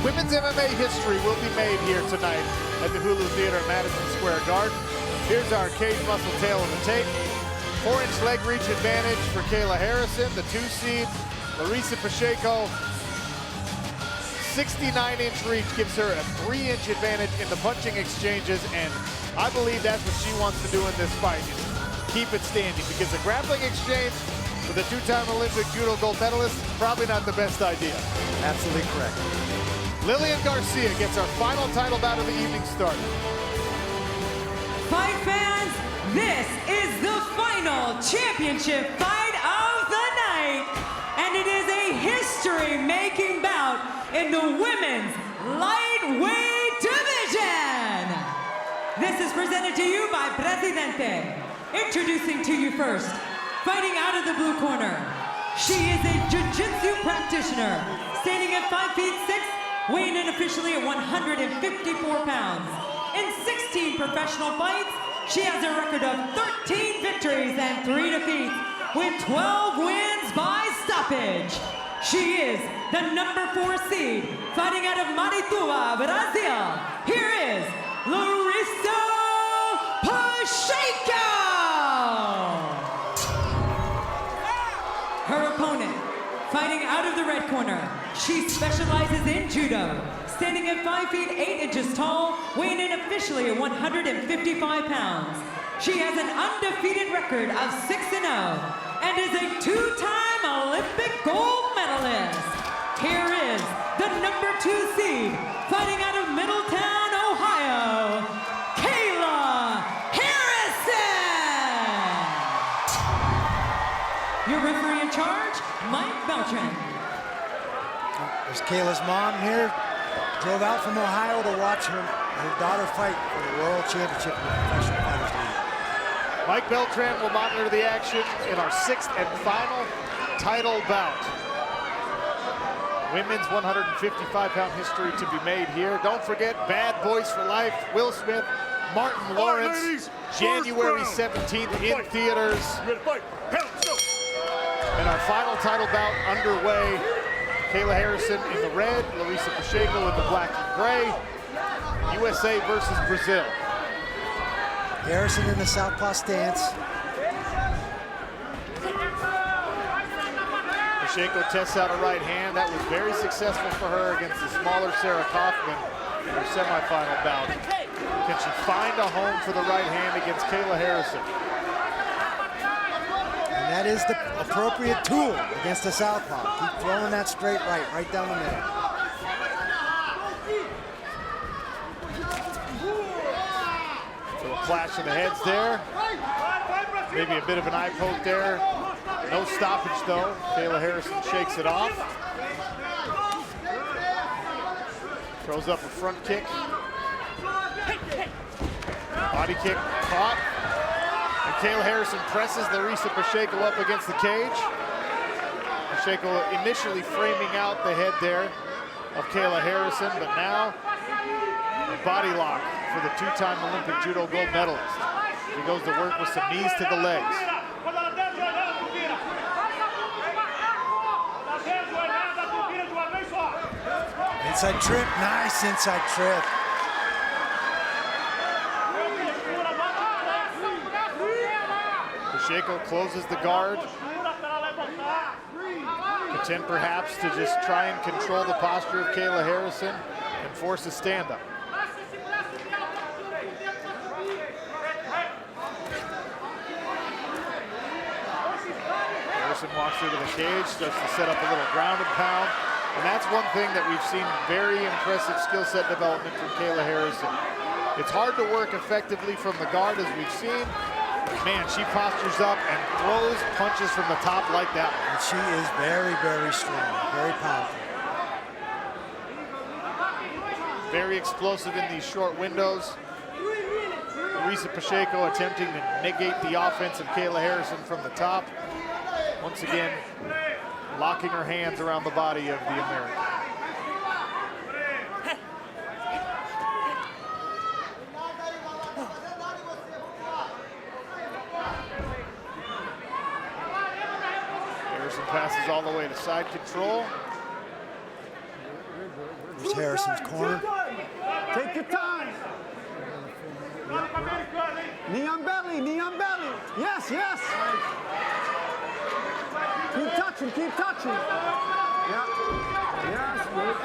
Women's MMA history will be made here tonight at the Hulu Theater at Madison Square Garden. Here's our cage muscle tail on the tape. 4-inch leg reach advantage for Kayla Harrison, the 2 seed. Larissa Pacheco, 69-inch reach gives her a 3-inch advantage in the punching exchanges, and I believe that's what she wants to do in this fight, is keep it standing, because a grappling exchange with a 2-time Olympic judo gold medalist, probably not the best idea. Absolutely correct. Lillian Garcia gets our final title bout of the evening started. Fight fans, this is the final championship fight of the night, and it is a history-making bout in the women's lightweight division. This is presented to you by Presidente. Introducing to you first, fighting out of the blue corner. She is a jiu-jitsu practitioner, standing at 5 feet 6, weighing in officially at 154 pounds. In 16 professional fights, she has a record of 13 victories and 3 defeats, with 12 wins by stoppage. She is the number 4 seed, fighting out of Marituba, Brazil. Here is Larissa Pacheco. Her opponent, fighting out of the red corner. She specializes in judo, standing at 5 feet 8 inches tall, weighing in officially at 155 pounds. She has an undefeated record of 6-0 and is a 2-time Olympic gold medalist. Here is the number 2 seed, fighting out of Middletown, Ohio, Kayla Harrison. Your referee in charge, Mike Beltran. There's Kayla's mom here. Drove out from Ohio to watch her daughter fight for the World Championship in the Professional Fighters League. Mike Beltran will monitor the action in our 6th and final title bout. Women's 155-pound history to be made here. Don't forget, Bad Boys for Life, Will Smith, Martin Lawrence, January 17th in theaters. And our final title bout underway. Kayla Harrison in the red, Larissa Pacheco in the black and gray. USA versus Brazil. Harrison in the southpaw stance. Pacheco tests out a right hand. That was very successful for her against the smaller Sarah Kaufman in her semifinal bout. Can she find a home for the right hand against Kayla Harrison? And that is the appropriate tool against the southpaw. Keep throwing that straight right down the middle. So a clash of the heads there. Maybe a bit of an eye poke there. No stoppage though. Kayla Harrison shakes it off. Throws up a front kick. Body kick caught. And Kayla Harrison presses Larissa Pacheco up against the cage. Pacheco initially framing out the head there of Kayla Harrison, but now a body lock for the 2-time Olympic judo gold medalist. He goes to work with some knees to the legs. Inside trip, nice inside trip. Pacheco closes the guard. Content perhaps to just try and control the posture of Kayla Harrison and force a stand-up. Harrison walks through to the cage, starts to set up a little ground and pound. And that's one thing that we've seen very impressive skill set development from Kayla Harrison. It's hard to work effectively from the guard, as we've seen. But man, she postures up and throws punches from the top like that. And she is very, very strong, very powerful. Very explosive in these short windows. Larissa Pacheco attempting to negate the offense of Kayla Harrison from the top. Once again, locking her hands around the body of the American. Harrison passes all the way to side control. There's Harrison's corner. Take your time. Knee on belly, knee on belly. Yes, yes. Keep touching, keep touching. Yeah. Yes, good.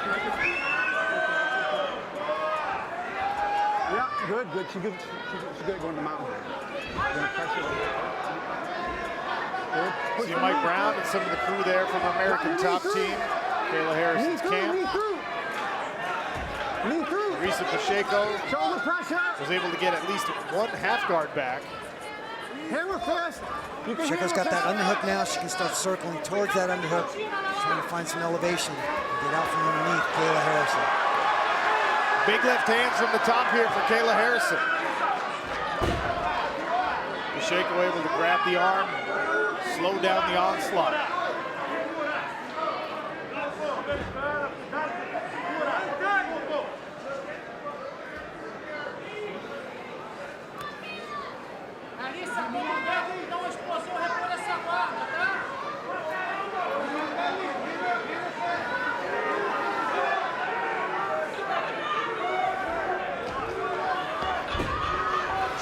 Yeah, good, good. She's good going to the mountain. See Mike Brown and some of the crew there from American Top Team. Kayla Harrison's camp. Knee through. Larissa Pacheco Shoulder pressure. was able to get at least one half guard back. Hammer fist. Pacheco's got that underhook now. She can start circling towards that underhook, trying to find some elevation and get out from underneath Kayla Harrison. Big left hands from the top here for Kayla Harrison. Pacheco able to grab the arm, slow down the onslaught.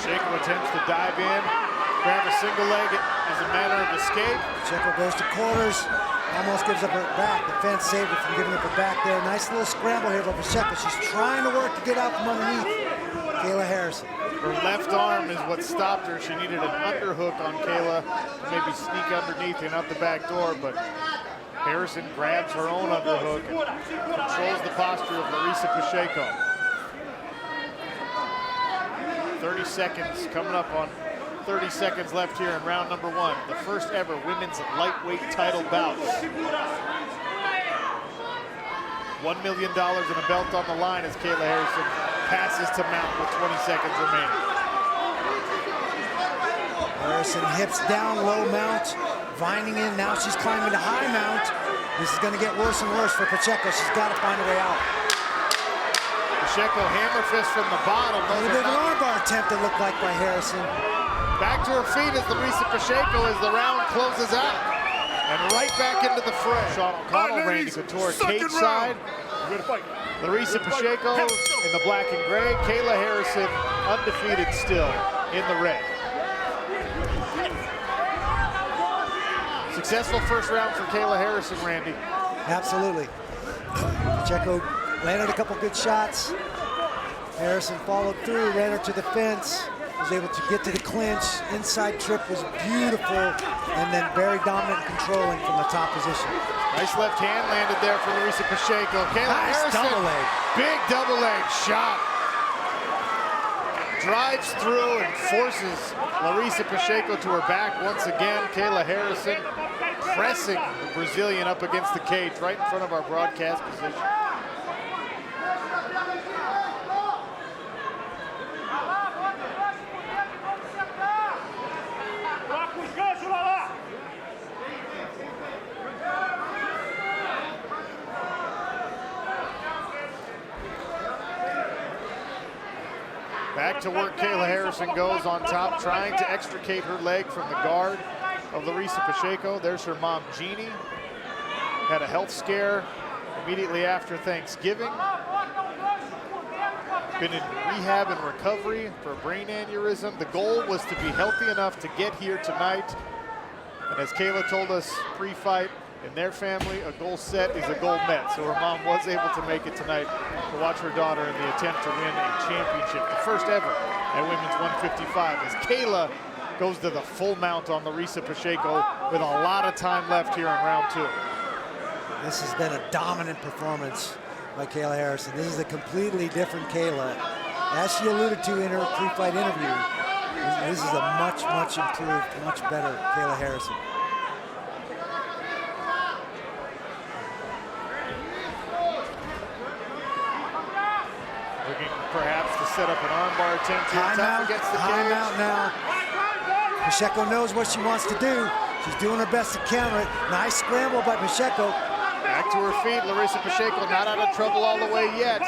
Pacheco attempts to dive in, grab a single leg as a matter of escape. Pacheco goes to corners, almost gives up her back. The fence saved her from giving up her back there. Nice little scramble here by Pacheco. She's trying to work to get out from underneath Kayla Harrison. Her left arm is what stopped her. She needed an underhook on Kayla to maybe sneak underneath and out the back door, but Harrison grabs her own underhook and controls the posture of Larissa Pacheco. 30 seconds coming up on 30 seconds left here in round number one. The first ever women's lightweight title bout. $1 million and a belt on the line as Kayla Harrison passes to mount with 20 seconds remaining. Harrison hips down, low mount, vining in. Now she's climbing to high mount. This is going to get worse and worse for Pacheco. She's got to find a way out. Pacheco hammer fist from the bottom. A little bit of an armbar attempt it looked like by Harrison. Back to her feet as Larissa Pacheco as the round closes out. And right back into the fray. Sean O'Connell, Randy Couture, cage side. Larissa Pacheco in the black and gray. Kayla Harrison undefeated still in the red. Successful first round for Kayla Harrison, Randy. Absolutely. Pacheco landed a couple good shots. Harrison followed through, ran her to the fence, was able to get to the clinch. Inside trip was beautiful, and then very dominant and controlling from the top position. Nice left hand landed there for Larissa Pacheco. Kayla Nice Harrison, double leg. big double leg shot. Drives through and forces Larissa Pacheco to her back once again. Kayla Harrison pressing the Brazilian up against the cage right in front of our broadcast position. Back to work Kayla Harrison goes on top, trying to extricate her leg from the guard of Larissa Pacheco. There's her mom, Jeannie. Had a health scare immediately after Thanksgiving. Been in rehab and recovery for a brain aneurysm. The goal was to be healthy enough to get here tonight. And as Kayla told us pre-fight, in their family, a goal set is a goal met. So her mom was able to make it tonight to watch her daughter in the attempt to win a championship, the first ever at women's 155, as Kayla goes to the full mount on Larissa Pacheco with a lot of time left here in round two. This has been a dominant performance by Kayla Harrison. This is a completely different Kayla. As she alluded to in her pre-fight interview, this is a much, much improved, much better Kayla Harrison. Looking perhaps to set up an armbar attempt here. Tough against the High cage. mount now. Pacheco knows what she wants to do. She's doing her best to counter it. Nice scramble by Pacheco. Back to her feet. Larissa Pacheco not out of trouble all the way yet.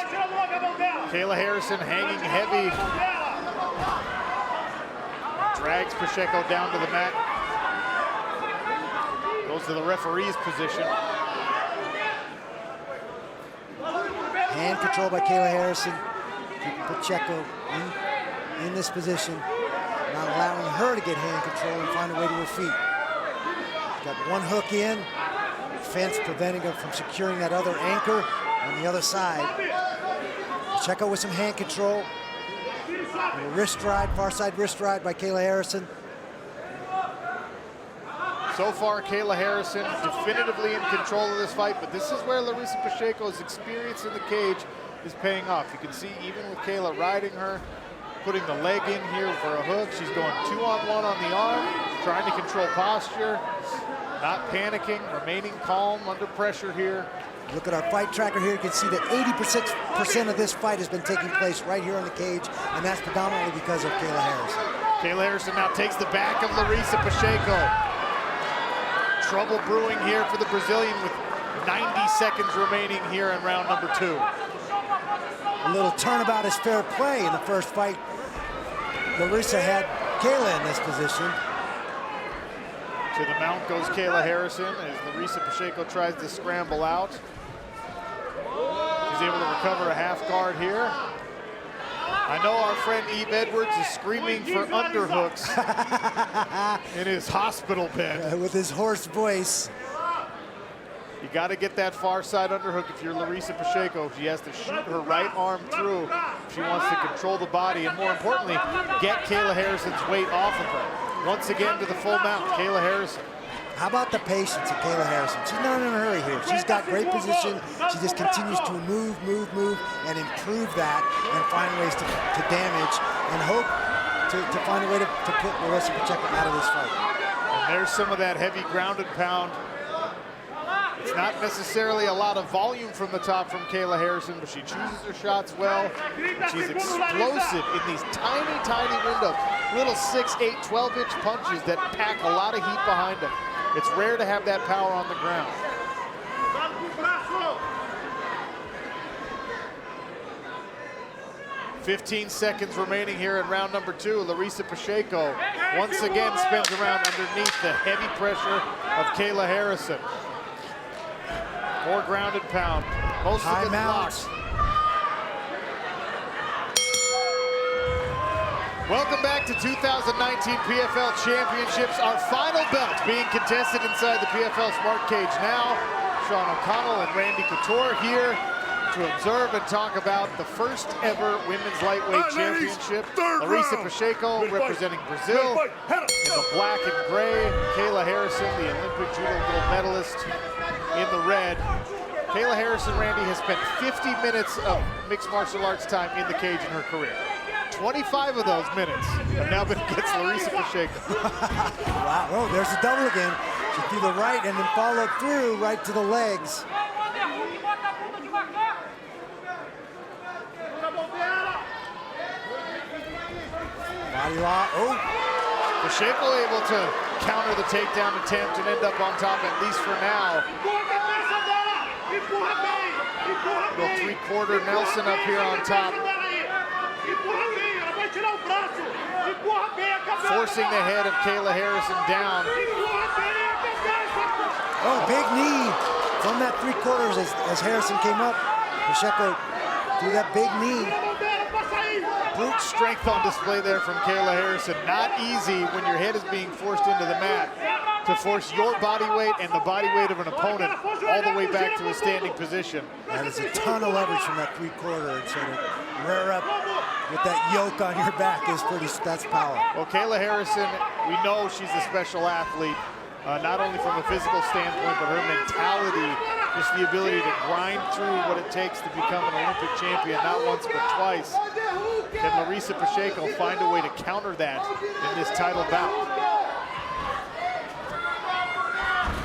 Kayla Harrison hanging heavy. Drags Pacheco down to the mat. Goes to the referee's position. Hand control by Kayla Harrison. Keeping Pacheco in this position, not allowing her to get hand control and find a way to her feet. Got one hook in, fence preventing her from securing that other anchor on the other side. Pacheco with some hand control. A wrist ride, far side wrist ride by Kayla Harrison. So far, Kayla Harrison definitively in control of this fight, but this is where Larissa Pacheco's experience in the cage is paying off. You can see even with Kayla riding her, putting the leg in here for a hook. She's going 2-on-1 on the arm, trying to control posture, not panicking, remaining calm under pressure here. Look at our fight tracker here. You can see that 86% of this fight has been taking place right here on the cage, and that's predominantly because of Kayla Harrison. Kayla Harrison now takes the back of Larissa Pacheco. Trouble brewing here for the Brazilian with 90 seconds remaining here in round number 2. A little turnabout is fair play in the first fight. Larissa had Kayla in this position. To the mount goes Kayla Harrison as Larissa Pacheco tries to scramble out. She's able to recover a half guard here. I know our friend Eve Edwards is screaming for underhooks in his hospital bed. With his hoarse voice. You got to get that far side underhook if you're Larissa Pacheco. She has to shoot her right arm through if she wants to control the body and, more importantly, get Kayla Harrison's weight off of her. Once again to the full mount, Kayla Harrison. How about the patience of Kayla Harrison? She's not in a hurry here. She's got great position. She just continues to move, and improve that and find ways to damage and hope to find a way to put Larissa Pacheco out of this fight. And there's some of that heavy ground and pound. It's not necessarily a lot of volume from the top from Kayla Harrison, but she chooses her shots well. She's explosive in these tiny, tiny windows. Little 6, 8, 12-inch punches that pack a lot of heat behind them. It's rare to have that power on the ground. "15 seconds remaining here in round number 2. Larissa Pacheco once again spins around underneath the heavy pressure of Kayla Harrison. More ground and pound. Most of it blocks. Welcome back to 2019 PFL Championships. Our final belt being contested inside the PFL Smart Cage now. Sean O'Connell and Randy Couture here to observe and talk about the first ever women's lightweight championship. Larissa Pacheco representing Brazil in the black and gray. Kayla Harrison, the Olympic judo gold medalist, in the red. Kayla Harrison, Randy, has spent 50 minutes of mixed martial arts time in the cage in her career. 25 of those minutes have now been against Larissa Pacheco. Wow, oh, there's the double again. She threw the right and then followed through right to the legs. Body lock, oh. Pacheco able to counter the takedown attempt and end up on top, at least for now. Little three-quarter Nelson up here on top. Forcing the head of Kayla Harrison down. Oh, big knee from that three-quarters as Harrison came up. Pacheco threw that big knee. Brute strength on display there from Kayla Harrison. Not easy when your head is being forced into the mat to force your body weight and the body weight of an opponent all the way back to a standing position. That is a ton of leverage from that three-quarter, and so to rear up with that yoke on your back is that's power. Well, Kayla Harrison, we know she's a special athlete, not only from a physical standpoint, but her mentality, just the ability to grind through what it takes to become an Olympic champion, not once but twice. Can Larissa Pacheco find a way to counter that in this title bout?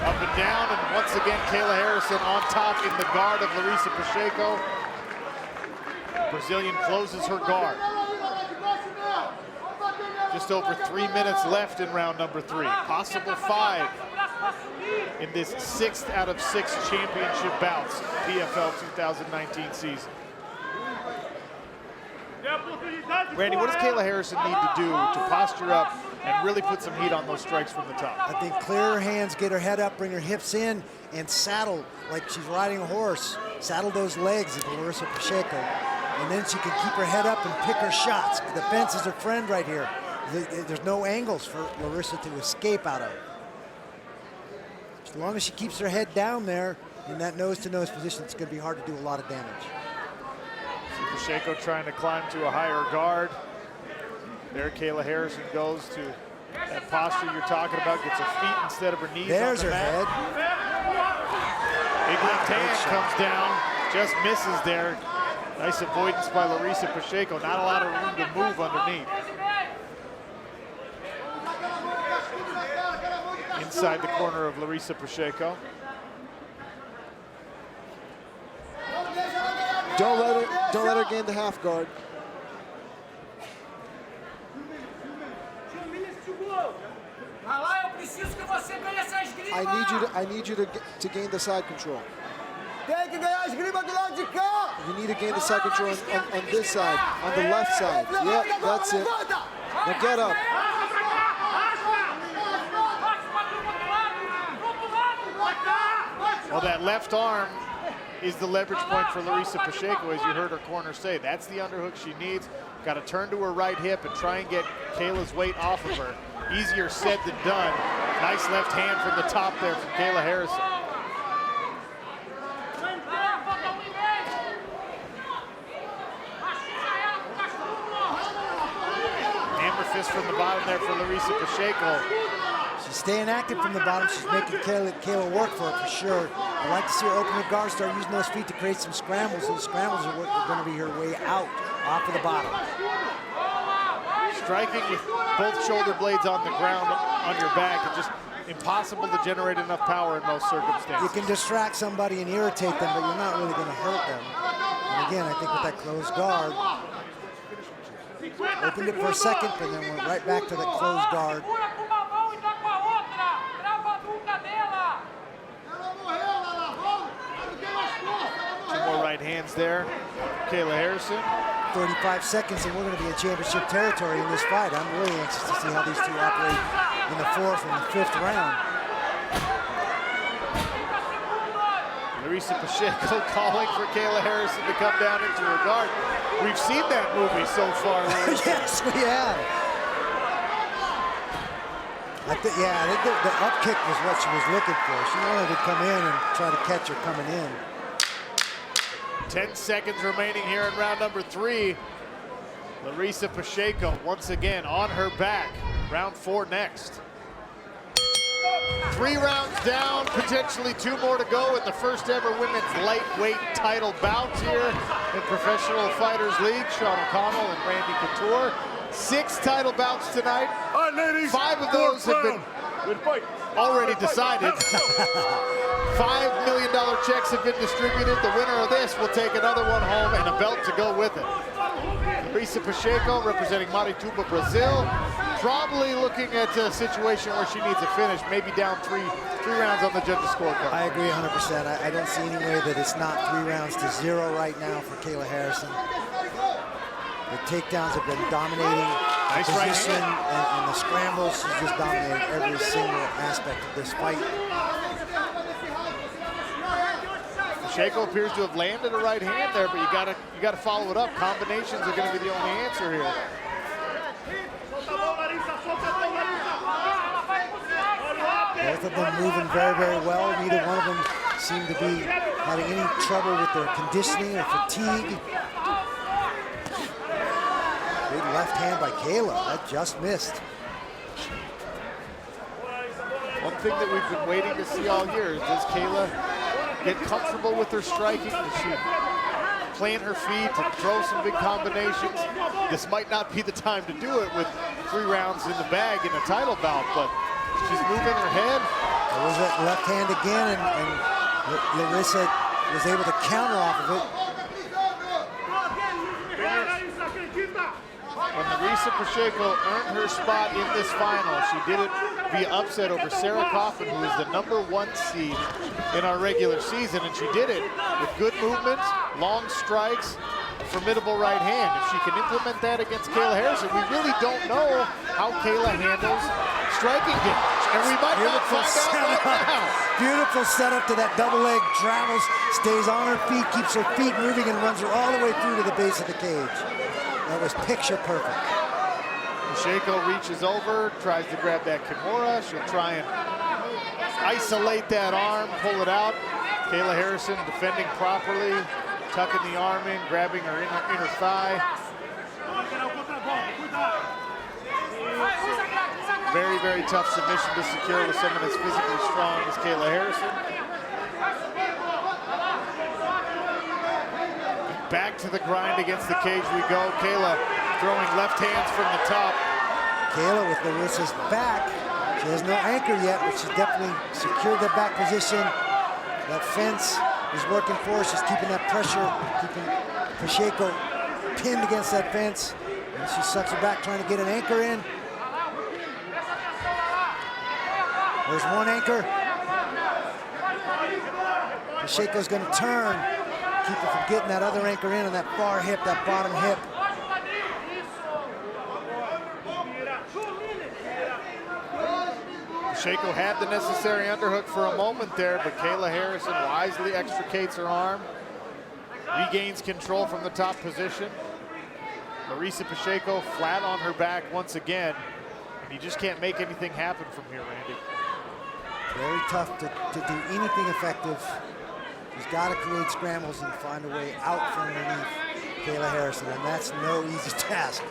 Up and down, and once again, Kayla Harrison on top in the guard of Larissa Pacheco. Brazilian closes her guard. Just over 3 minutes left in round number 3. Possible 5 in this 6th out of 6 championship bouts, PFL 2019 season. Randy, what does Kayla Harrison need to do to posture up and really put some heat on those strikes from the top? I think clear her hands, get her head up, bring her hips in, and saddle like she's riding a horse. saddle those legs of Larissa Pacheco, and then she can keep her head up and pick her shots. The fence is her friend right here. There's no angles for Larissa to escape out of. As long as she keeps her head down there in that nose-to-nose position, it's going to be hard to do a lot of damage. Pacheco trying to climb to a higher guard. There Kayla Harrison goes to that posture you're talking about, gets her feet instead of her knees. There's on the her mat. head. Big left hand comes down, just misses there. Nice avoidance by Larissa Pacheco. Not a lot of room to move underneath. Inside the corner of Larissa Pacheco. Don't let her gain the half guard. I need you to gain the side control. You need to gain the side control on this side, on the left side. Yeah, that's it. Now get up. Well, that left arm is the leverage point for Larissa Pacheco, as you heard her corner say. That's the underhook she needs. Got to turn to her right hip and try and get Kayla's weight off of her. Easier said than done. Nice left hand from the top there from Kayla Harrison. Hammer fist from the bottom there for Larissa Pacheco. She's staying active from the bottom. She's making Kayla work for it for sure. I'd like to see her open her guard, start using those feet to create some scrambles. Those scrambles are what are going to be her way out off of the bottom. Striking with both shoulder blades on the ground on your back, it's just impossible to generate enough power in most circumstances. You can distract somebody and irritate them, but you're not really going to hurt them. And again, I think with that closed guard, opened it for a second and then went right back to that closed guard. Two more right hands there. Kayla Harrison. 35 seconds and we're going to be in championship territory in this fight. I'm really anxious to see how these two operate in the 4th and the 5th round. Larissa Pacheco calling for Kayla Harrison to come down into her guard. We've seen that movie so far. Yes, we have. I think the up kick was what she was looking for. She wanted to come in and try to catch her coming in. 10 seconds remaining here in round number 3. Larissa Pacheco once again on her back. Round 4 next. 3 rounds down, potentially 2 more to go in the first ever women's lightweight title bout here in Professional Fighters League. Sean O'Connell and Randy Couture. 6 title bouts tonight. 5 of those have been already decided. $5 million checks have been distributed. The winner of this will take another one home and a belt to go with it. Larissa Pacheco representing Marituba, Brazil. Probably looking at a situation where she needs a finish, maybe down three rounds on the judges' scorecard. I agree 100%. I don't see any way that it's not 3 rounds to 0 right now for Kayla Harrison. The takedowns have been dominating Nice the right position hand. and the scrambles. She's just dominating every single aspect of this fight. Pacheco appears to have landed a right hand there, but you gotta follow it up. Combinations are going to be the only answer here. Both of them moving very, very well. Neither one of them seem to be having any trouble with their conditioning or fatigue. Big left hand by Kayla. That just missed. One thing that we've been waiting to see all year is, does Kayla get comfortable with her striking? Does she plant her feet and throw some big combinations? This might not be the time to do it with 3 rounds in the bag in a title bout, but she's moving her head. There was that left hand again, and Larissa was able to counter off of it. And Larissa Pacheco earned her spot in this final. She did it via upset over Sarah Coffin, who is the #1 seed in our regular season, and she did it with good movements, long strikes, a formidable right hand. If she can implement that against Kayla Harrison, we really don't know how Kayla handles striking damage. And we might not find out right now. Beautiful setup to that double leg. Travels, stays on her feet, keeps her feet moving, and runs her all the way through to the base of the cage. That was picture perfect. Pacheco reaches over, tries to grab that Kimura. She'll try and isolate that arm, pull it out. Kayla Harrison defending properly, tucking the arm in, grabbing her inner thigh. Very, very tough submission to secure with someone as physically strong as Kayla Harrison. Back to the grind against the cage we go. Kayla throwing left hands from the top. Kayla with Larissa's back. She has no anchor yet, but she's definitely secured the back position. That fence is working for her. She's keeping that pressure, keeping Pacheco pinned against that fence. And she sucks her back, trying to get an anchor in. There's one anchor. Pacheco's going to turn, keep her from getting that other anchor in on that far hip, that bottom hip. Pacheco had the necessary underhook for a moment there, but Kayla Harrison wisely extricates her arm, regains control from the top position. Larissa Pacheco flat on her back once again. You just can't make anything happen from here, Randy. Very tough to do anything effective. She's got to create scrambles and find a way out from underneath Kayla Harrison, and that's no easy task.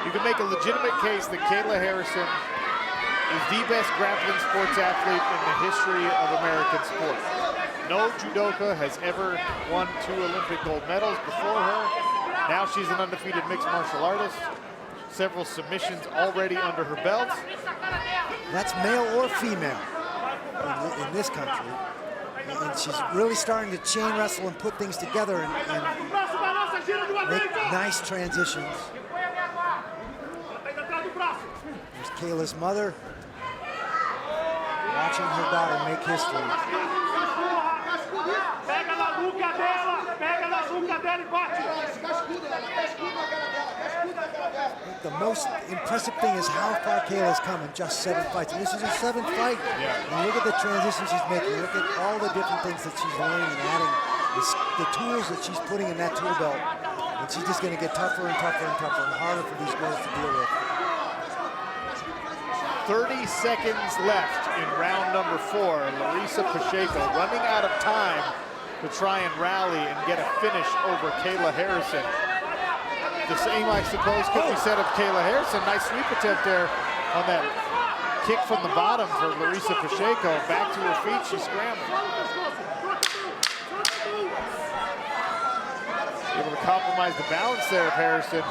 You can make a legitimate case that Kayla Harrison is the best grappling sports athlete in the history of American sport. No judoka has ever won 2 Olympic gold medals before her. Now she's an undefeated mixed martial artist. Several submissions already under her belt. That's male or female in this country. And she's really starting to chain wrestle and put things together and make nice transitions. There's Kayla's mother watching her daughter make history. The most impressive thing is how far Kayla's come in just 7 fights. And this is her 7th fight. Yeah. And look at the transition she's making. Look at all the different things that she's learning and adding. The tools that she's putting in that tool belt. And she's just going to get tougher and tougher and tougher and harder for these girls to deal with. 30 seconds left in round number 4. Larissa Pacheco running out of time to try and rally and get a finish over Kayla Harrison. The same, I suppose, could be said of Kayla Harrison. Nice sweep attempt there on that kick from the bottom for Larissa Pacheco. Back to her feet, she scrambled. Able to compromise the balance there of Harrison.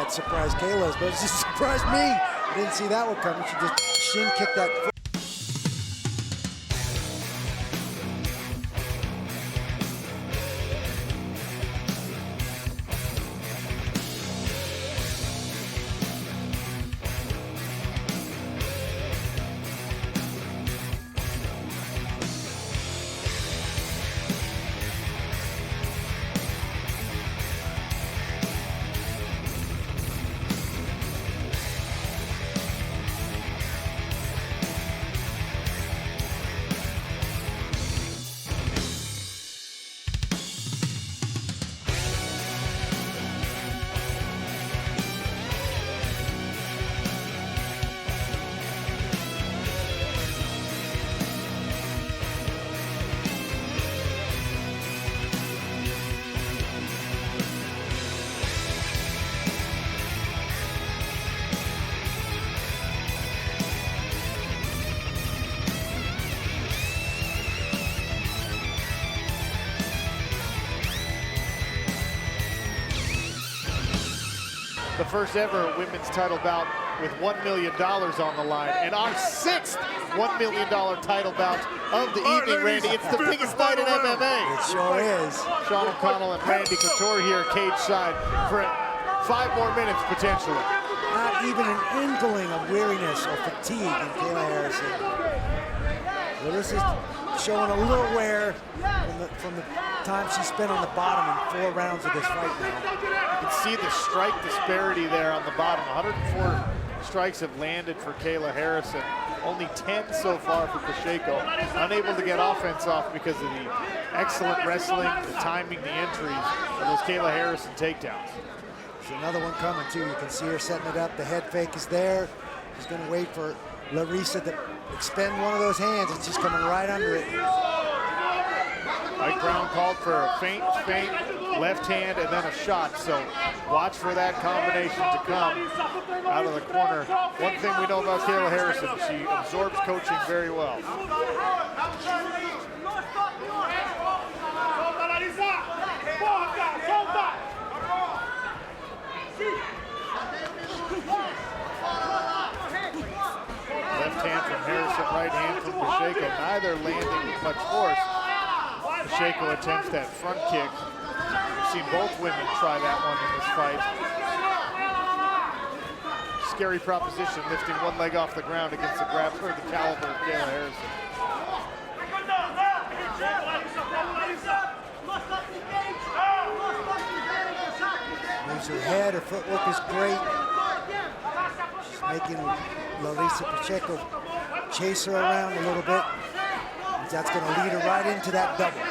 That surprised Kayla, but it just surprised me. I didn't see that one coming. She just shin kicked that foot. The first ever women's title bout with $1 million on the line. And our 6th $1 million title bout of the evening, Randy. It's the biggest night in MMA. It sure is. Sean O'Connell and Randy Couture here cage side for 5 more minutes potentially. Not even an inkling of weariness or fatigue in Kayla Harrison. But this is showing a little wear from the time she spent on the bottom in 4 rounds of this fight now. You can see the strike disparity there on the bottom. 104 strikes have landed for Kayla Harrison. Only 10 so far for Pacheco. Unable to get offense off because of the excellent wrestling, the timing, the entries of those Kayla Harrison takedowns. There's another one coming too. You can see her setting it up. The head fake is there. She's going to wait for Larissa to extend one of those hands, and she's coming right under it. Mike Brown called for a feint, left hand, and then a shot. So watch for that combination to come out of the corner. One thing we know about Kayla Harrison, she absorbs coaching very well. Left hand from Harrison, right hand from Pacheco. Neither landing with much force. Pacheco attempts that front kick. We've seen both women try that one in this fight. Scary proposition, lifting one leg off the ground against the grappler, the caliber of Kayla Harrison. Moves her head, her footwork is great. She's making Larissa Pacheco chase her around a little bit. That's going to lead her right into that double.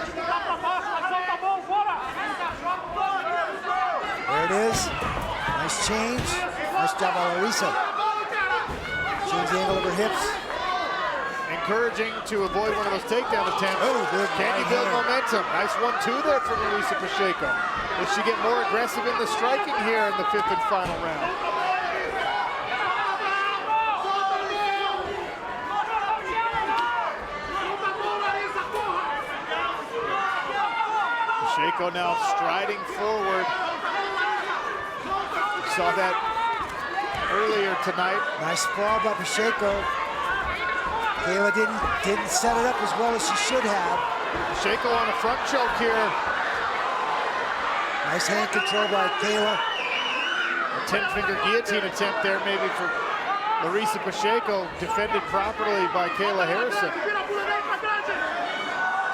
There it is. Nice change. Nice job by Larissa. Change the angle of her hips. Encouraging to avoid one of those takedown attempts. Oh, good. Can you build momentum? Nice 1-2 there from Larissa Pacheco. Does she get more aggressive in the striking here in the 5th and final round? Pacheco now striding forward. We saw that earlier tonight. Nice sprawl by Pacheco. Kayla didn't set it up as well as she should have. Pacheco on a front choke here. Nice hand control by Kayla. A 10-finger guillotine attempt there maybe for Larissa Pacheco, defended properly by Kayla Harrison.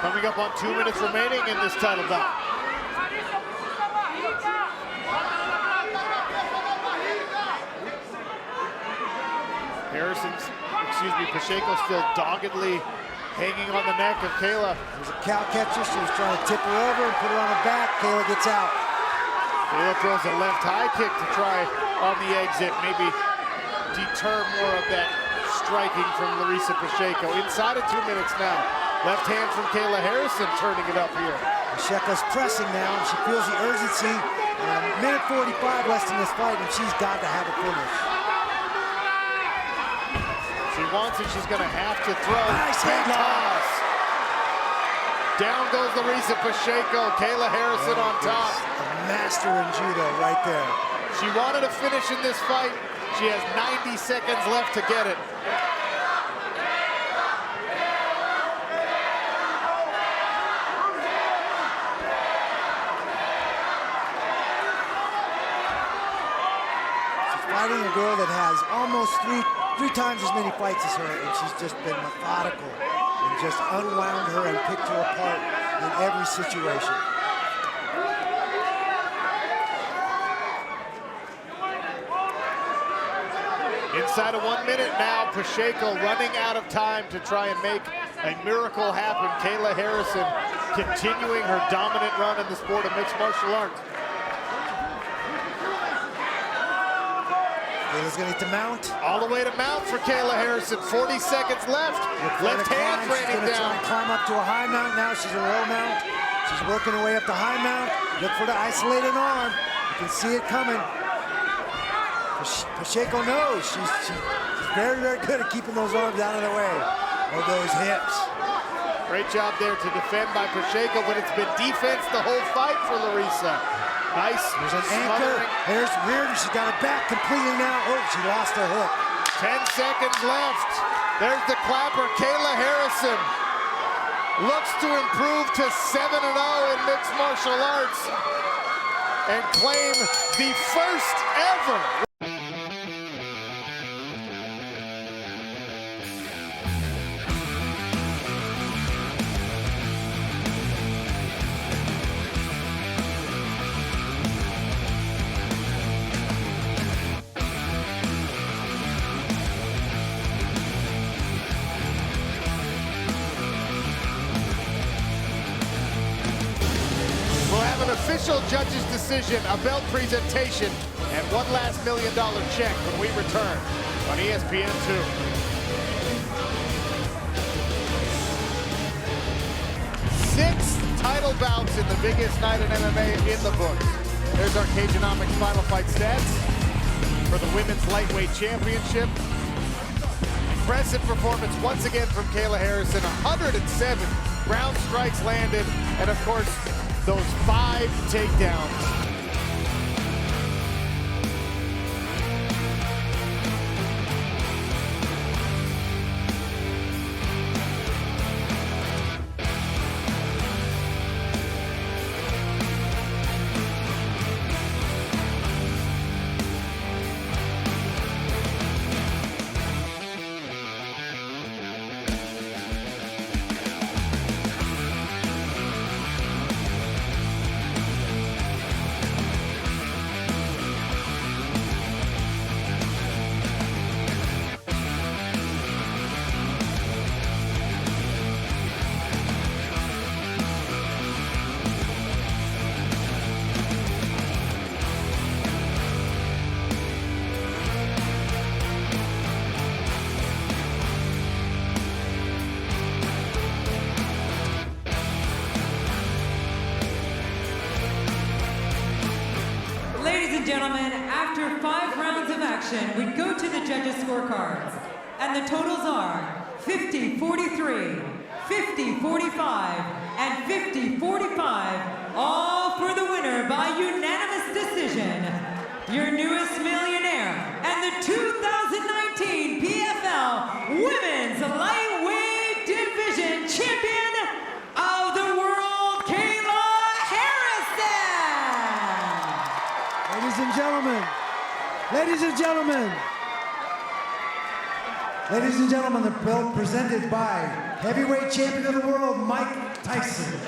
Coming up on 2 minutes remaining in this title bout. Pacheco still doggedly hanging on the neck of Kayla. There's a cow catcher. She was trying to tip her over and put her on her back. Kayla gets out. Kayla throws a left high kick to try on the exit, maybe deter more of that striking from Larissa Pacheco. Inside of 2 minutes now. Left hand from Kayla Harrison turning it up here. Pacheco's pressing now. She feels the urgency. Minute 45 left in this fight, and she's got to have a finish. She wants it, she's gonna have to throw. Nice head toss. Down goes Larissa Pacheco. Kayla Harrison on top. A master in judo right there. She wanted a finish in this fight. She has 90 seconds left to get it. She's fighting a girl that has almost three times as many fights as her, and she's just been methodical and just unwound her and picked her apart in every situation. Inside of 1 minute now, Pacheco running out of time to try and make a miracle happen. Kayla Harrison continuing her dominant run in the sport of mixed martial arts. Kayla's gonna need to mount. All the way to mount for Kayla Harrison. 40 seconds left. Left hand raining down. Climb up to a high mount now. She's a low mount. She's working her way up to high mount. Look for the isolated arm. You can see it coming. Pacheco knows. She's very, very good at keeping those arms out of the way of those hips. Great job there to defend by Pacheco, but it's been defense the whole fight for Larissa. Nice. There's an anchor. There's rear. She got it back completely now. Oh, she lost her hook. 10 seconds left. There's the clapper. Kayla Harrison looks to improve to 7-0 in mixed martial arts and claim the first ever official judge's decision, a belt presentation, and one last $1 million check when we return on ESPN2. 6 title bouts in the biggest night in MMA in the books. There's our Cageonomics Final Fight stats for the Women's Lightweight Championship. Impressive performance once again from Kayla Harrison. 107 ground strikes landed, and of course, those 5 takedowns. Gentlemen, after 5 rounds of action, we go to the judges' scorecards. And the totals are 50-43, 50-45, and 50-45, all for the winner by unanimous decision. Your newest millionaire and the 2019 PFL Women's Lightweight Division Champion of the world, Kayla Harrison! Ladies and gentlemen, ladies and gentlemen, ladies and gentlemen, the belt presented by heavyweight champion of the world, Mike Tyson.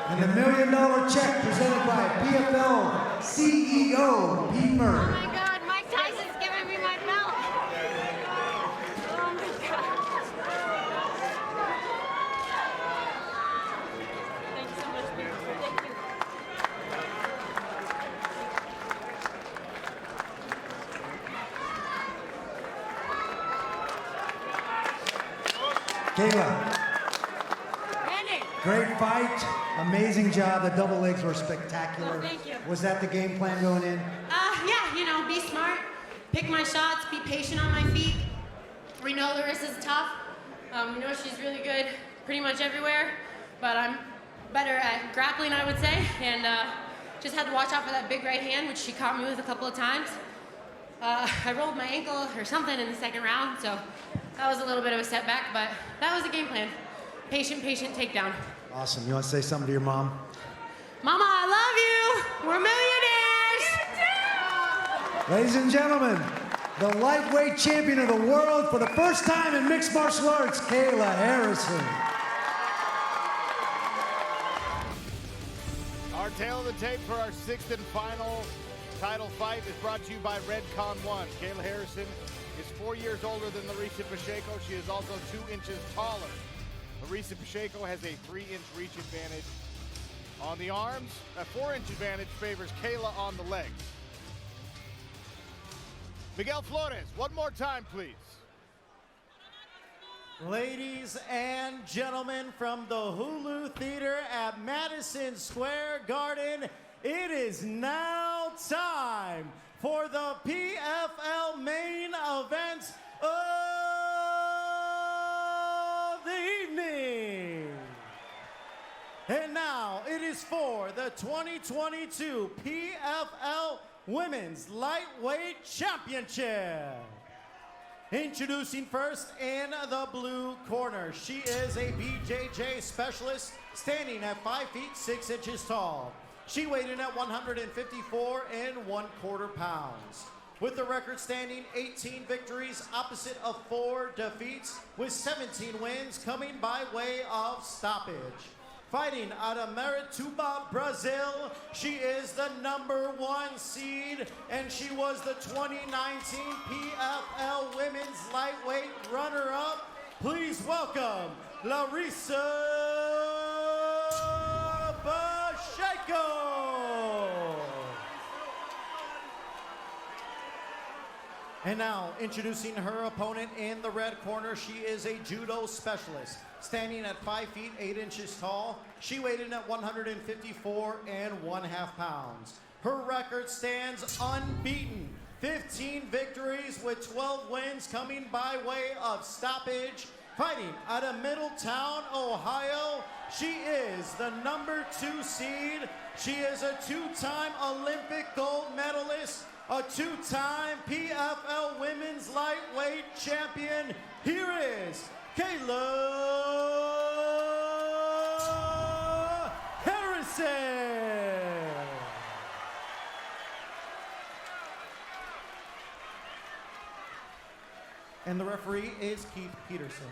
And the $1 million check presented by PFL CEO, Pete Murray. Oh my God, Mike Tyson's giving me my belt. Oh my God. Thanks so much, Pete. Thank you. Kayla, Randy. great fight, amazing job. The double legs were spectacular. Oh, thank you. Was that the game plan going in? Yeah, you know, be smart, pick my shots, be patient on my feet. We know Larissa's tough. We know she's really good pretty much everywhere, but I'm better at grappling, I would say, and just had to watch out for that big right hand, which she caught me with a couple of times. I rolled my ankle or something in the second round, so that was a little bit of a setback, but that was the game plan. Patient, patient takedown. Awesome. You want to say something to your mom? Mama, I love you. We're millionaires. Ladies and gentlemen, the lightweight champion of the world for the first time in mixed martial arts, Kayla Harrison. Our tail of the tape for our 6th and final title fight is brought to you by Redcon One. Kayla Harrison is 4 years older than Larissa Pacheco. She is also 2 inches taller. Larissa Pacheco has a 3-inch reach advantage on the arms. A 4-inch advantage favors Kayla on the legs. Miguel Flores, one more time, please. Ladies and gentlemen, from the Hulu Theater at Madison Square Garden, it is now time for the PFL main event of the evening. And now it is for the 2022 PFL Women's Lightweight Championship. Introducing first in the blue corner, she is a BJJ specialist standing at 5 feet 6 inches tall. She weighed in at 154 1/4 pounds. With the record standing 18 victories opposite of 4 defeats, with 17 wins coming by way of stoppage. Fighting out of Marituba, Brazil, she is the #1 seed, and she was the 2019 PFL Women's Lightweight runner-up Please welcome Larissa Pacheco. And now, introducing her opponent in the red corner, she is a judo specialist. Standing at 5 feet 8 inches tall, she weighed in at 154 1/2 pounds. Her record stands unbeaten. 15 victories with 12 wins coming by way of stoppage. Fighting out of Middletown, Ohio, she is the #2 seed. She is a 2-time Olympic gold medalist, a 2-time PFL Women's Lightweight Champion. Here is Kayla Harrison. And the referee is Keith Peterson.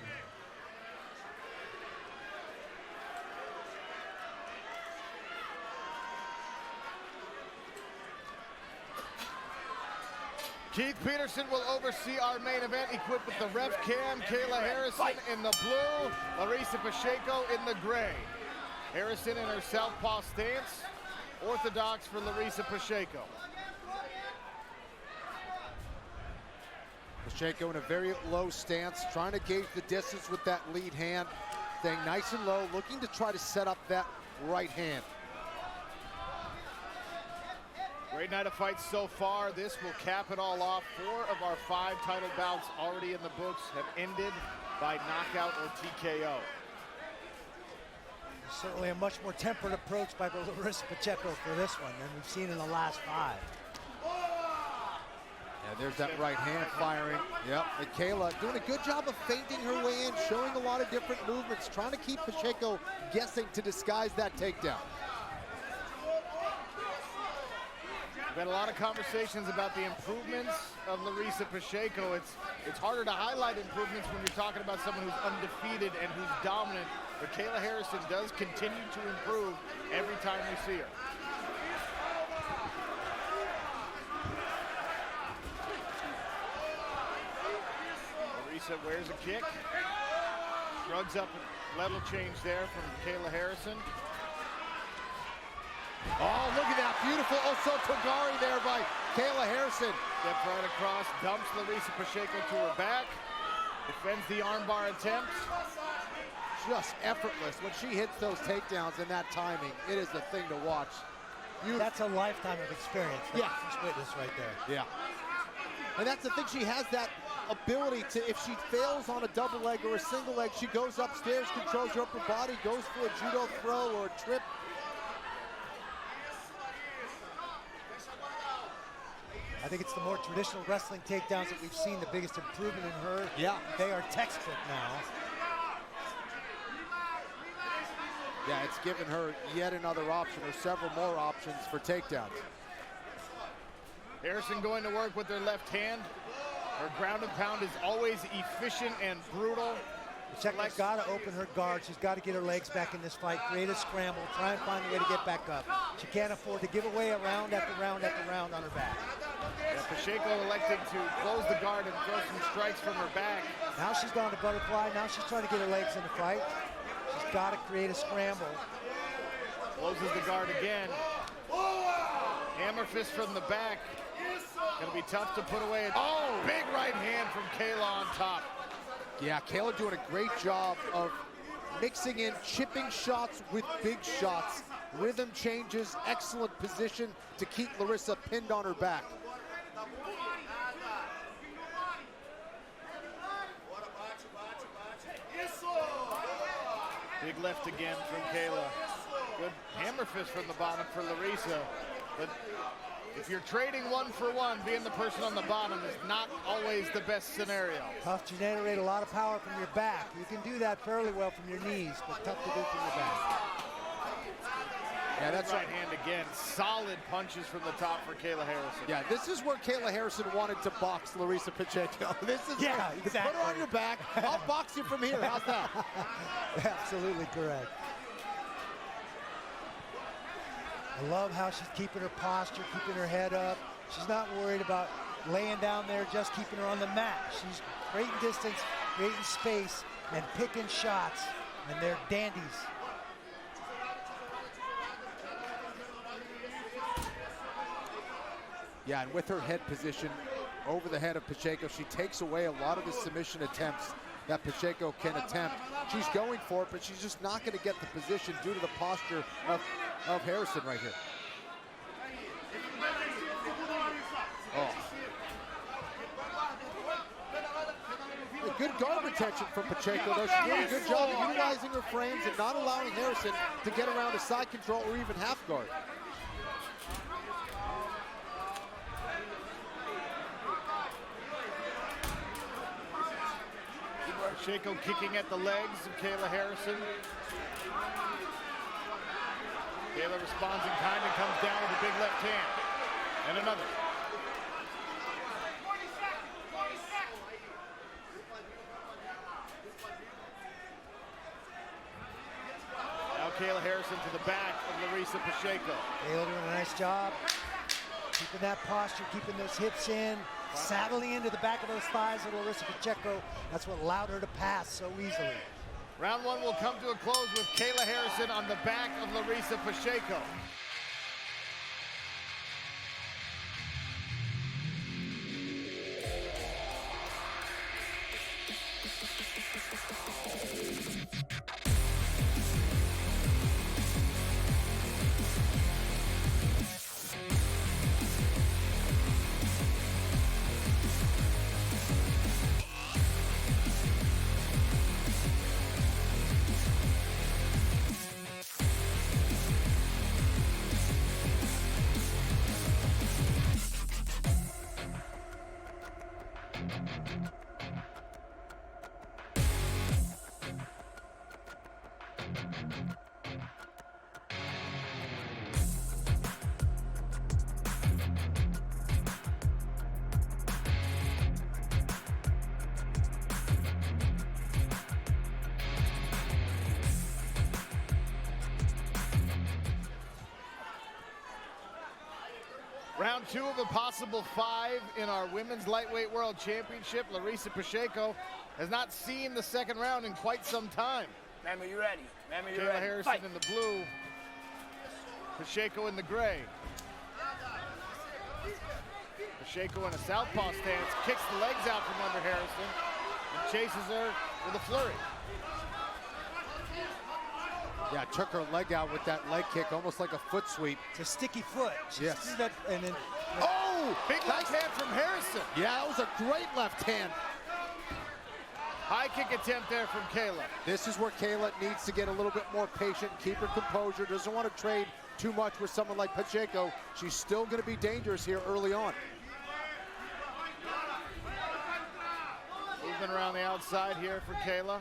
Keith Peterson will oversee our main event, equipped with the ref cam. Kayla Harrison in the blue, Larissa Pacheco in the gray. Harrison in her southpaw stance, orthodox for Larissa Pacheco. Pacheco in a very low stance, trying to gauge the distance with that lead hand, staying nice and low, looking to try to set up that right hand. Great night of fights so far. This will cap it all off. 4 of our 5 title bouts already in the books have ended by knockout or TKO. Certainly a much more tempered approach by Larissa Pacheco for this one than we've seen in the last 5. Yeah, there's that right hand firing. Yep, and Kayla doing a good job of feinting her way in, showing a lot of different movements, trying to keep Pacheco guessing to disguise that takedown. We've had a lot of conversations about the improvements of Larissa Pacheco. It's harder to highlight improvements when you're talking about someone who's undefeated and who's dominant, but Kayla Harrison does continue to improve every time we see her. Larissa wears a kick, shrugs up a level change there from Kayla Harrison. Oh, look at that beautiful Osotogari there by Kayla Harrison. Steps right across, dumps Larissa Pacheco to her back, defends the armbar attempt. Just effortless. When she hits those takedowns and that timing, it is the thing to watch. That's a lifetime of experience that Yeah. she's witnessed right there. Yeah. And that's the thing, she has that ability to, if she fails on a double leg or a single leg, she goes upstairs, controls her upper body, goes for a judo throw or a trip. I think it's the more traditional wrestling takedowns that we've seen, the biggest improvement in her. Yeah. They are textbook now. Yeah, it's given her yet another option, or several more options for takedowns. Harrison going to work with her left hand. Her ground and pound is always efficient and brutal. Pacheco's got to open her guard. She's got to get her legs back in this fight, create a scramble, try and find a way to get back up. She can't afford to give away a round after round after round on her back. Yeah, Pacheco electing to close the guard and throw some strikes from her back. Now she's gone to butterfly. Now she's trying to get her legs in the fight. She's got to create a scramble. Closes the guard again. Hammer fist from the back. Gonna be tough to put away. Oh, big right hand from Kayla on top. Yeah, Kayla doing a great job of mixing in chipping shots with big shots. Rhythm changes, excellent position to keep Larissa pinned on her back. Big left again from Kayla. Good hammer fist from the bottom for Larissa. But if you're trading 1 for 1, being the person on the bottom is not always the best scenario. Tough to generate a lot of power from your back. You can do that fairly well from your knees, but tough to do from your back. Yeah, that's right hand again. Solid punches from the top for Kayla Harrison. Yeah, this is where Kayla Harrison wanted to box Larissa Pacheco. This is Yeah, exactly. Put her on your back. I'll box you from here. How's that? Absolutely correct. I love how she's keeping her posture, keeping her head up. She's not worried about laying down there, just keeping her on the mat. She's creating distance, creating space, and picking shots, and they're dandies. Yeah, and with her head position over the head of Pacheco, she takes away a lot of the submission attempts that Pacheco can attempt. She's going for it, but she's just not going to get the position due to the posture of Harrison right here. Oh. A good guard retention from Pacheco, though. She's doing a good job of utilizing her frames and not allowing Harrison to get around a side control or even half guard. Pacheco kicking at the legs of Kayla Harrison. Kayla responds in kind and comes down with a big left hand. And another. Now Kayla Harrison to the back of Larissa Pacheco. Kayla doing a nice job. Keeping that posture, keeping those hips in, saddling into the back of those thighs of Larissa Pacheco. That's what allowed her to pass so easily. Round one will come to a close with Kayla Harrison on the back of Larissa Pacheco. Round two of a possible 5 in our Women's Lightweight World Championship. Larissa Pacheco has not seen the second round in quite some time. Ma'am, are you ready? Ma'am, are you Kayla ready? Harrison Fight. in the blue, Pacheco in the gray. Pacheco in a southpaw stance, kicks the legs out from under Harrison and chases her with a flurry. Yeah, took her leg out with that leg kick, almost like a foot sweep. It's a sticky foot. Yes. That, and then, Oh! Big left hand from Harrison. Yeah, that was a great left hand. High kick attempt there from Kayla. This is where Kayla needs to get a little bit more patient, keep her composure, doesn't want to trade too much with someone like Pacheco. She's still going to be dangerous here early on. Movement around the outside here for Kayla.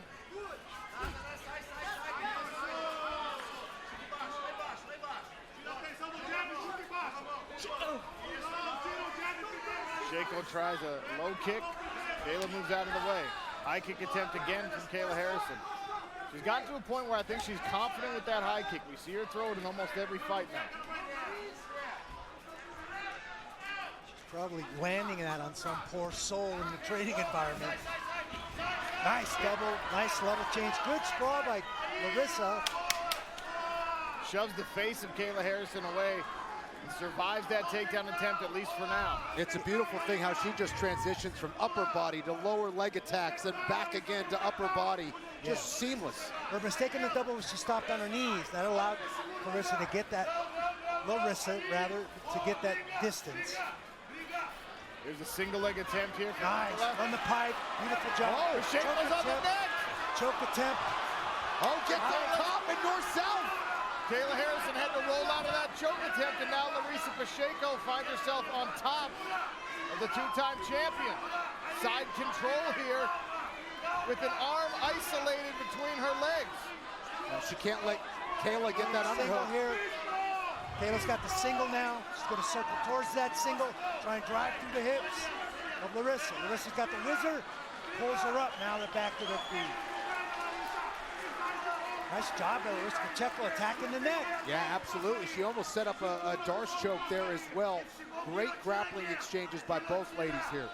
Pacheco tries a low kick. Kayla moves out of the way. High kick attempt again from Kayla Harrison. She's gotten to a point where I think she's confident with that high kick. We see her throw it in almost every fight now. she's probably landing that on some poor soul in the training environment. Nice double, nice level change. Good sprawl by Larissa. Shoves the face of Kayla Harrison away and survives that takedown attempt, at least for now. It's a beautiful thing how she just transitions from upper body to lower leg attacks and back again to upper body. Just seamless. Her mistake in the double was she stopped on her knees. That allowed Larissa to get that, to get that distance. There's a single leg attempt here. Nice, on the pipe, beautiful job. Oh, Pacheco's on the neck. Choke attempt. Oh, get the top and north-south. Kayla Harrison had to roll out of that choke attempt, and now Larissa Pacheco finds herself on top of the two-time champion. Side control here with an arm isolated between her legs. Well, she can't let Kayla get that Single underhook. here. Kayla's got the single now. She's going to circle towards that single, try and drive through the hips of Larissa. Larissa's got the whizzer, pulls her up. Now they're back to their feet. Nice job by Larissa Pacheco attacking the neck. Yeah, absolutely. She almost set up a Darce choke there as well. Great grappling exchanges by both ladies here.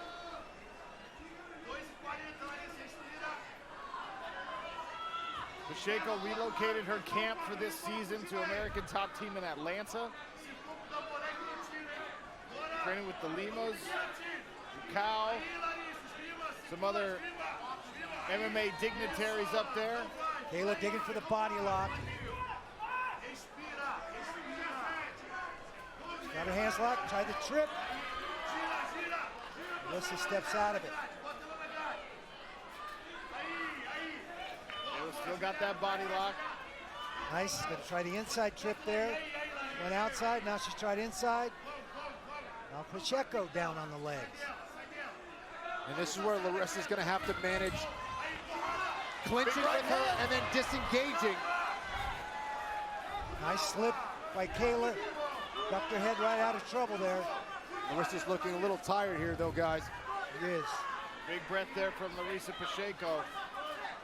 Pacheco relocated her camp for this season to American Top Team in Atlanta. Training with the Limas, Cal, some other MMA dignitaries up there. Kayla digging for the body lock. Got her hands locked, tried to trip. Melissa steps out of it. Still got that body lock. Nice, gonna try the inside trip there. Went outside, now she's tried inside. Now Pacheco down on the legs. And this is where Larissa's gonna have to manage clinching with her and then disengaging. Nice slip by Kayla. Ducked her head right out of trouble there. Larissa's looking a little tired here though, guys. It is. Big breath there from Larissa Pacheco.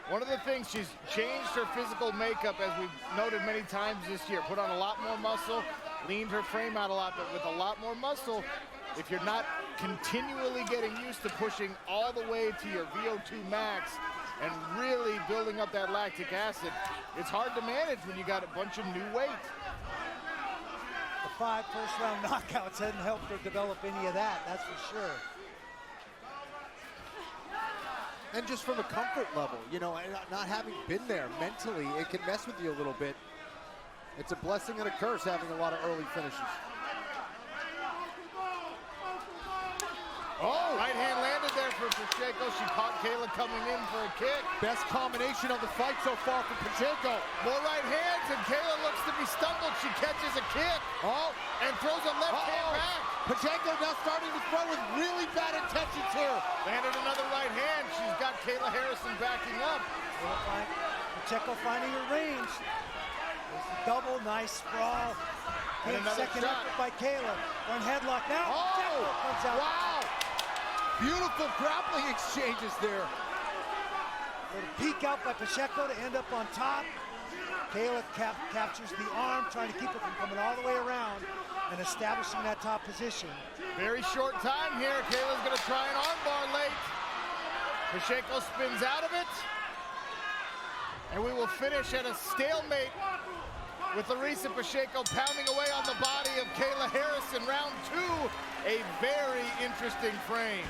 One of the things, she's changed her physical makeup, as we've noted many times this year. Put on a lot more muscle, leaned her frame out a lot, but with a lot more muscle, if you're not continually getting used to pushing all the way to your VO2 max and really building up that lactic acid, it's hard to manage when you got a bunch of new weight. The 5 first-round knockouts hadn't helped her develop any of that, that's for sure. And just from a comfort level, you know, not having been there mentally, it can mess with you a little bit. It's a blessing and a curse having a lot of early finishes. Oh, right hand landed there for Pacheco. She caught Kayla coming in for a kick. Best combination of the fight so far for Pacheco. More right hands, and Kayla looks to be stumbled. She catches a kick. Oh, and throws a left hand back. Pacheco now starting to throw with really bad intentions here. Landed another right hand. She's got Kayla Harrison backing up. Pacheco finding her range. There's the double, nice sprawl. And another second shot effort by Kayla. One headlock now. Oh, Pacheco comes out. wow. Beautiful grappling exchanges there. Little peek out by Pacheco to end up on top. Kayla captures the arm, trying to keep it from coming all the way around and establishing that top position. Very short time here. Kayla's gonna try an armbar late. Pacheco spins out of it. And we will finish at a stalemate with Larissa Pacheco pounding away on the body of Kayla Harrison. Round 2, a very interesting frame.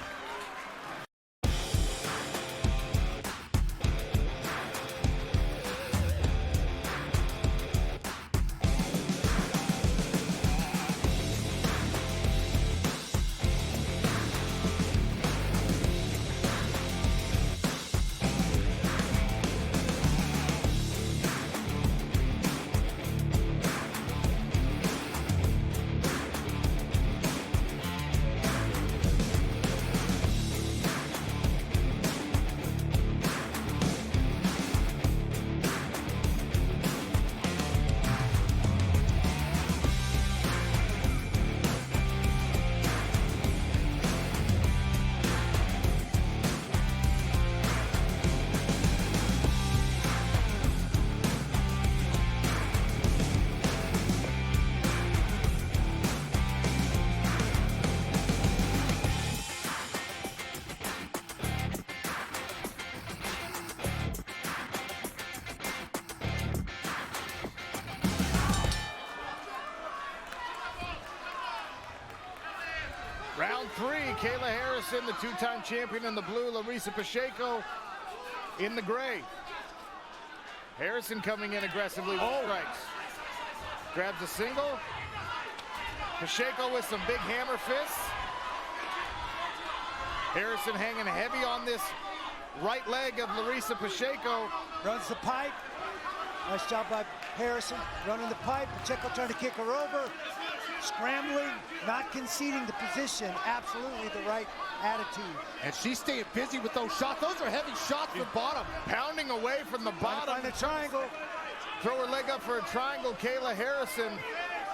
Round 3, Kayla Harrison, the 2-time champion in the blue, Larissa Pacheco in the gray. Harrison coming in aggressively with strikes. Grabs a single. Pacheco with some big hammer fists. Harrison hanging heavy on this right leg of Larissa Pacheco. Runs the pipe. Nice job by Harrison running the pipe. Pacheco trying to kick her over. Scrambling, not conceding the position. Absolutely the right attitude. And she's staying busy with those shots. Those are heavy shots from bottom. Pounding away from the bottom. Find a triangle. Throw her leg up for a triangle. Kayla Harrison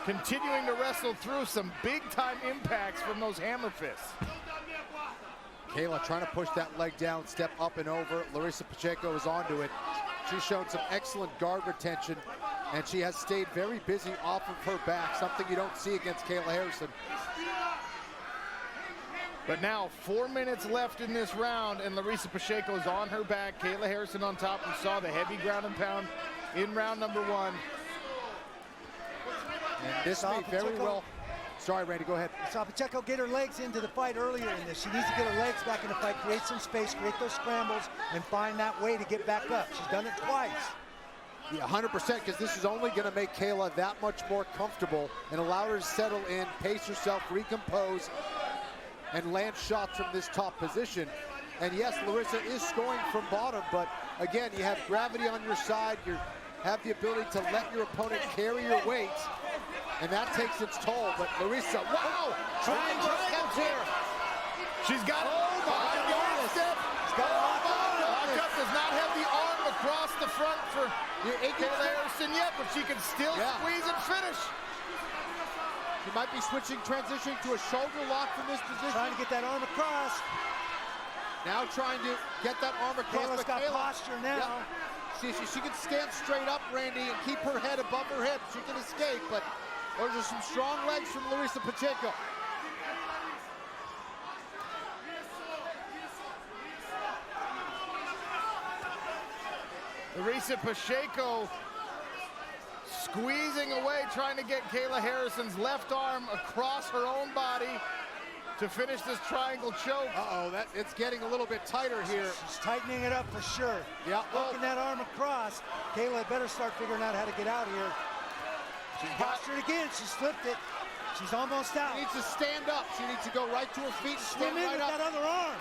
continuing to wrestle through some big-time impacts from those hammer fists. Kayla trying to push that leg down, step up and over. Larissa Pacheco is onto it. She's shown some excellent guard retention, and she has stayed very busy off of her back, something you don't see against Kayla Harrison. But now 4 minutes left in this round, and Larissa Pacheco's on her back. Kayla Harrison on top. We saw the heavy ground and pound in round number 1. And this may very well. Sorry, Randy, go ahead. Saw Pacheco get her legs into the fight earlier in this. She needs to get her legs back in the fight, create some space, create those scrambles, and find that way to get back up. She's done it twice. Yeah, 100%, because this is only going to make Kayla that much more comfortable and allow her to settle in, pace herself, recompose, and land shots from this top position. And yes, Larissa is scoring from bottom, but again, you have gravity on your side. You have the ability to let your opponent carry your weight, and that takes its toll. But Larissa, wow! Triangle here. She's got step. She's got Lockup does not have the arm across the front for Kayla Harrison yet, but she can still squeeze and finish. She might be switching, transitioning to a shoulder lock from this position. Trying to get that arm across. Now trying to get that arm across. Kayla's got posture now. She can stand straight up, Randy, and keep her head above her hips. She can escape, but those are some strong legs from Larissa Pacheco. Larissa Pacheco squeezing away, trying to get Kayla Harrison's left arm across her own body to finish this triangle choke. It's getting a little bit tighter here. She's tightening it up for sure. Yeah. Working that arm across. Kayla better start figuring out how to get out here. She's postured again. She's flipped it. She's almost out. She needs to stand up. She needs to go right to her feet and stand Swim in right with up. that other arm.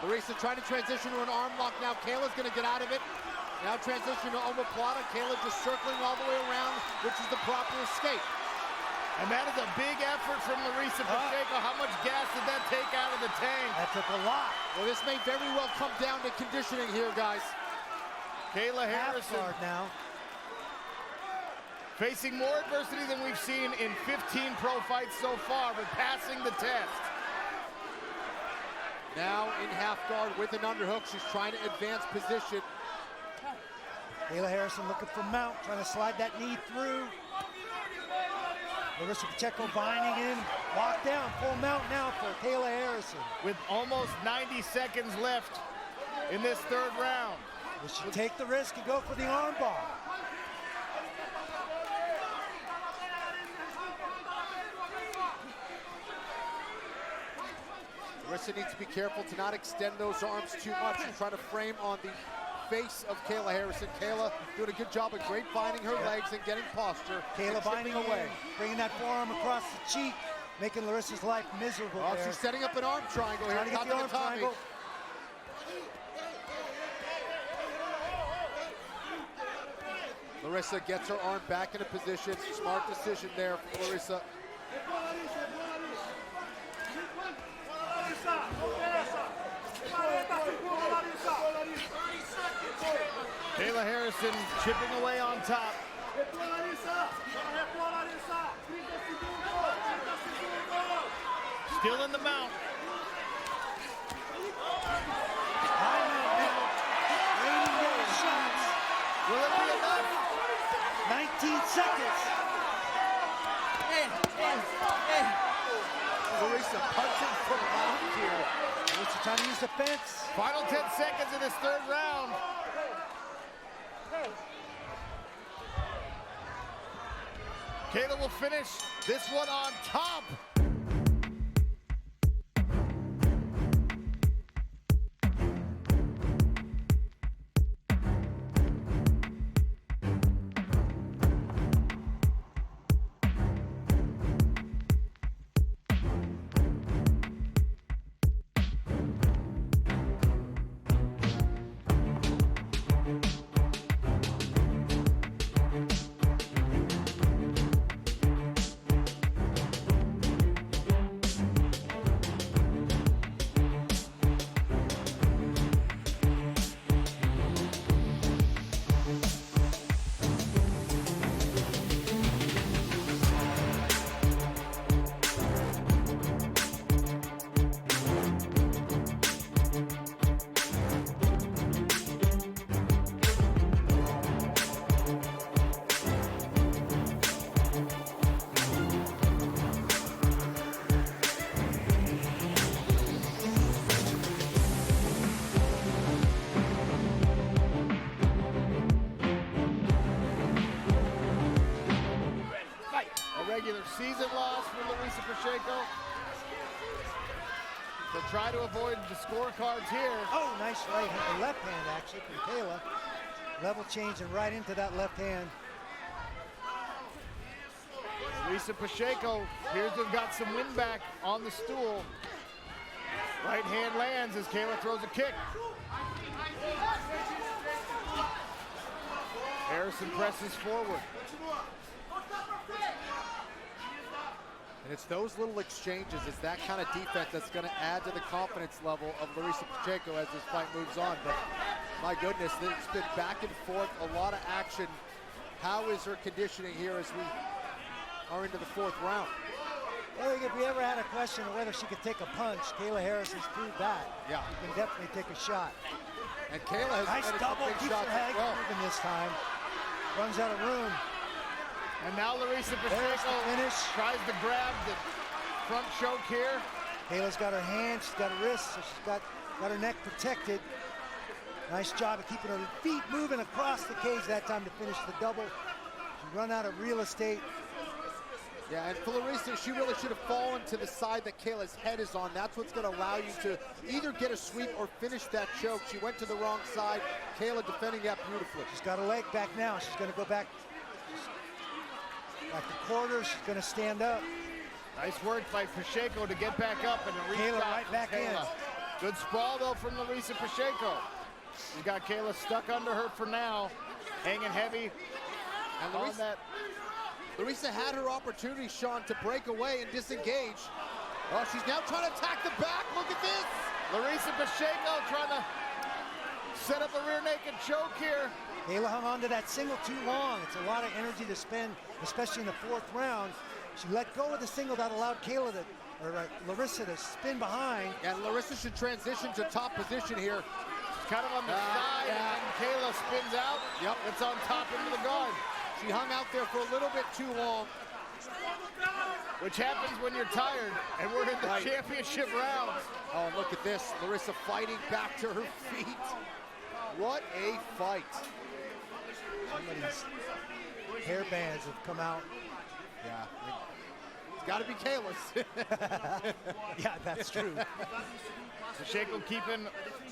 Larissa trying to transition to an arm lock now. Kayla's going to get out of it. Now transition to omoplata. Kayla just circling all the way around, which is the proper escape. And that is a big effort from Larissa Pacheco. How much gas did that take out of the tank? That took a lot. Well, this may very well come down to conditioning here, guys. Kayla Harrison now. facing more adversity than we've seen in 15 pro fights so far, but passing the test. Now in half guard with an underhook. She's trying to advance position. Kayla Harrison looking for mount, trying to slide that knee through. Larissa Pacheco binding in, locked down, full mount now for Kayla Harrison. With almost 90 seconds left in this third round. Will she take the risk and go for the arm bar? Larissa needs to be careful to not extend those arms too much and try to frame on the face of Kayla Harrison. Kayla doing a good job of grapevinding her legs and getting posture. Kayla binding away, bringing that forearm across the cheek, making Larissa's life miserable there. She's setting up an arm triangle here. Trying to get the arm triangle. Larissa gets her arm back into position. Smart decision there from Larissa. Kayla Harrison chipping away on top. Still in the mount. Raining down shots. Will it be enough? 19 seconds. Larissa punching from mount here. Larissa trying to use the fence. Final 10 seconds in this third round. Kayla will finish this one on top. Pacheco. So try to avoid the scorecards here. Oh, nice right hand, left hand actually from Kayla. Level change and right into that left hand. Lisa Pacheco appears to have got some wind back on the stool. Right hand lands as Kayla throws a kick. Harrison presses forward. And it's those little exchanges, it's that kind of defense that's going to add to the confidence level of Larissa Pacheco as this fight moves on. But my goodness, it's been back and forth, a lot of action. How is her conditioning here as we are into the fourth round? I think if we ever had a question of whether she could take a punch, Kayla Harrison's proved that. Yeah. You can definitely take a shot. And Kayla has Nice made double, some big keeps her shots head as well. moving this time. Runs out of room. And now Larissa There's Pacheco the finish. tries to grab the front choke here. Kayla's got her hands, she's got her wrists, so she's got her neck protected. Nice job of keeping her feet moving across the cage that time to finish the double. She run out of real estate. Yeah, and for Larissa, she really should have fallen to the side that Kayla's head is on. That's what's going to allow you to either get a sweep or finish that choke. She went to the wrong side. Kayla defending that beautifully. She's got her leg back now. She's going to go back to quarter. She's going to stand up. Nice work by Pacheco to get back up and a reach Kayla out right from back in. Good sprawl though from Larissa Pacheco. She's got Kayla stuck under her for now, hanging heavy And on Larissa, that. Larissa had her opportunity, Sean, to break away and disengage. Oh, she's now trying to attack the back. Look at this. Larissa Pacheco trying to set up a rear naked choke here. Kayla hung on to that single too long. It's a lot of energy to spend, especially in the fourth round. She let go of the single that allowed Larissa to spin behind. And Larissa should transition to top position here. She's kind of on the side, and Kayla spins out. Yep. It's on top into the guard. She hung out there for a little bit too long. Which happens when you're tired, and we're in the championship rounds. Oh, look at this. Larissa fighting back to her feet. What a fight. Somebody's hair bands have come out. Yeah, it's got to be Kayla's. Yeah, that's true. Pacheco keeping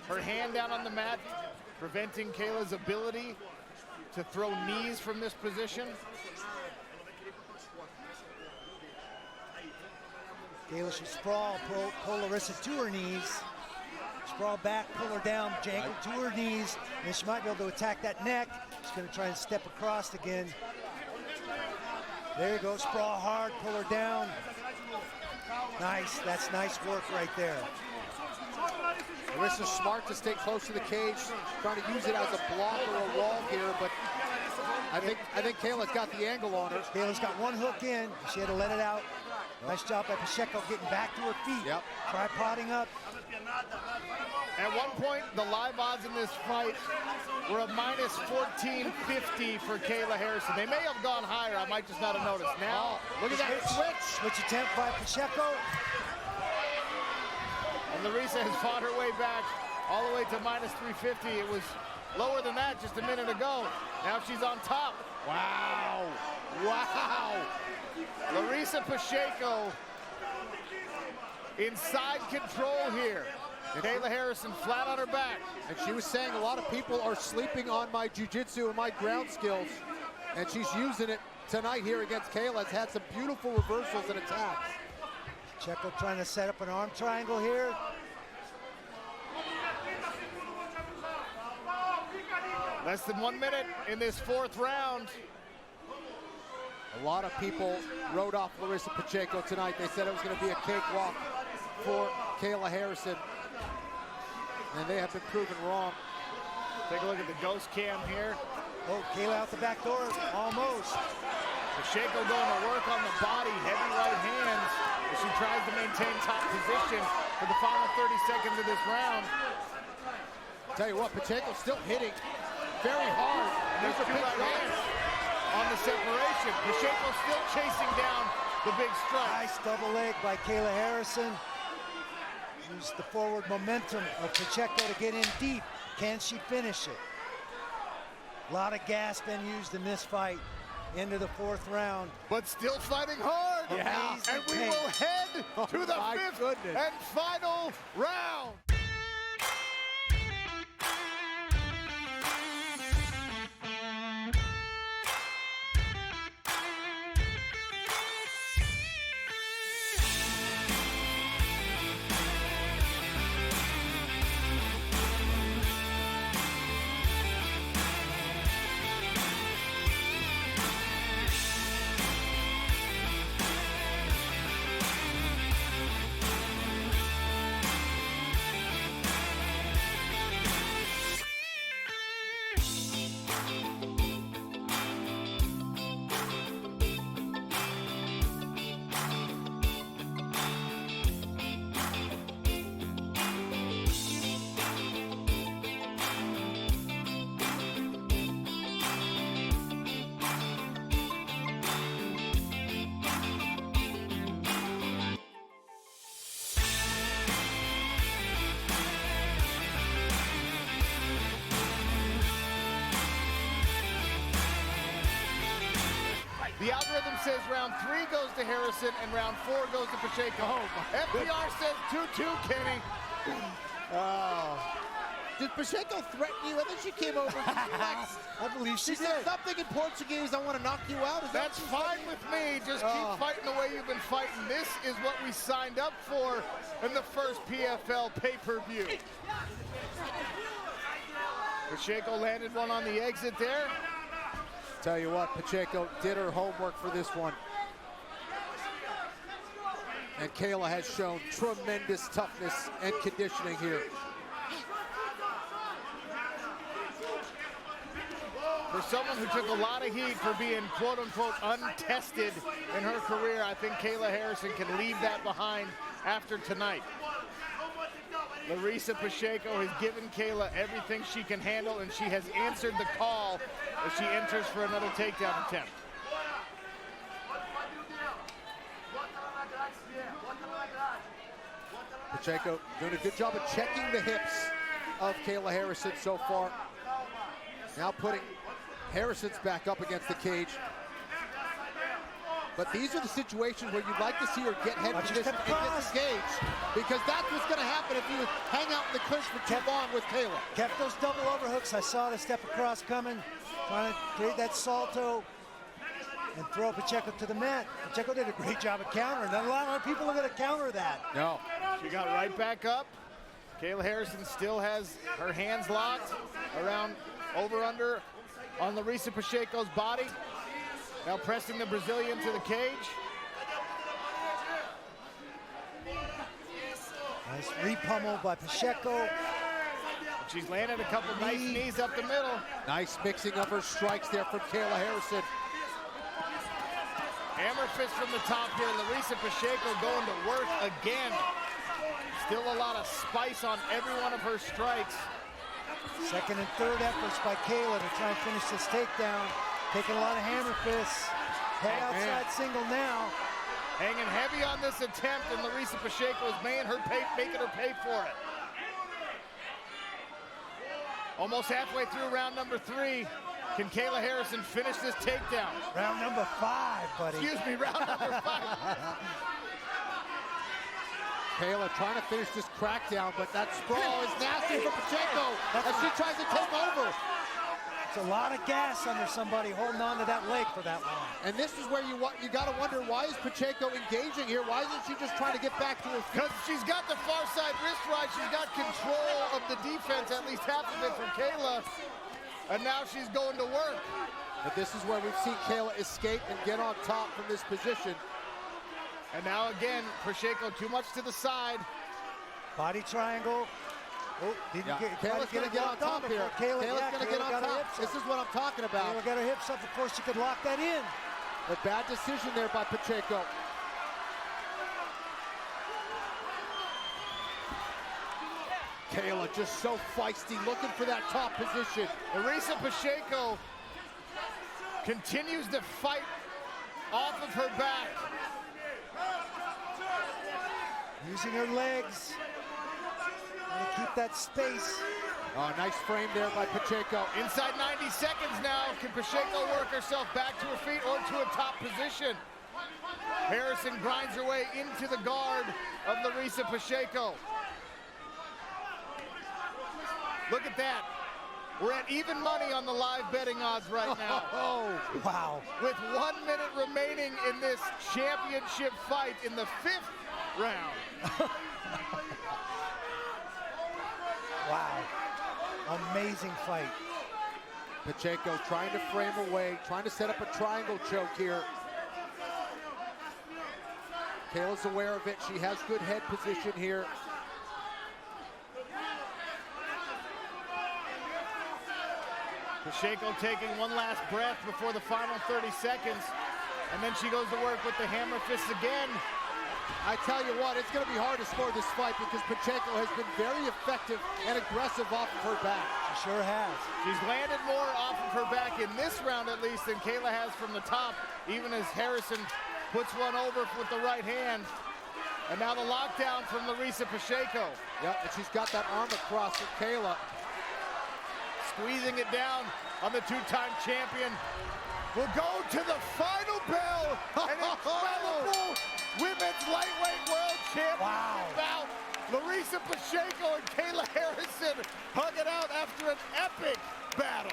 her hand down on the mat, preventing Kayla's ability to throw knees from this position. Kayla should sprawl, pull Larissa to her knees. Sprawl back, pull her down, jangle to her knees, and she might be able to attack that neck. She's going to try and step across again. There you go, sprawl hard, pull her down. Nice, that's nice work right there. Larissa's smart to stay close to the cage, trying to use it as a block or a wall here, but I think Kayla's got the angle on her. Kayla's got one hook in, she had to let it out. Nice job by Pacheco getting back to her feet. Yep. Tripoding up. At one point, the live odds in this fight were a minus 1450 for Kayla Harrison. They may have gone higher, I might just not have noticed. Now, look at that switch. Switch attempt by Pacheco. And Larissa has fought her way back all the way to minus 350. It was lower than that just a minute ago. Now she's on top. Wow. Wow. Larissa Pacheco inside control here. Kayla Harrison flat on her back. And she was saying a lot of people are sleeping on my jiu-jitsu and my ground skills. And she's using it tonight here against Kayla. Has had some beautiful reversals and attacks. Pacheco trying to set up an arm triangle here. Less than 1 minute in this fourth round. A lot of people wrote off Larissa Pacheco tonight. They said it was going to be a cakewalk for Kayla Harrison. And they have been proven wrong. Take a look at the ghost cam here. Oh, Kayla out the back door, almost. Pacheco going to work on the body, heavy right hands, as she tries to maintain top position for the final 30 seconds of this round. Tell you what, Pacheco's still hitting very hard. There's a big hands on the separation. Pacheco still chasing down the big strike. Nice double leg by Kayla Harrison. Use the forward momentum of Pacheco to get in deep. Can she finish it? A lot of gas been used in this fight into the fourth round. But still fighting hard. Yeah. And we will head to the fifth and final round. The algorithm says round 3 goes to Harrison and round 4 goes to Pacheco. FPR says 2-2, Kenny. Did Pacheco threaten you? I think she came over. I believe she She said something in Portuguese, I want to knock you out. Is that That's fine with me. Just keep fighting the way you've been fighting. This is what we signed up for in the first PFL pay-per-view. Pacheco landed one on the exit there. Tell you what, Pacheco did her homework for this one. And Kayla has shown tremendous toughness and conditioning here. For someone who took a lot of heat for being quote-unquote untested in her career, I think Kayla Harrison can leave that behind after tonight. Larissa Pacheco has given Kayla everything she can handle, and she has answered the call as she enters for another takedown attempt. Pacheco doing a good job of checking the hips of Kayla Harrison so far. Now putting Harrison's back up against the cage. But these are the situations where you'd like to see her get head position and disengage, because that's what's going to happen if you hang out in the clinch for too long with Kayla. Kept those double overhooks. I saw the step across coming, trying to create that salto and throw Pacheco to the mat. Pacheco did a great job of countering. Not a lot of people are going to counter that. No. She got right back up. Kayla Harrison still has her hands locked around over-under on Larissa Pacheco's body. Now pressing the Brazilian to the cage. Nice re-pummel by Pacheco. She's landed a couple nice knees up the middle. Nice mixing of her strikes there from Kayla Harrison. Hammer fist from the top here. Larissa Pacheco going to work again. Still a lot of spice on every one of her strikes. Second and third efforts by Kayla to try and finish this takedown. Taking a lot of hammer fists. Head outside single now. Hanging heavy on this attempt, and Larissa Pacheco is making her pay for it. Almost halfway through round number 3. Can Kayla Harrison finish this takedown? Round number 5, buddy. Excuse me, round number 5. Kayla trying to finish this crackdown, but that sprawl is nasty for Pacheco as she tries to take over. It's a lot of gas under somebody holding on to that leg for that long. And this is where you got to wonder, why is Pacheco engaging here? Why isn't she just trying to get back to her feet? Because she's got the far side wrist right. She's got control of the defense, at least half of it from Kayla. And now she's going to work. But this is where we've seen Kayla escape and get on top from this position. And now again, Pacheco too much to the side. Body triangle. Oh, didn't get, Kayla's going to get on top here. Kayla's going to get on top. This is what I'm talking about. Kayla got her hips up before she could lock that in. A bad decision there by Pacheco. Kayla just so feisty, looking for that top position. Larissa Pacheco continues to fight off of her back. Using her legs. Trying to keep that space. Oh, nice frame there by Pacheco. Inside 90 seconds now. Can Pacheco work herself back to her feet or to a top position? Harrison grinds her way into the guard of Larissa Pacheco. Look at that. We're at even money on the live betting odds right now. Oh, wow. With 1 minute remaining in this championship fight in the 5th round. Wow. Amazing fight. Pacheco trying to frame away, trying to set up a triangle choke here. Kayla's aware of it. She has good head position here. Pacheco taking one last breath before the final 30 seconds. And then she goes to work with the hammer fists again. I tell you what, it's going to be hard to score this fight because Pacheco has been very effective and aggressive off of her back. She sure has. She's landed more off of her back in this round at least than Kayla has from the top, even as Harrison puts one over with the right hand. And now the lockdown from Larissa Pacheco. Yep, and she's got that arm across for Kayla. Squeezing it down on the two-time champion. We'll go to the final bell. An incredible women's lightweight world championship bout. Larissa Pacheco and Kayla Harrison hug it out after an epic battle.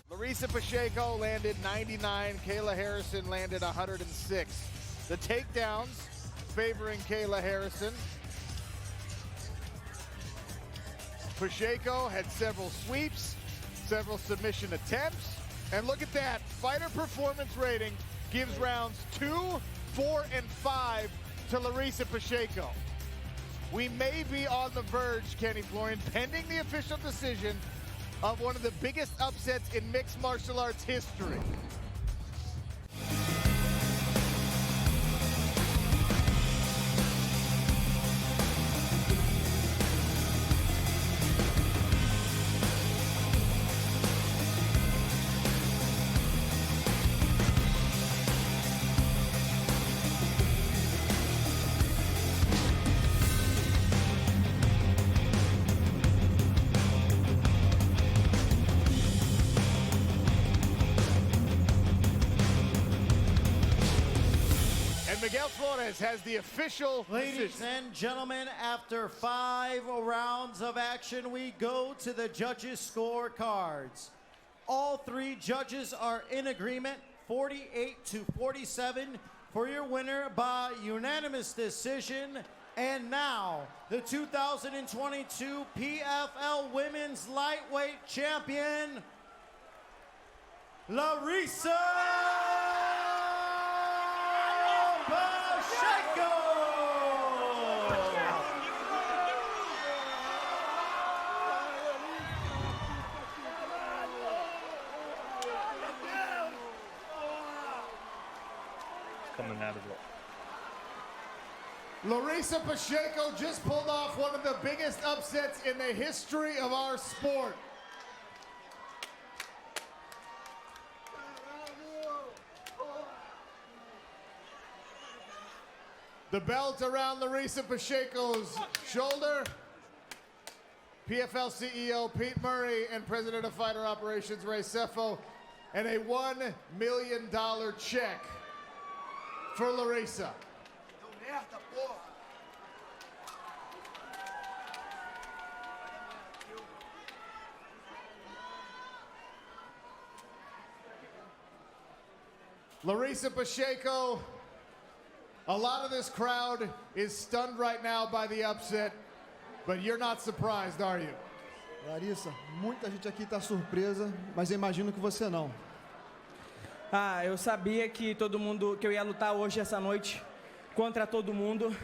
Larissa Pacheco landed 99, Kayla Harrison landed 106. The takedowns favoring Kayla Harrison. Pacheco had several sweeps, several submission attempts, and look at that, fighter performance rating gives rounds 2, 4, and 5 to Larissa Pacheco. We may be on the verge, Kenny Florian, pending the official decision of one of the biggest upsets in mixed martial arts history. Miguel Flores has the official Ladies decision. and gentlemen, after 5 rounds of action, we go to the judges' scorecards. All 3 judges are in agreement, 48-47 for your winner by unanimous decision. And now, the 2022 PFL Women's Lightweight Champion, Larissa Pacheco! Coming out of it. Larissa Pacheco just pulled off one of the biggest upsets in the history of our sport. The belt around Larissa Pacheco's shoulder. PFL CEO Pete Murray and President of Fighter Operations Ray Sefo, and a $1 million check for Larissa. Larissa Pacheco, a lot of this crowd is stunned right now by the upset, but you're not surprised, are you? Larissa, muita gente aqui está surpresa, mas eu imagino que você não. Eu sabia que que eu ia lutar hoje essa noite contra todo mundo,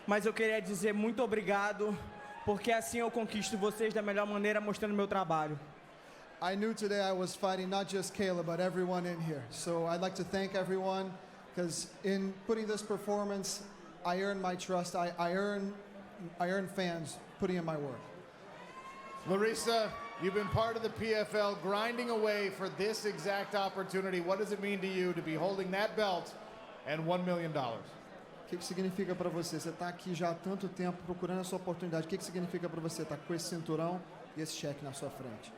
mas eu queria dizer muito obrigado, porque assim eu conquisto vocês da melhor maneira, mostrando meu trabalho. I knew today I was fighting not just Kayla, but everyone in here. So I'd like to thank everyone, because in putting this performance, I earned my trust. I earned fans putting in my work. Larissa, you've been part of the PFL, grinding away for this exact opportunity. What does it mean to you to be holding that belt and $1 million? O que significa para você? Você está aqui já há tanto tempo procurando a sua oportunidade. O que significa para você estar com esse cinturão e esse cheque na sua frente?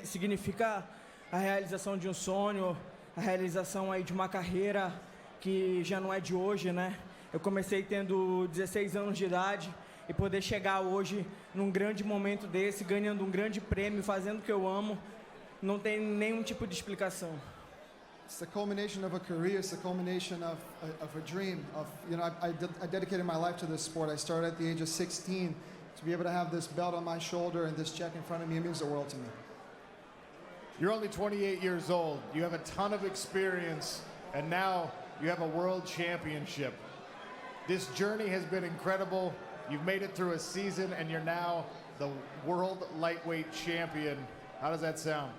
Significa a realização de um sonho, a realização aí de uma carreira que já não é de hoje, né? Eu comecei tendo 16 anos de idade e poder chegar hoje num grande momento desse, ganhando um grande prêmio, fazendo o que eu amo, não tem nenhum tipo de explicação. It's the culmination of a career. It's the culmination of a dream. I dedicated my life to this sport. I started at the age of 16. To be able to have this belt on my shoulder and this check in front of me, it means the world to me. You're only 28 years old. You have a ton of experience, and now you have a world championship. This journey has been incredible. You've made it through a season, and you're now the world lightweight champion. How does that sound?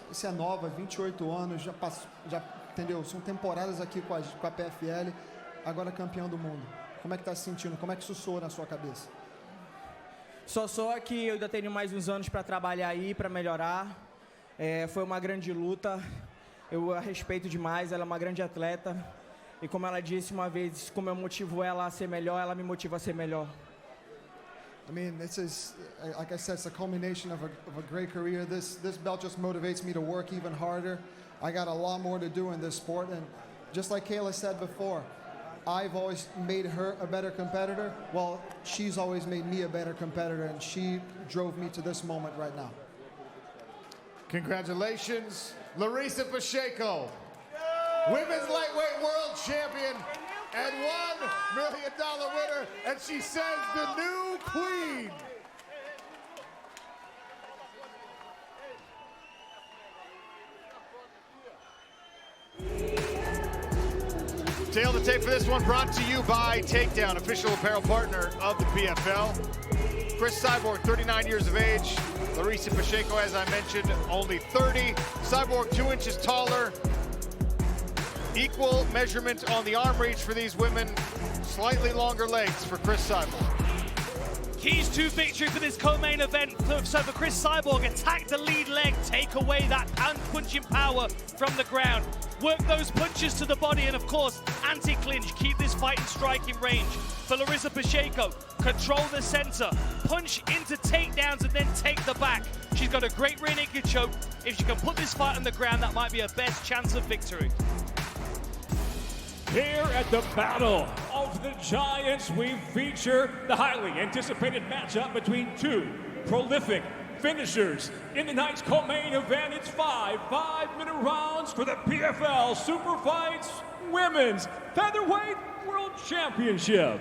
Você é nova, 28 anos, já entendeu? São temporadas aqui com a PFL, agora campeão do mundo. Como é que está se sentindo? Como é que isso soa na sua cabeça? Só que eu ainda tenho mais uns anos para trabalhar aí, para melhorar. Foi uma grande luta. Eu a respeito demais, ela é uma grande atleta. E como ela disse uma vez, como eu motivo ela a ser melhor, ela me motiva a ser melhor. I mean, this is, like I said, it's a culmination of a great career. This belt just motivates me to work even harder. I got a lot more to do in this sport, and just like Kayla said before, I've always made her a better competitor. Well, she's always made me a better competitor, and she drove me to this moment right now. Congratulations, Larissa Pacheco, women's lightweight world champion and $1 million winner, and she says the new queen. Tail the tape for this one, brought to you by Takedown, official apparel partner of the PFL. Cris Cyborg, 39 years of age. Larissa Pacheco, as I mentioned, only 30. Cyborg 2 inches taller. Equal measurement on the arm reach for these women. Slightly longer legs for Cris Cyborg. Keys to victory for this co-main event. So for Cris Cyborg, attack the lead leg, take away that punching power from the ground. Work those punches to the body, and of course, anti-clinch, keep this fight in striking range. For Larissa Pacheco, control the center, punch into takedowns and then take the back. She's got a great rear naked choke. If she can put this fight on the ground, that might be her best chance of victory. Here at the Battle of the Giants, we feature the highly anticipated matchup between two prolific finishers. In the night's co-main event, it's 5 5-minute rounds for the PFL Super Fights Women's Featherweight World Championship.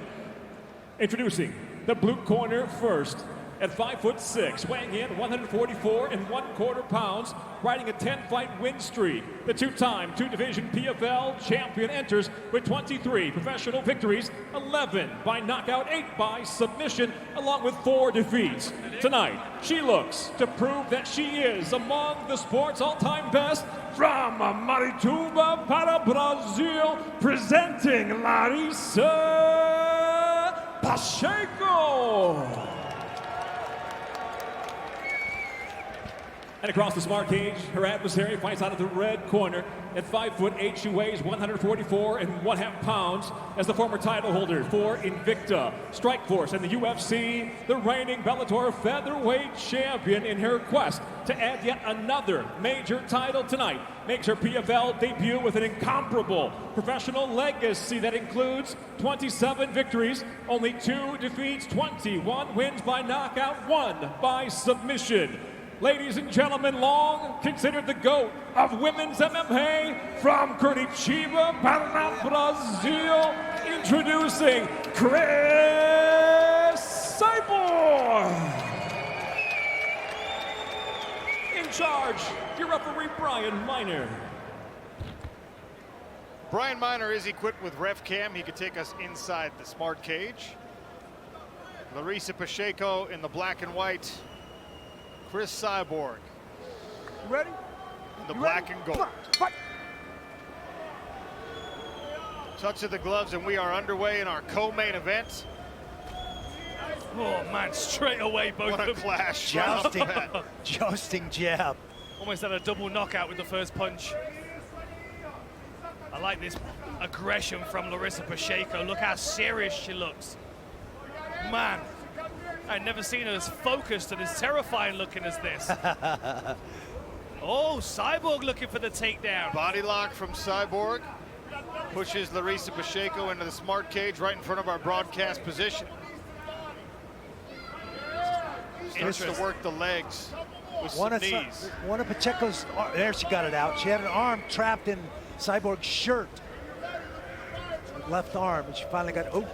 Introducing the blue corner first. At 5'6", weighing in 144 1/4 pounds, riding a 10-fight win streak. The two-time, two-division PFL champion enters with 23 professional victories, 11 by knockout, 8 by submission, along with 4 defeats. Tonight, she looks to prove that she is among the sport's all-time best. From Marituba para Brazil, presenting Larissa Pacheco. And across the smart cage, her adversary fights out of the red corner. At 5'8", she weighs 144 1/2 pounds. As the former title holder for Invicta, Strikeforce, and the UFC, the reigning Bellator featherweight champion in her quest to add yet another major title tonight, makes her PFL debut with an incomparable professional legacy that includes 27 victories, only 2 defeats, 21 wins by knockout, 1 by submission. ladies and gentlemen, long considered the GOAT of women's MMA from Curitiba, Paraná, Brazil, introducing Cris Cyborg. In charge, your referee, Brian Miner. Brian Miner is equipped with ref cam. He could take us inside the smart cage. Larissa Pacheco in the black and white. Cris Cyborg. You ready? In the black and gold. Touch of the gloves, and we are underway in our co-main event. Oh man, straight away both What a of them. clash. Jousting, jousting jab. Almost had a double knockout with the first punch. I like this aggression from Larissa Pacheco. Look how serious she looks. Man, I've never seen her as focused and as terrifying looking as this. Oh, Cyborg looking for the takedown. Body lock from Cyborg. Pushes Larissa Pacheco into the smart cage right in front of our broadcast position. Starts to work the legs with some knees. One of Pacheco's, there she got it out. She had an arm trapped in Cyborg's shirt. Left arm, and she finally got, oh.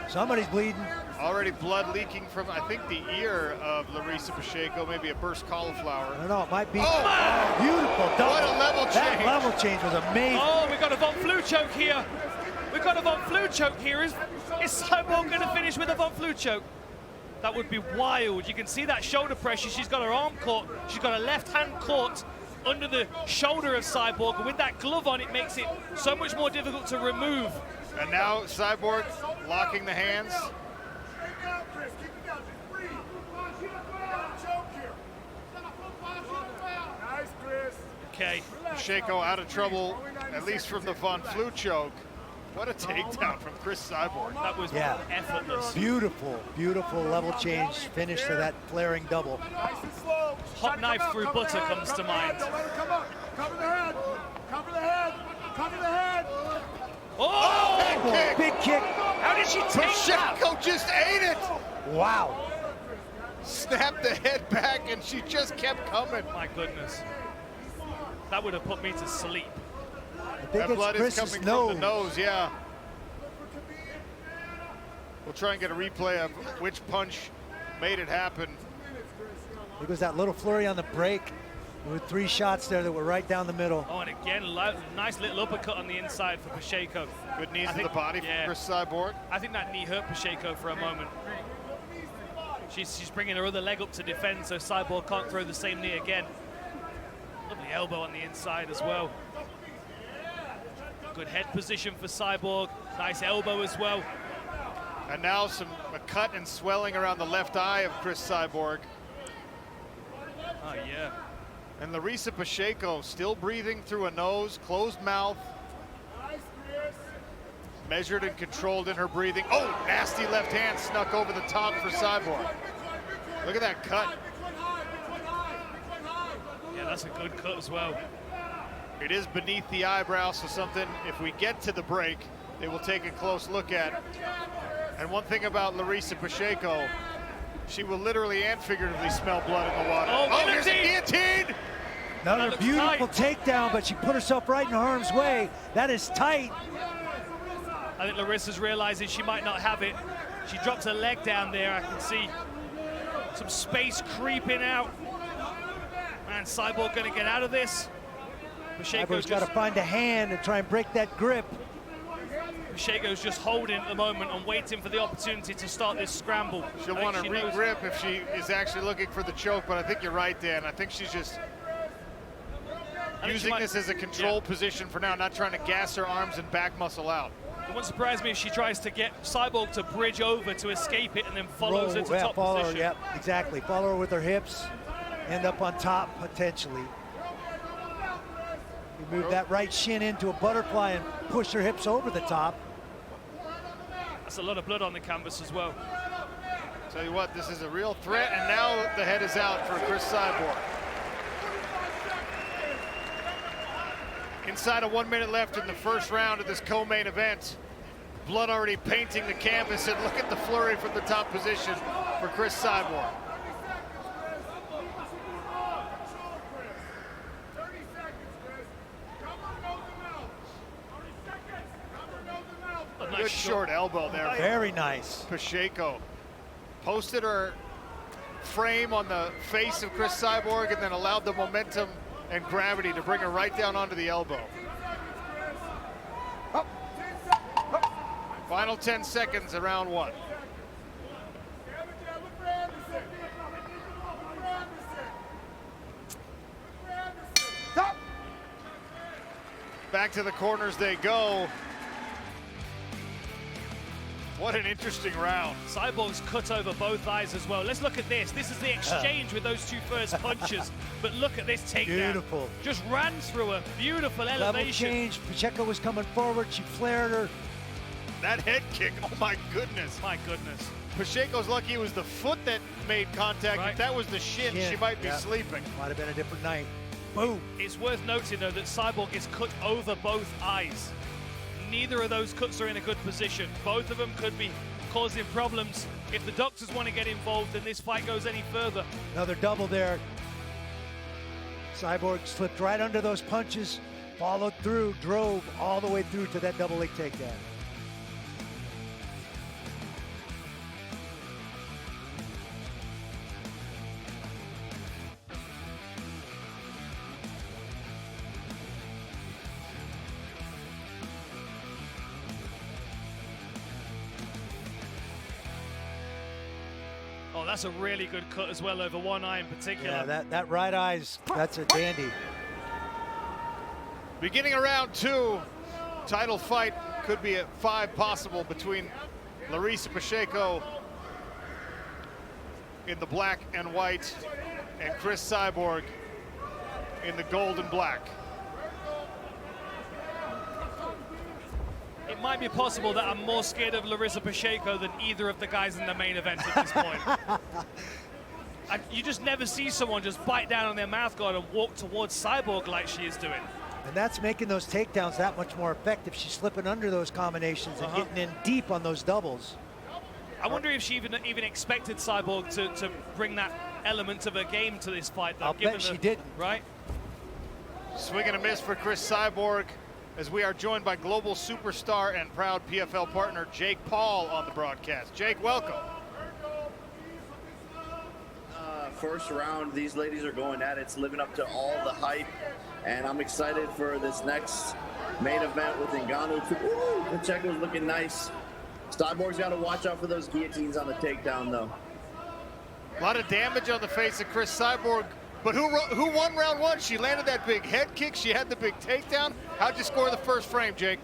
Somebody's bleeding. Already blood leaking from, I think, the ear of Larissa Pacheco, maybe a burst cauliflower. I don't know, it might be. Oh, beautiful double. What a level change. That level change was amazing. Oh, we got a Von Flue choke here. We got a Von Flue choke here. Is Cyborg going to finish with a Von Flue choke? That would be wild. You can see that shoulder pressure. She's got her arm caught. She's got her left hand caught under the shoulder of Cyborg. And with that glove on, it makes it so much more difficult to remove. And now Cyborg locking the hands. Okay. Pacheco out of trouble, at least from the Von Flue choke. What a takedown from Cris Cyborg. That was effortless. Beautiful, beautiful level change finish to that flaring double. Hot knife through butter comes to mind. Cover the head. Cover the head. Cover the head. Oh! Big kick. How did she take that? Pacheco just ate it. Wow. Snapped the head back, and she just kept coming. My goodness. That would have put me to sleep. I think That it's blood is Chris's coming nose. from the nose, yeah. We'll try and get a replay of which punch made it happen. It was that little flurry on the break. There were 3 shots there that were right down the middle. Oh, and again, nice little uppercut on the inside for Pacheco. Good knees to the body from Cris Cyborg. I think that knee hurt Pacheco for a moment. She's bringing her other leg up to defend, so Cyborg can't throw the same knee again. Lovely elbow on the inside as well. Good head position for Cyborg. Nice elbow as well. And now a cut and swelling around the left eye of Cris Cyborg. Oh, yeah. And Larissa Pacheco still breathing through a nose, closed mouth. Measured and controlled in her breathing. Oh, nasty left hand snuck over the top for Cyborg. Look at that cut. Yeah, that's a good cut as well. It is beneath the eyebrow, so something, if we get to the break, they will take a close look at. And one thing about Larissa Pacheco, she will literally and figuratively smell blood in the water. Oh, here's a guillotine! Another beautiful takedown, but she put herself right in harm's way. That is tight. I think Larissa's realizing she might not have it. She drops her leg down there. I can see some space creeping out. Man, Cyborg gonna get out of this. Cyborg's got to find a hand and try and break that grip. Pacheco's just holding at the moment and waiting for the opportunity to start this scramble. She'll want to re-grip if she is actually looking for the choke, but I think you're right, Dan. I think she's just using this as a control position for now, not trying to gas her arms and back muscle out. It wouldn't surprise me if she tries to get Cyborg to bridge over to escape it and then follows her to top position. Yep, exactly. Follow her with her hips, end up on top potentially. You move that right shin into a butterfly and push her hips over the top. That's a lot of blood on the canvas as well. Tell you what, this is a real threat, and now the head is out for Cris Cyborg. Inside of 1 minute left in the first round of this co-main event. Blood already painting the canvas, and look at the flurry from the top position. for Cris Cyborg. Good short elbow there. Very nice. Pacheco posted her frame on the face of Cris Cyborg and then allowed the momentum and gravity to bring her right down onto the elbow. Final 10 seconds of round one. Back to the corners they go. What an interesting round. Cyborg's cut over both eyes as well. Let's look at this. This is the exchange with those two first punches. But look at this takedown. Beautiful. Just ran through a beautiful elevation. Level change. Pacheco was coming forward. She flared her. That head kick, oh my goodness. My goodness. Pacheco's lucky it was the foot that made contact. Right. If that was the shin, she might be sleeping. Might have been a different night. Boom. It's worth noting, though, that Cyborg is cut over both eyes. Neither of those cuts are in a good position. Both of them could be causing problems. If the doctors want to get involved and this fight goes any further. Another double there. Cyborg slipped right under those punches, followed through, drove all the way through to that double leg takedown. Oh, that's a really good cut as well over one eye in particular. Yeah, that right eye's, that's a dandy. Beginning of round two, title fight could be at 5 possible between Larissa Pacheco in the black and white and Cris Cyborg in the gold and black. It might be possible that I'm more scared of Larissa Pacheco than either of the guys in the main event at this point. You just never see someone just bite down on their mouth guard and walk towards Cyborg like she is doing. And that's making those takedowns that much more effective. She's slipping under those combinations and getting in deep on those doubles. I wonder if she even expected Cyborg to bring that element of her game to this fight, though. I'll bet she didn't. Right? Swing and a miss for Cris Cyborg, as we are joined by global superstar and proud PFL partner Jake Paul on the broadcast. Jake, welcome. First round, these ladies are going at it. It's living up to all the hype, and I'm excited for this next main event with Ngannou. Pacheco's looking nice. Cyborg's got to watch out for those guillotines on the takedown, though. A lot of damage on the face of Cris Cyborg, but who won round one? She landed that big head kick. She had the big takedown. How'd you score the first frame, Jake?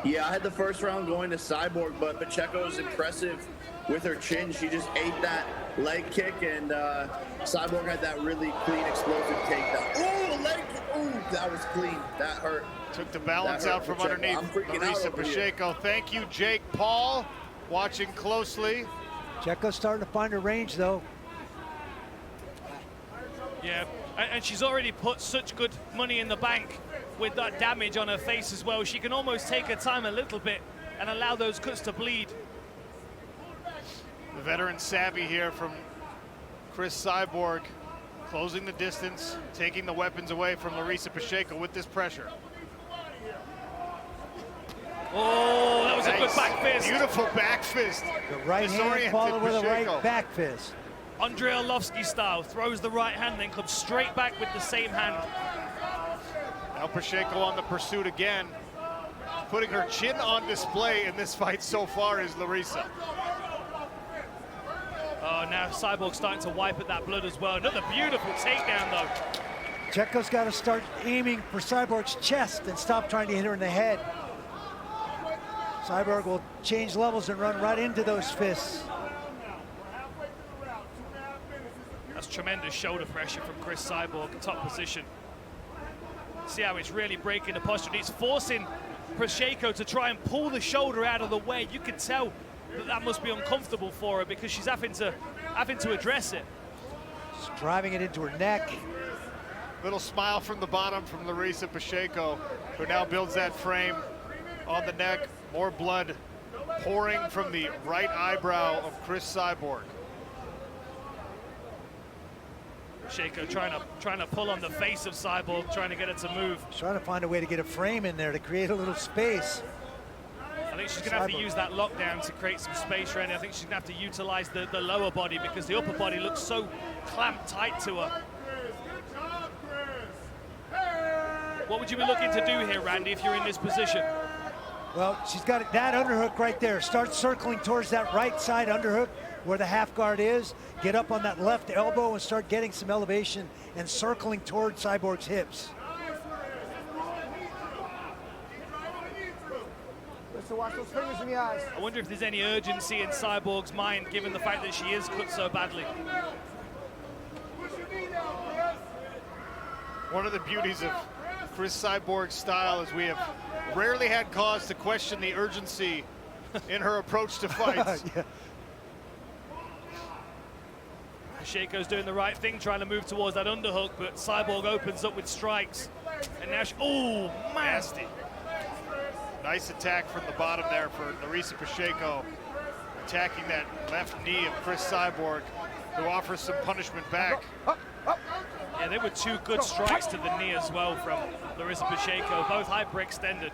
Yeah, I had the first round going to Cyborg, but Pacheco's impressive with her chin. She just ate that leg kick, and Cyborg had that really clean, explosive takedown. Ooh, leg kick. Ooh, that was clean. That hurt. Took the balance out from underneath Larissa Pacheco. Thank you, Jake Paul, watching closely. Pacheco's starting to find her range, though. Yeah, and she's already put such good money in the bank with that damage on her face as well. She can almost take her time a little bit and allow those cuts to bleed. The veteran savvy here from Cris Cyborg, closing the distance, taking the weapons away from Larissa Pacheco with this pressure. Oh, that was a good back fist. Beautiful back fist. The right hand followed with a right back fist. Andrei Arlovsky style, throws the right hand, then comes straight back with the same hand. Now Pacheco on the pursuit again. Putting her chin on display in this fight so far is Larissa. Oh, now Cyborg starting to wipe at that blood as well. Another beautiful takedown, though. Pacheco's got to start aiming for Cyborg's chest and stop trying to hit her in the head. Cyborg will change levels and run right into those fists. That's tremendous shoulder pressure from Cris Cyborg, top position. See how it's really breaking the posture. It's forcing Pacheco to try and pull the shoulder out of the way. You can tell that must be uncomfortable for her because she's having to address it. Just driving it into her neck. Little smile from the bottom from Larissa Pacheco, who now builds that frame on the neck. More blood pouring from the right eyebrow of Cris Cyborg. Pacheco trying to pull on the face of Cyborg, trying to get her to move. Trying to find a way to get a frame in there to create a little space. I think she's going to have to use that lockdown to create some space, Randy. I think she's going to have to utilize the lower body because the upper body looks so clamped tight to her. What would you be looking to do here, Randy, if you're in this position? Well, she's got that underhook right there. Start circling towards that right side underhook where the half guard is. Get up on that left elbow and start getting some elevation and circling towards Cyborg's hips. Watch those fingers in the eyes. I wonder if there's any urgency in Cyborg's mind, given the fact that she is cut so badly. One of the beauties of Cris Cyborg's style is we have rarely had cause to question the urgency in her approach to fights. Yeah. Pacheco's doing the right thing, trying to move towards that underhook, but Cyborg opens up with strikes. And now she, oh, nasty. Nice attack from the bottom there for Larissa Pacheco, attacking that left knee of Cris Cyborg to offer some punishment back. Yeah, they were two good strikes to the knee as well from Larissa Pacheco, both hyperextended.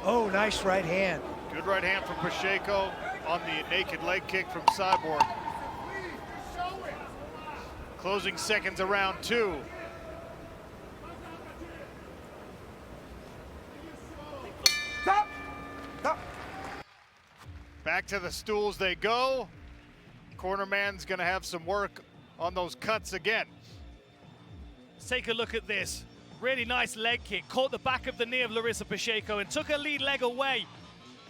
Oh, nice right hand. Good right hand from Pacheco on the naked leg kick from Cyborg. Closing seconds of round 2. Stop! Stop! Back to the stools they go. Corner man's gonna have some work on those cuts again. Let's take a look at this. Really nice leg kick, caught the back of the knee of Larissa Pacheco and took her lead leg away.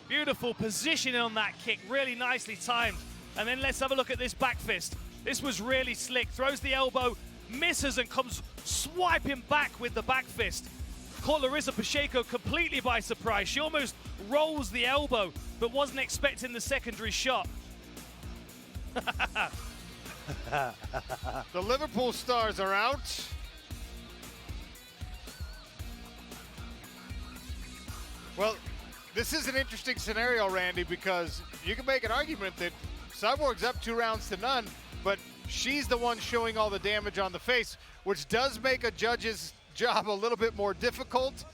Beautiful positioning on that kick, really nicely timed. And then let's have a look at this back fist. This was really slick, throws the elbow, misses and comes swiping back with the back fist. Caught Larissa Pacheco completely by surprise. She almost rolls the elbow, but wasn't expecting the secondary shot. The Liverpool stars are out. Well, this is an interesting scenario, Randy, because you can make an argument that Cyborg's up 2 rounds to none, but she's the one showing all the damage on the face, which does make a judge's job a little bit more difficult.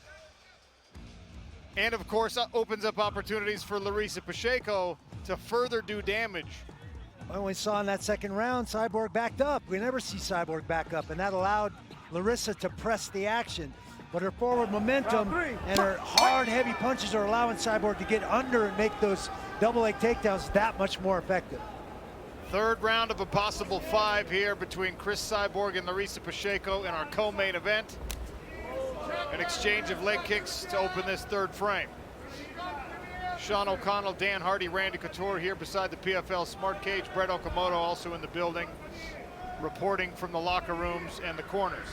And of course, opens up opportunities for Larissa Pacheco to further do damage. Well, we saw in that second round, Cyborg backed up. We never see Cyborg back up, and that allowed Larissa to press the action. But her forward momentum and her hard, heavy punches are allowing Cyborg to get under and make those double leg takedowns that much more effective. Third round of a possible 5 here between Cris Cyborg and Larissa Pacheco in our co-main event. An exchange of leg kicks to open this third frame. Sean O'Connell, Dan Hardy, Randy Couture here beside the PFL Smart Cage. Brett Okamoto also in the building, reporting from the locker rooms and the corners.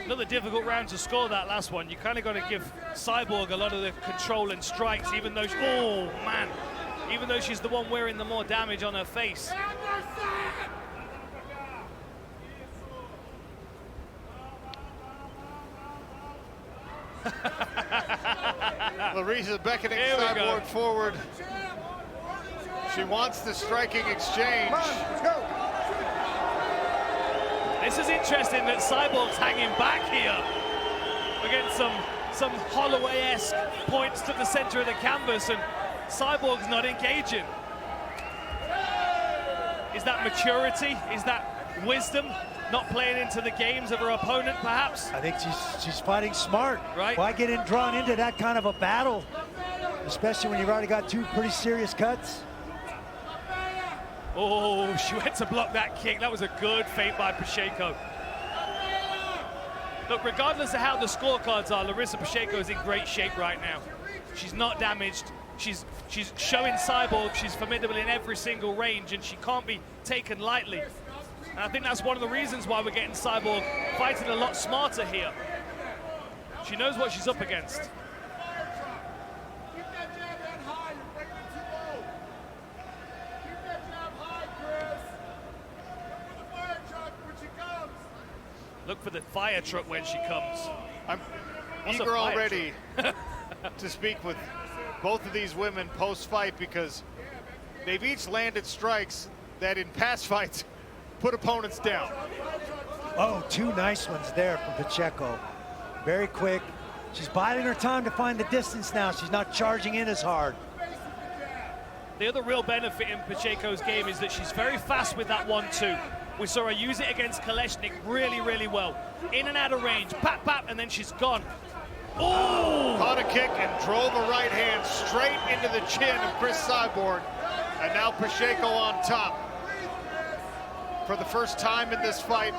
Another difficult round to score that last one. You kind of got to give Cyborg a lot of the control and strikes, even though, oh man, even though she's the one wearing the more damage on her face. Larissa beckoning Cyborg forward. She wants the striking exchange. Let's go. This is interesting that Cyborg's hanging back here against some Holloway-esque points to the center of the canvas, and Cyborg's not engaging. Is that maturity? Is that wisdom? Not playing into the games of her opponent, perhaps? I think she's fighting smart. Right. Why get drawn into that kind of a battle, especially when you've already got 2 pretty serious cuts? Oh, she went to block that kick. That was a good feint by Pacheco. Look, regardless of how the scorecards are, Larissa Pacheco is in great shape right now. She's not damaged. She's showing Cyborg she's formidable in every single range, and she can't be taken lightly. And I think that's one of the reasons why we're getting Cyborg fighting a lot smarter here. She knows what she's up against. Look for the fire truck when she comes. I'm What's a eager fire already to speak with both of these women post-fight, because they've each landed strikes that in past fights put opponents down. Oh, 2 nice ones there from Pacheco. Very quick. She's biding her time to find the distance now. She's not charging in as hard. The other real benefit in Pacheco's game is that she's very fast with that 1-2. We saw her use it against Kolesnik really, really well. In and out of range, pap, pap, and then she's gone. Oh! Caught a kick and drove a right hand straight into the chin of Cris Cyborg. And now Pacheco on top. For the first time in this fight,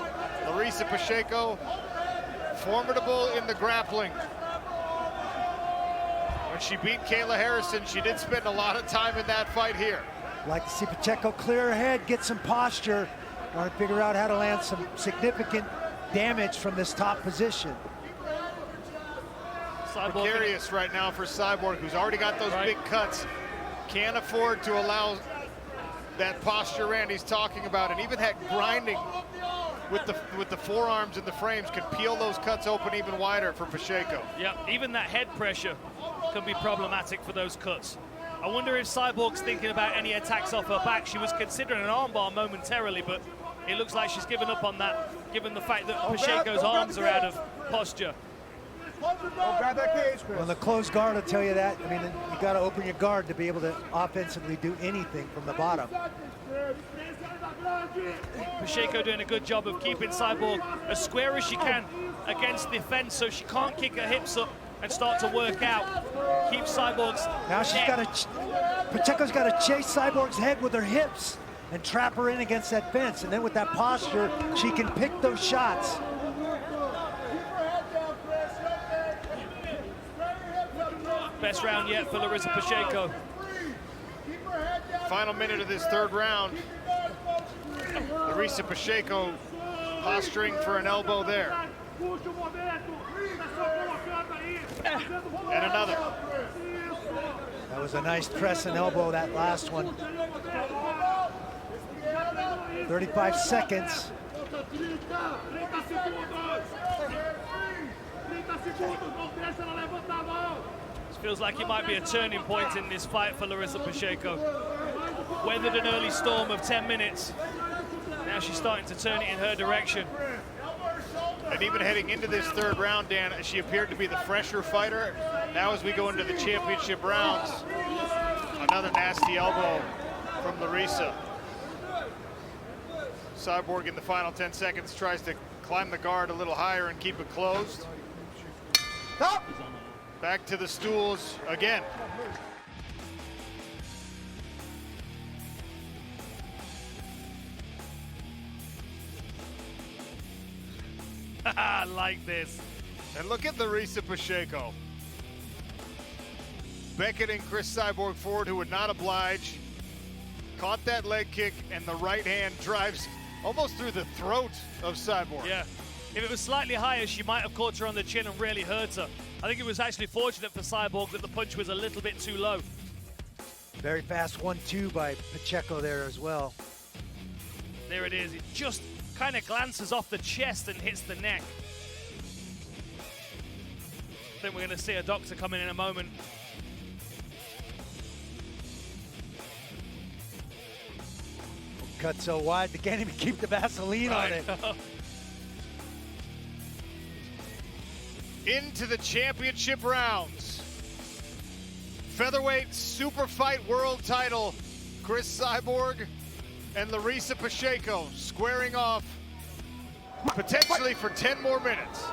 Larissa Pacheco, formidable in the grappling. When she beat Kayla Harrison, she did spend a lot of time in that fight here. Like to see Pacheco clear her head, get some posture, want to figure out how to land some significant damage from this top position. Precarious right now for Cyborg, who's already got those big cuts. Can't afford to allow that posture Randy's talking about, and even that grinding with the forearms and the frames can peel those cuts open even wider for Pacheco. Yeah, even that head pressure can be problematic for those cuts. I wonder if Cyborg's thinking about any attacks off her back. She was considering an armbar momentarily, but it looks like she's given up on that, given the fact that Pacheco's arms are out of posture. Well, the closed guard will tell you that. I mean, you got to open your guard to be able to offensively do anything from the bottom. Pacheco doing a good job of keeping Cyborg as square as she can against the fence, so she can't kick her hips up and start to work out. Keep Cyborg's Now she's got to, Pacheco's got to chase Cyborg's head with her hips and trap her in against that fence. And then with that posture, she can pick those shots. Best round yet for Larissa Pacheco. Final minute of this third round. Larissa Pacheco posturing for an elbow there. And another. That was a nice press and elbow, that last one. 35 seconds. Feels like it might be a turning point in this fight for Larissa Pacheco. Weathered an early storm of 10 minutes. Now she's starting to turn it in her direction. And even heading into this third round, Dan, she appeared to be the fresher fighter. Now as we go into the championship rounds, another nasty elbow from Larissa. Cyborg in the final 10 seconds tries to climb the guard a little higher and keep it closed. Stop! Back to the stools again. I like this. And look at Larissa Pacheco. Beckoning Cris Cyborg forward, who would not oblige. Caught that leg kick, and the right hand drives almost through the throat of Cyborg. Yeah. If it was slightly higher, she might have caught her on the chin and really hurt her. I think it was actually fortunate for Cyborg that the punch was a little bit too low. Very fast 1-2 by Pacheco there as well. There it is. It just kind of glances off the chest and hits the neck. I think we're going to see a doctor come in a moment. Cut so wide, they can't even keep the Vaseline on it. Into the championship rounds. Featherweight super fight world title, Cris Cyborg and Larissa Pacheco squaring off potentially for 10 more minutes.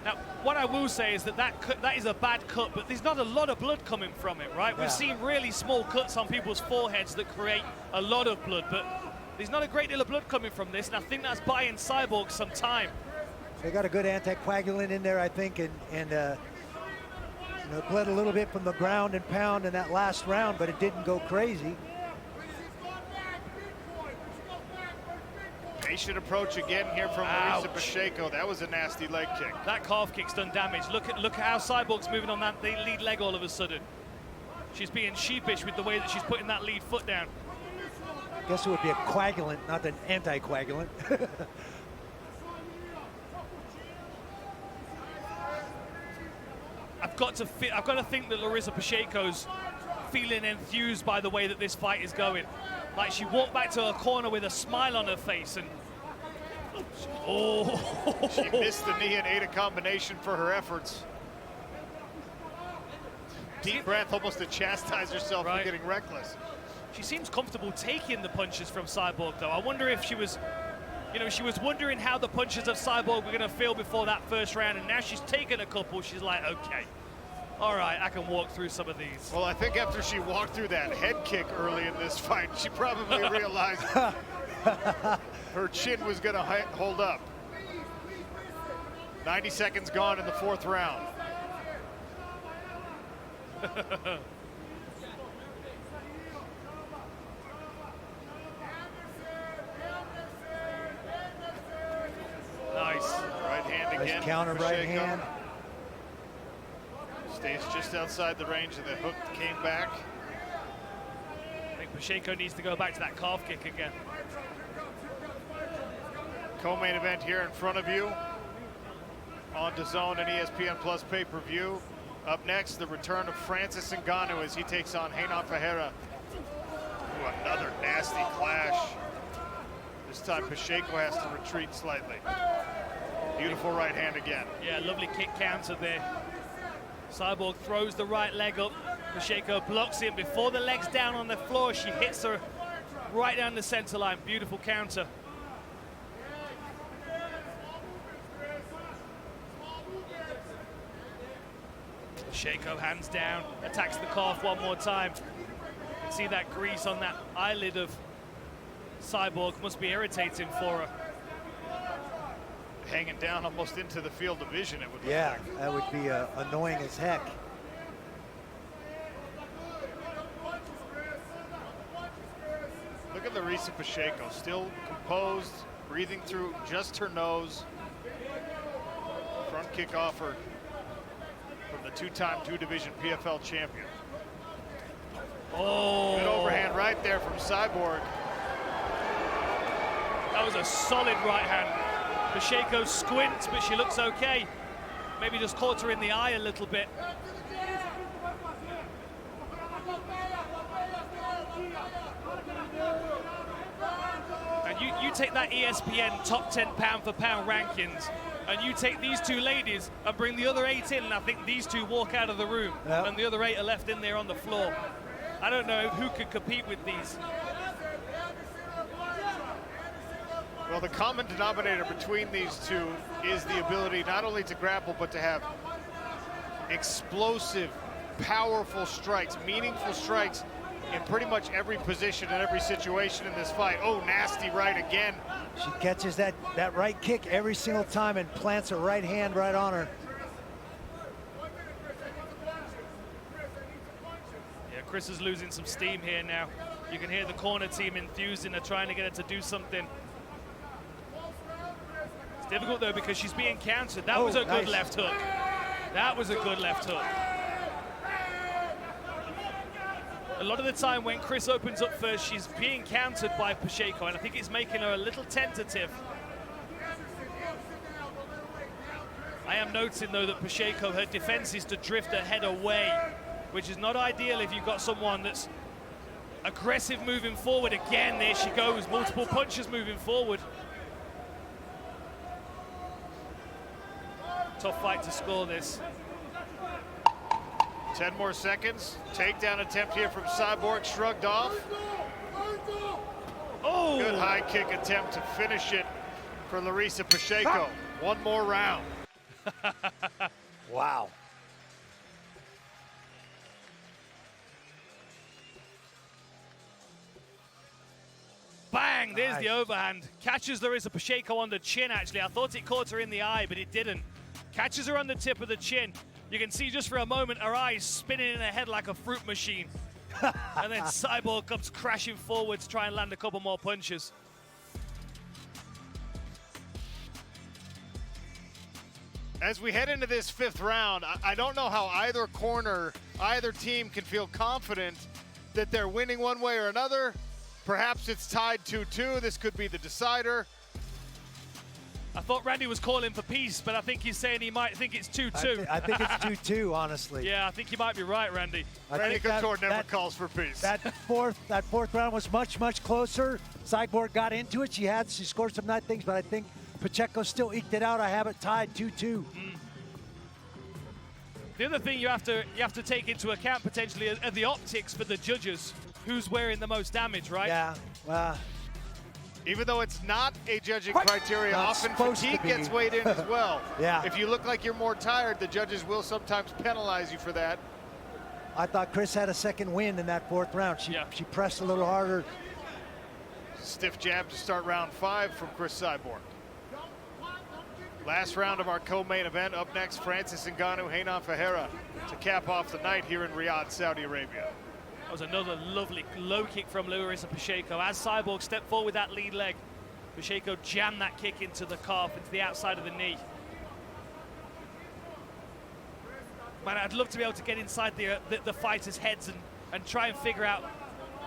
Now, what I will say is that is a bad cut, but there's not a lot of blood coming from it, right? Yeah. We've seen really small cuts on people's foreheads that create a lot of blood, but there's not a great deal of blood coming from this, and I think that's buying Cyborg some time. They got a good anticoagulant in there, I think, and you know, bled a little bit from the ground and pound in that last round, but it didn't go crazy. Patient approach again here from Larissa Pacheco. That was a nasty leg kick. That calf kick's done damage. Look at how Cyborg's moving on that lead leg all of a sudden. She's being sheepish with the way that she's putting that lead foot down. I guess it would be a coagulant, not an anticoagulant. I've got to think that Larissa Pacheco's feeling enthused by the way that this fight is going. Like, she walked back to her corner with a smile on her face, and she missed the knee and ate a combination for her efforts. Deep breath, almost to chastise herself for getting reckless. She seems comfortable taking the punches from Cyborg, though. I wonder if she was, she was wondering how the punches of Cyborg were going to feel before that first round, and now she's taken a couple. She's like, okay, all right, I can walk through some of these. Well, I think after she walked through that head kick early in this fight, she probably realized her chin was going to hold up. 90 seconds gone in the 4th round. Nice. Right hand again. Nice counter right hand. Stays just outside the range, and the hook came back. I think Pacheco needs to go back to that calf kick again. Co-main event here in front of you on DAZN and ESPN Plus pay-per-view. Up next, the return of Francis Ngannou as he takes on Renan Ferreira. Ooh, another nasty clash. This time Pacheco has to retreat slightly. Beautiful right hand again. Yeah, lovely kick counter there. Cyborg throws the right leg up. Pacheco blocks it. Before the leg's down on the floor, she hits her right down the center line. Beautiful counter. Pacheco hands down, attacks the calf one more time. You can see that grease on that eyelid of Cyborg must be irritating for her. Hanging down almost into the field of vision, it would look Yeah, like. that would be annoying as heck. Look at Larissa Pacheco, still composed, breathing through just her nose. Front kick offer from the two-time two-division PFL champion. Oh! Good overhand right there from Cyborg. That was a solid right hand. Pacheco squints, but she looks okay. Maybe just caught her in the eye a little bit. And you take that ESPN top 10 pound-for-pound rankings, and you take these two ladies and bring the other 8 in, and I think these two walk out of the room, and the other 8 are left in there on the floor. I don't know who could compete with these. Well, the common denominator between these two is the ability not only to grapple, but to have explosive, powerful strikes, meaningful strikes in pretty much every position and every situation in this fight. Oh, nasty right again. She catches that right kick every single time and plants her right hand right on her. Yeah, Cris is losing some steam here now. You can hear the corner team enthusing her, trying to get her to do something. It's difficult though because she's being countered. That was a good left hook. That was a good left hook. A lot of the time when Cris opens up first, she's being countered by Pacheco, and I think it's making her a little tentative. I am noting though that Pacheco, her defense is to drift her head away, which is not ideal if you've got someone that's aggressive moving forward. Again, there she goes, multiple punches moving forward. Tough fight to score this. 10 more seconds. Takedown attempt here from Cyborg, shrugged off. Oh! Good high kick attempt to finish it for Larissa Pacheco. One more round. Wow. Bang, there's the overhand. Catches Larissa Pacheco on the chin, actually. I thought it caught her in the eye, but it didn't. Catches her on the tip of the chin. You can see just for a moment her eyes spinning in her head like a fruit machine. And then Cyborg comes crashing forward to try and land a couple more punches. As we head into this 5th round, I don't know how either corner, either team can feel confident that they're winning one way or another. Perhaps it's tied 2-2. This could be the decider. I thought Randy was calling for peace, but I think he's saying he might think it's 2-2. I think it's 2-2, honestly. Yeah, I think you might be right, Randy. Randy Couture never calls for peace. That fourth round was much, much closer. Cyborg got into it. She scored some nice things, but I think Pacheco still eked it out. I have it tied 2-2. The other thing you have to take into account potentially are the optics for the judges. Who's wearing the most damage, right? Yeah. Even though it's not a judging criteria, often fatigue gets weighed in as well. Yeah. If you look like you're more tired, the judges will sometimes penalize you for that. I thought Cris had a second win in that fourth round. She pressed a little harder. Stiff jab to start round 5 from Cris Cyborg. Last round of our co-main event. Up next, Francis Ngannou, Renan Ferreira to cap off the night here in Riyadh, Saudi Arabia. That was another lovely low kick from Larissa Pacheco. As Cyborg stepped forward with that lead leg, Pacheco jammed that kick into the calf, into the outside of the knee. Man, I'd love to be able to get inside the fighters' heads and try and figure out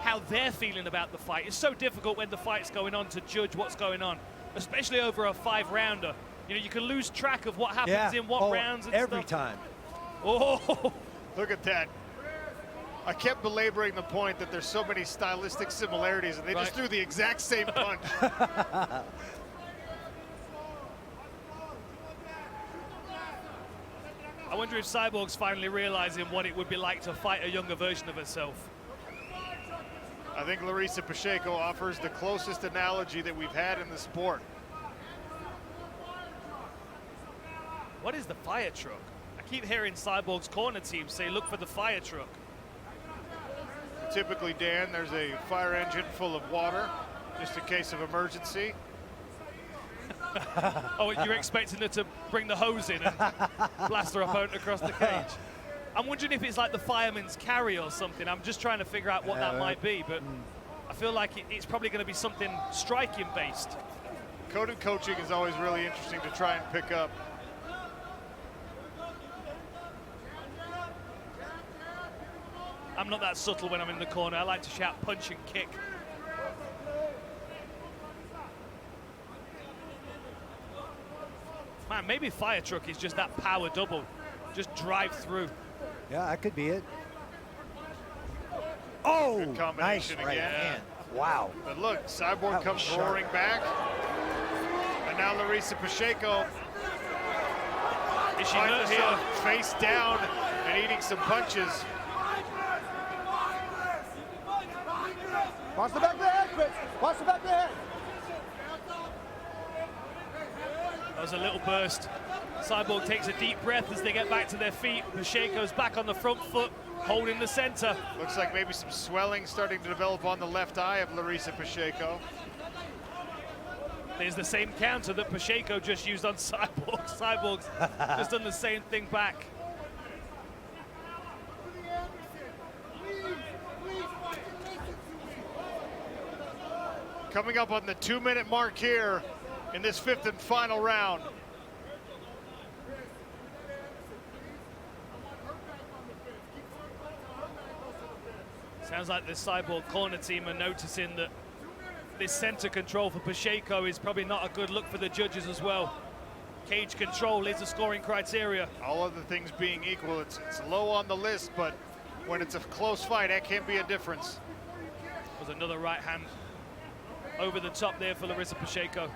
how they're feeling about the fight. It's so difficult when the fight's going on to judge what's going on, especially over a 5-rounder. You know, you can lose track of what happens in what rounds and every stuff. time. Oh, look at that. I kept belaboring the point that there's so many stylistic similarities, and they just threw the exact same punch. I wonder if Cyborg's finally realizing what it would be like to fight a younger version of herself. I think Larissa Pacheco offers the closest analogy that we've had in the sport. What is the fire truck? I keep hearing Cyborg's corner team say, look for the fire truck. Typically, Dan, there's a fire engine full of water, just in case of emergency. Oh, you're expecting her to bring the hose in and blast her opponent across the cage. I'm wondering if it's like the fireman's carry or something. I'm just trying to figure out what that might be, but I feel like it's probably going to be something striking-based. Coded coaching is always really interesting to try and pick up. I'm not that subtle when I'm in the corner. I like to shout punch and kick. Man, maybe fire truck is just that power double. Just drive through. Yeah, that could be it. Oh, good combination nice right again. hand. Wow. But look, Cyborg comes roaring back. And now Larissa Pacheco is she hurt here? Face down and eating some punches. Watch the back of the head, Cris. Watch the back of the head. That was a little burst. Cyborg takes a deep breath as they get back to their feet. Pacheco's back on the front foot, holding the center. Looks like maybe some swelling starting to develop on the left eye of Larissa Pacheco. There's the same counter that Pacheco just used on Cyborg. Cyborg's just done the same thing back. Coming up on the 2-minute mark here in this 5th and final round. Sounds like the Cyborg corner team are noticing that this center control for Pacheco is probably not a good look for the judges as well. Cage control is a scoring criteria. All other things being equal, it's low on the list, but when it's a close fight, that can be a difference. Was another right hand over the top there for Larissa Pacheco.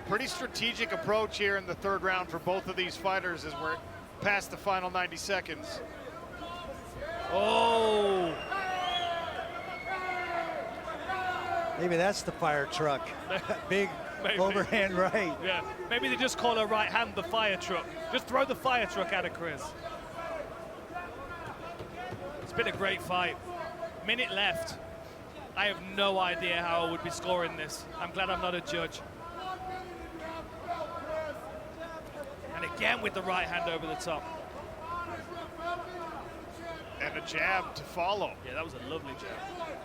Pretty strategic approach here in the 3rd round for both of these fighters as we're past the final 90 seconds. Oh! Maybe that's the fire truck. Big overhand right. Yeah, maybe they just call her right hand the fire truck. Just throw the fire truck at her, Cris. It's been a great fight. Minute left. I have no idea how I would be scoring this. I'm glad I'm not a judge. And again with the right hand over the top. And a jab to follow. Yeah, that was a lovely jab.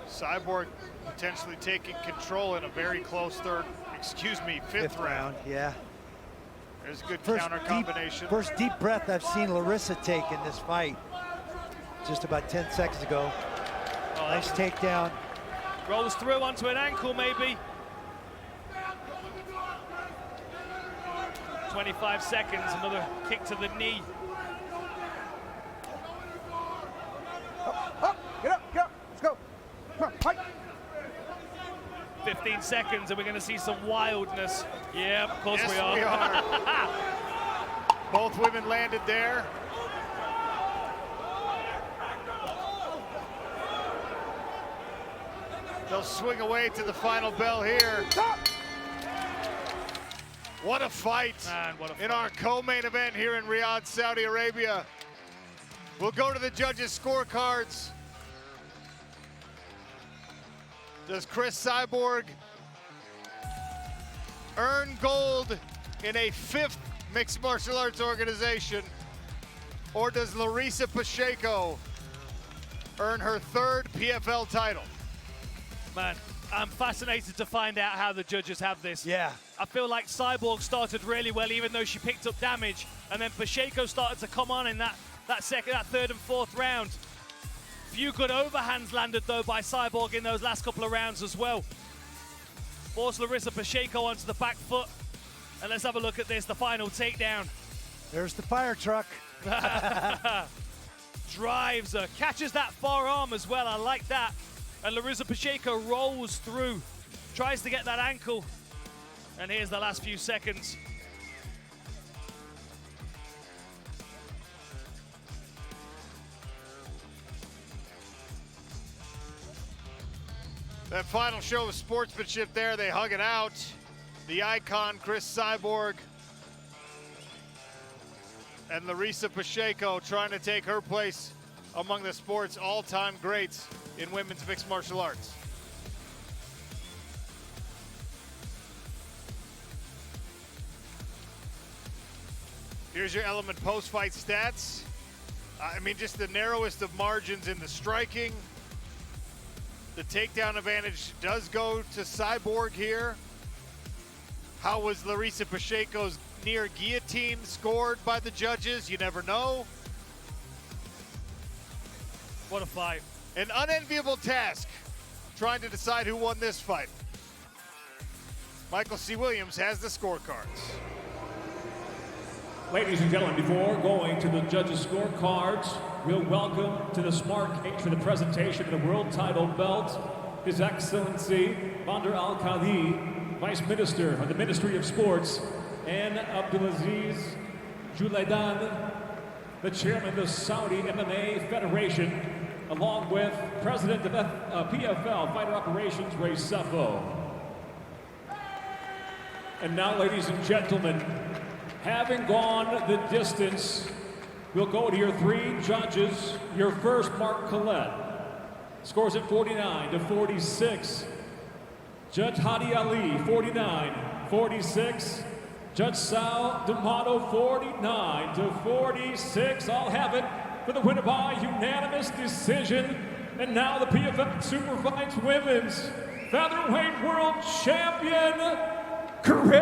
Cyborg potentially taking control in a very close 5th round. Yeah. There's a good counter combination. First deep breath I've seen Larissa take in this fight. Just about 10 seconds ago. Nice takedown. Rolls through onto an ankle, maybe. 25 seconds, another kick to the knee. Get up, let's go. Come on, fight. 15 seconds and we're going to see some wildness. Yeah, of course Yes, we are. we are. Both women landed there. They'll swing away to the final bell here. What a fight. Man, what a fight. In our co-main event here in Riyadh, Saudi Arabia. We'll go to the judges' scorecards. Does Cris Cyborg earn gold in a 5th mixed martial arts organization, or does Larissa Pacheco earn her 3rd PFL title? Man, I'm fascinated to find out how the judges have this. Yeah. I feel like Cyborg started really well, even though she picked up damage, and then Pacheco started to come on in that 3rd and 4th round. Few good overhands landed though by Cyborg in those last couple of rounds as well. Forced Larissa Pacheco onto the back foot, and let's have a look at this, the final takedown. There's the fire truck. Drives her, catches that far arm as well, I like that. And Larissa Pacheco rolls through, tries to get that ankle, and here's the last few seconds. That final show of sportsmanship there, they hug it out. The icon, Cris Cyborg, and Larissa Pacheco trying to take her place among the sport's all-time greats in women's mixed martial arts. Here's your Element post-fight stats. I mean, just the narrowest of margins in the striking. The takedown advantage does go to Cyborg here. How was Larissa Pacheco's near guillotine scored by the judges? You never know. What a fight. An unenviable task trying to decide who won this fight. Michael C. Williams has the scorecards. Ladies and gentlemen, before going to the judges' scorecards, we'll welcome to the smart cage for the presentation of the world title belt, His Excellency Bandar Al-Khali, Vice Minister of the Ministry of Sports, and Abdulaziz Julaidan, the Chairman of the Saudi MMA Federation, along with President of PFL Fighter Operations, Ray Sefo. And now, ladies and gentlemen, having gone the distance, we'll go to your 3 judges. Your first, Mark Collette, scores at 49-46. Judge Hadi Ali, 49-46. Judge Sal D'Amato, 49-46. I'll have it for the winner by unanimous decision. And now the PFL Superfights Women's Featherweight World Champion, Cris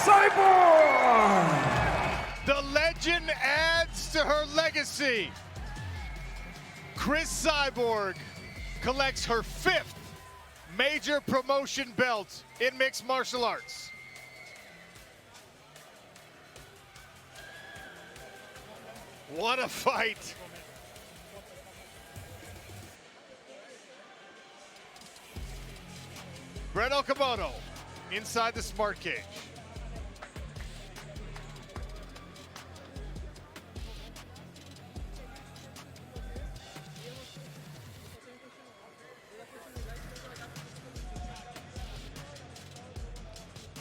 Cyborg! The legend adds to her legacy. Cris Cyborg collects her 5th major promotion belt in mixed martial arts. What a fight. Brett Okamoto inside the smart cage.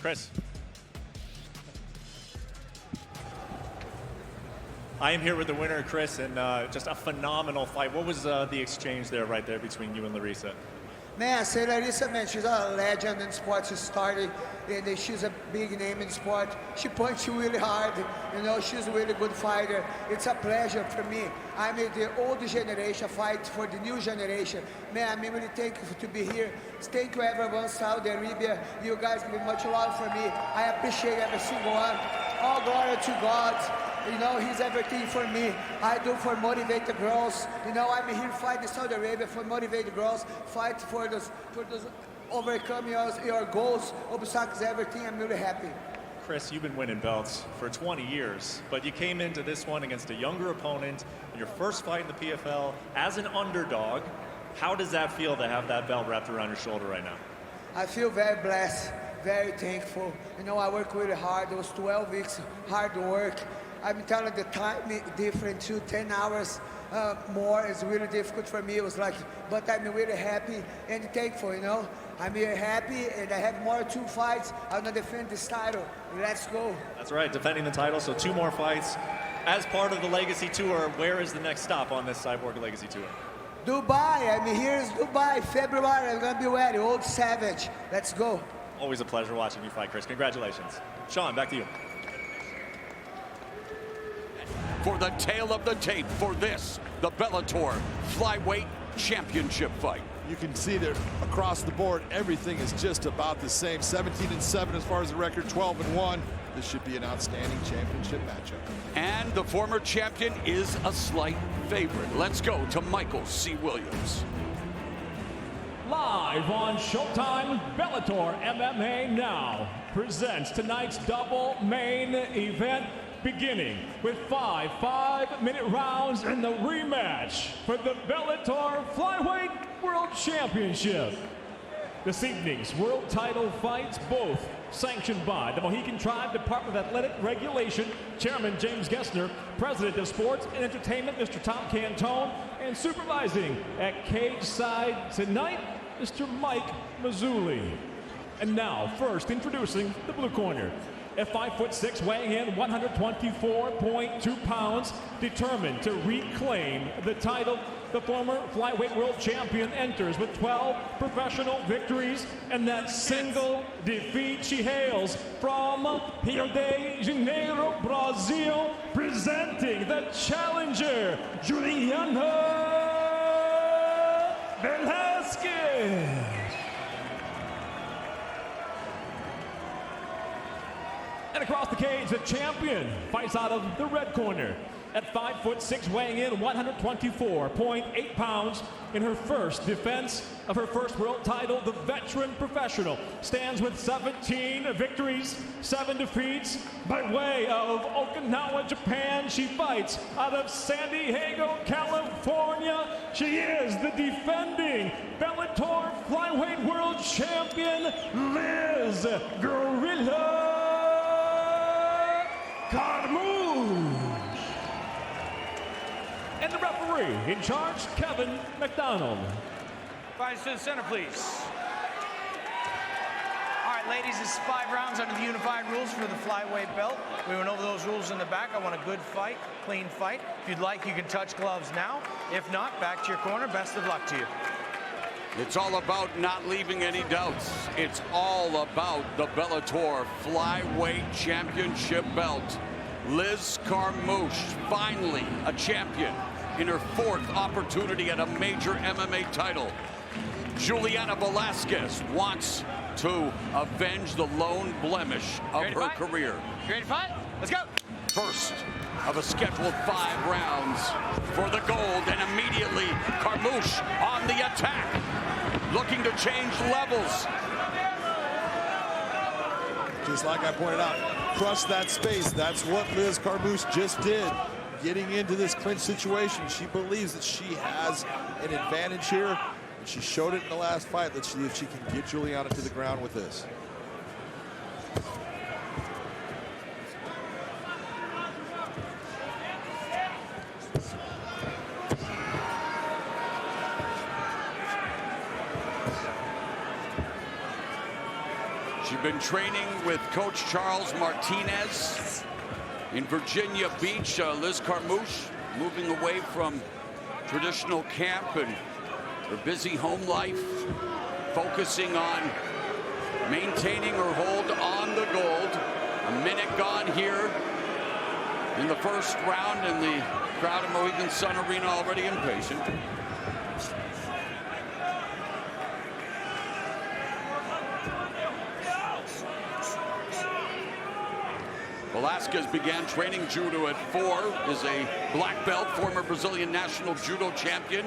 Cris. I am here with the winner, Cris, and just a phenomenal fight. What was the exchange there, right there, between you and Larissa? Man, I say Larissa, man, she's a legend in sports. She started, and she's a big name in sport. She punched really hard. You know, she's a really good fighter. It's a pleasure for me. I'm in the old generation, fight for the new generation. Man, I'm really thankful to be here. Thank you, everyone, Saudi Arabia. You guys give much love for me. I appreciate every single one. All glory to God. You know, he's everything for me. I do for motivate the girls. You know, I'm here fighting Saudi Arabia for motivate the girls, fight for those overcome your goals, obstacles, everything. I'm really happy. Cris, you've been winning belts for 20 years, but you came into this one against a younger opponent, your first fight in the PFL as an underdog. How does that feel to have that belt wrapped around your shoulder right now? I feel very blessed, very thankful. You know, I work really hard. It was 12 weeks hard work. I'm telling you, the time different too, 10 hours more is really difficult for me. It was like, but I'm really happy and thankful, you know. I'm here happy, and I have more 2 fights. I'm gonna defend this title. Let's go. That's right, defending the title, so 2 more fights. As part of the Legacy Tour, where is the next stop on this Cyborg Legacy Tour? Dubai. I'm here in Dubai, February. I'm gonna be ready. Old Savage. Let's go. Always a pleasure watching you fight, Cris. Congratulations. Sean, back to you. For the tail of the tape for this, the Bellator Flyweight Championship fight. You can see that across the board, everything is just about the same. 17-7 as far as the record, 12-1. This should be an outstanding championship matchup. And the former champion is a slight favorite. Let's go to Michael C. Williams. Live on Showtime, Bellator MMA Now presents tonight's double main event, beginning with 5 5-minute rounds in the rematch for the Bellator Flyweight World Championship. This evening's world title fights, both sanctioned by the Mohican Tribe Department of Athletic Regulation, Chairman James Gessner, President of Sports and Entertainment, Mr. Tom Cantone, and supervising at cage side tonight, Mr. Mike Mazzulli. And now, first introducing the blue corner. At 5'6", weighing in 124.2 pounds, determined to reclaim the title, the former flyweight world champion enters with 12 professional victories and that single defeat. She hails from Rio de Janeiro, Brazil, presenting the challenger, Juliana Velasquez. And across the cage, the champion fights out of the red corner. At 5'6", weighing in 124.8 pounds, in her first defense of her first world title, the veteran professional stands with 17 victories, 7 defeats. By way of Okinawa, Japan, she fights out of San Diego, California. She is the defending Bellator Flyweight World Champion, Liz Gorilla Carmouche. And the referee in charge, Kevin McDonald. Fighters to the center, please. All right, ladies, this is 5 rounds under the unified rules for the flyweight belt. We went over those rules in the back. I want a good fight, clean fight. If you'd like, you can touch gloves now. If not, back to your corner. Best of luck to you. It's all about not leaving any doubts. It's all about the Bellator Flyweight Championship belt. Liz Carmouche, finally a champion in her 4th opportunity at a major MMA title. Juliana Velasquez wants to avenge the lone blemish of her career. You ready to fight? Let's go. First of a scheduled 5 rounds for the gold, and immediately Carmouche on the attack, looking to change levels. Just like I pointed out, crush that space. That's what Liz Carmouche just did. Getting into this clinch situation, she believes that she has an advantage here, and she showed it in the last fight. Let's see if she can get Juliana to the ground with this. She's been training with Coach Charles Martinez in Virginia Beach. Liz Carmouche moving away from traditional camp and her busy home life, focusing on maintaining her hold on the gold. A minute gone here in the first round, and the crowd at Mohegan Sun Arena already impatient. Velasquez began training judo at 4, is a black belt, former Brazilian national judo champion.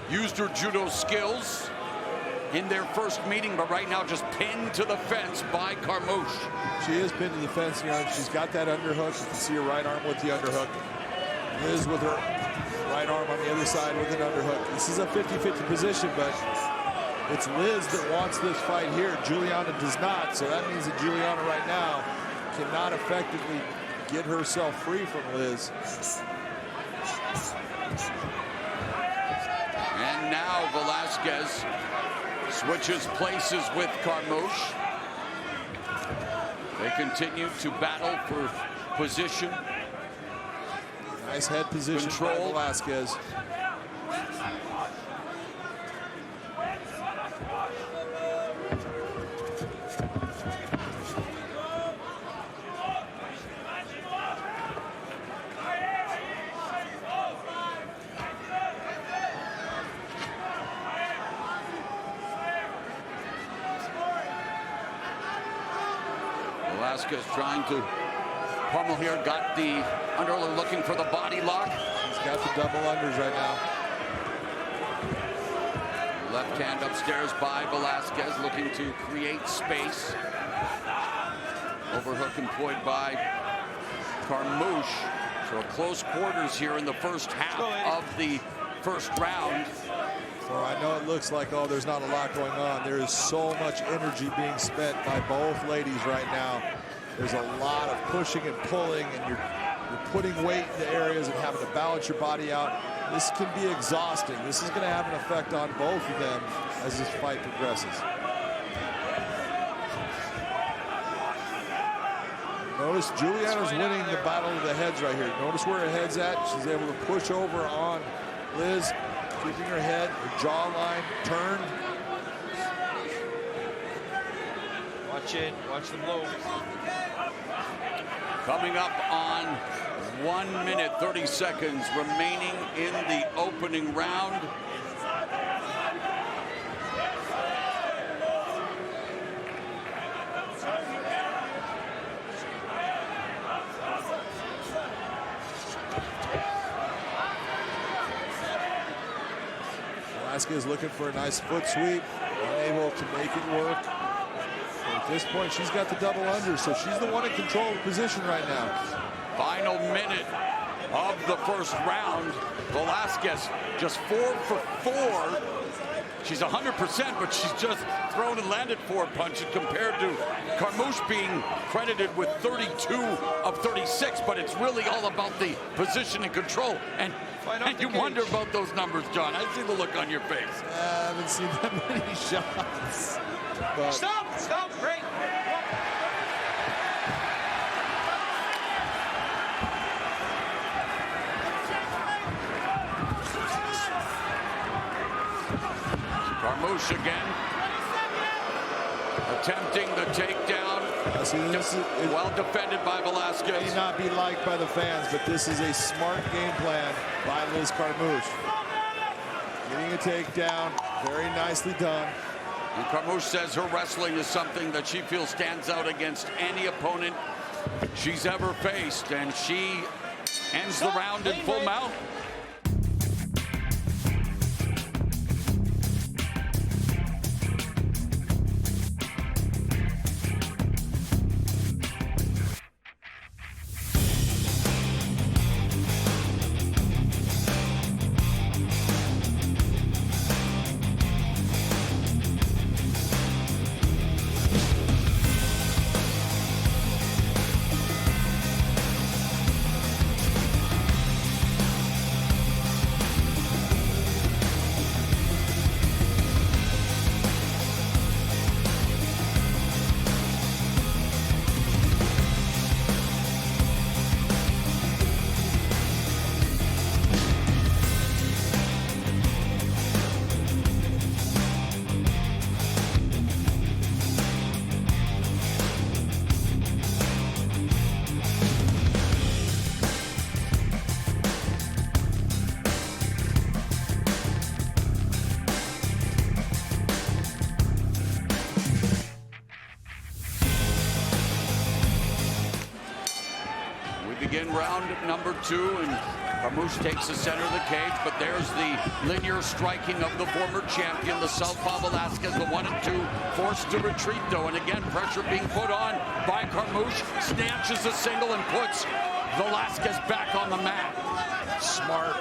Used her judo skills in their first meeting, but right now just pinned to the fence by Carmouche. She is pinned to the fence here, and she's got that underhook. You can see her right arm with the underhook. Liz with her right arm on the other side with an underhook. This is a 50-50 position, but it's Liz that wants this fight here. Juliana does not, so that means that Juliana right now cannot effectively get herself free from Liz. And now Velasquez switches places with Carmouche. They continue to battle for position. Nice head position by Velasquez. Velasquez trying to pummel here, got the underler looking for the body lock. He's got the double unders right now. Left hand upstairs by Velasquez, looking to create space. Overhook employed by Carmouche. So close quarters here in the first half of the first round. Well, I know it looks like, oh, there's not a lot going on. There is so much energy being spent by both ladies right now. There's a lot of pushing and pulling, and you're putting weight in the areas and having to balance your body out. This can be exhausting. This is going to have an effect on both of them as this fight progresses. Notice Juliana's winning the battle of the heads right here. Notice where her head's at. She's able to push over on Liz, keeping her head, her jawline turned. Watch it, watch the blow. Coming up on 1 minute, 30 seconds remaining in the opening round. Velasquez looking for a nice foot sweep, unable to make it work. At this point, she's got the double under, so she's the one in control of the position right now. Final minute of the first round. Velasquez just 4 for 4. She's 100%, but she's just thrown and landed 4 punches compared to Carmouche being credited with 32 of 36, but it's really all about the position and control. And you wonder about those numbers, John. I see the look on your face. I haven't seen that many shots. But Stop, break. Carmouche again, attempting the takedown. Well defended by Velasquez. May not be liked by the fans, but this is a smart game plan by Liz Carmouche. Getting a takedown, very nicely done. And Carmouche says her wrestling is something that she feels stands out against any opponent she's ever faced, and she ends the round in full mount. begin round number 2, and Carmouche takes the center of the cage, but there's the linear striking of the former champion, the southpaw Velasquez, the 1 and 2, forced to retreat though, and again, pressure being put on by Carmouche, snatches a single and puts Velasquez back on the mat. Smart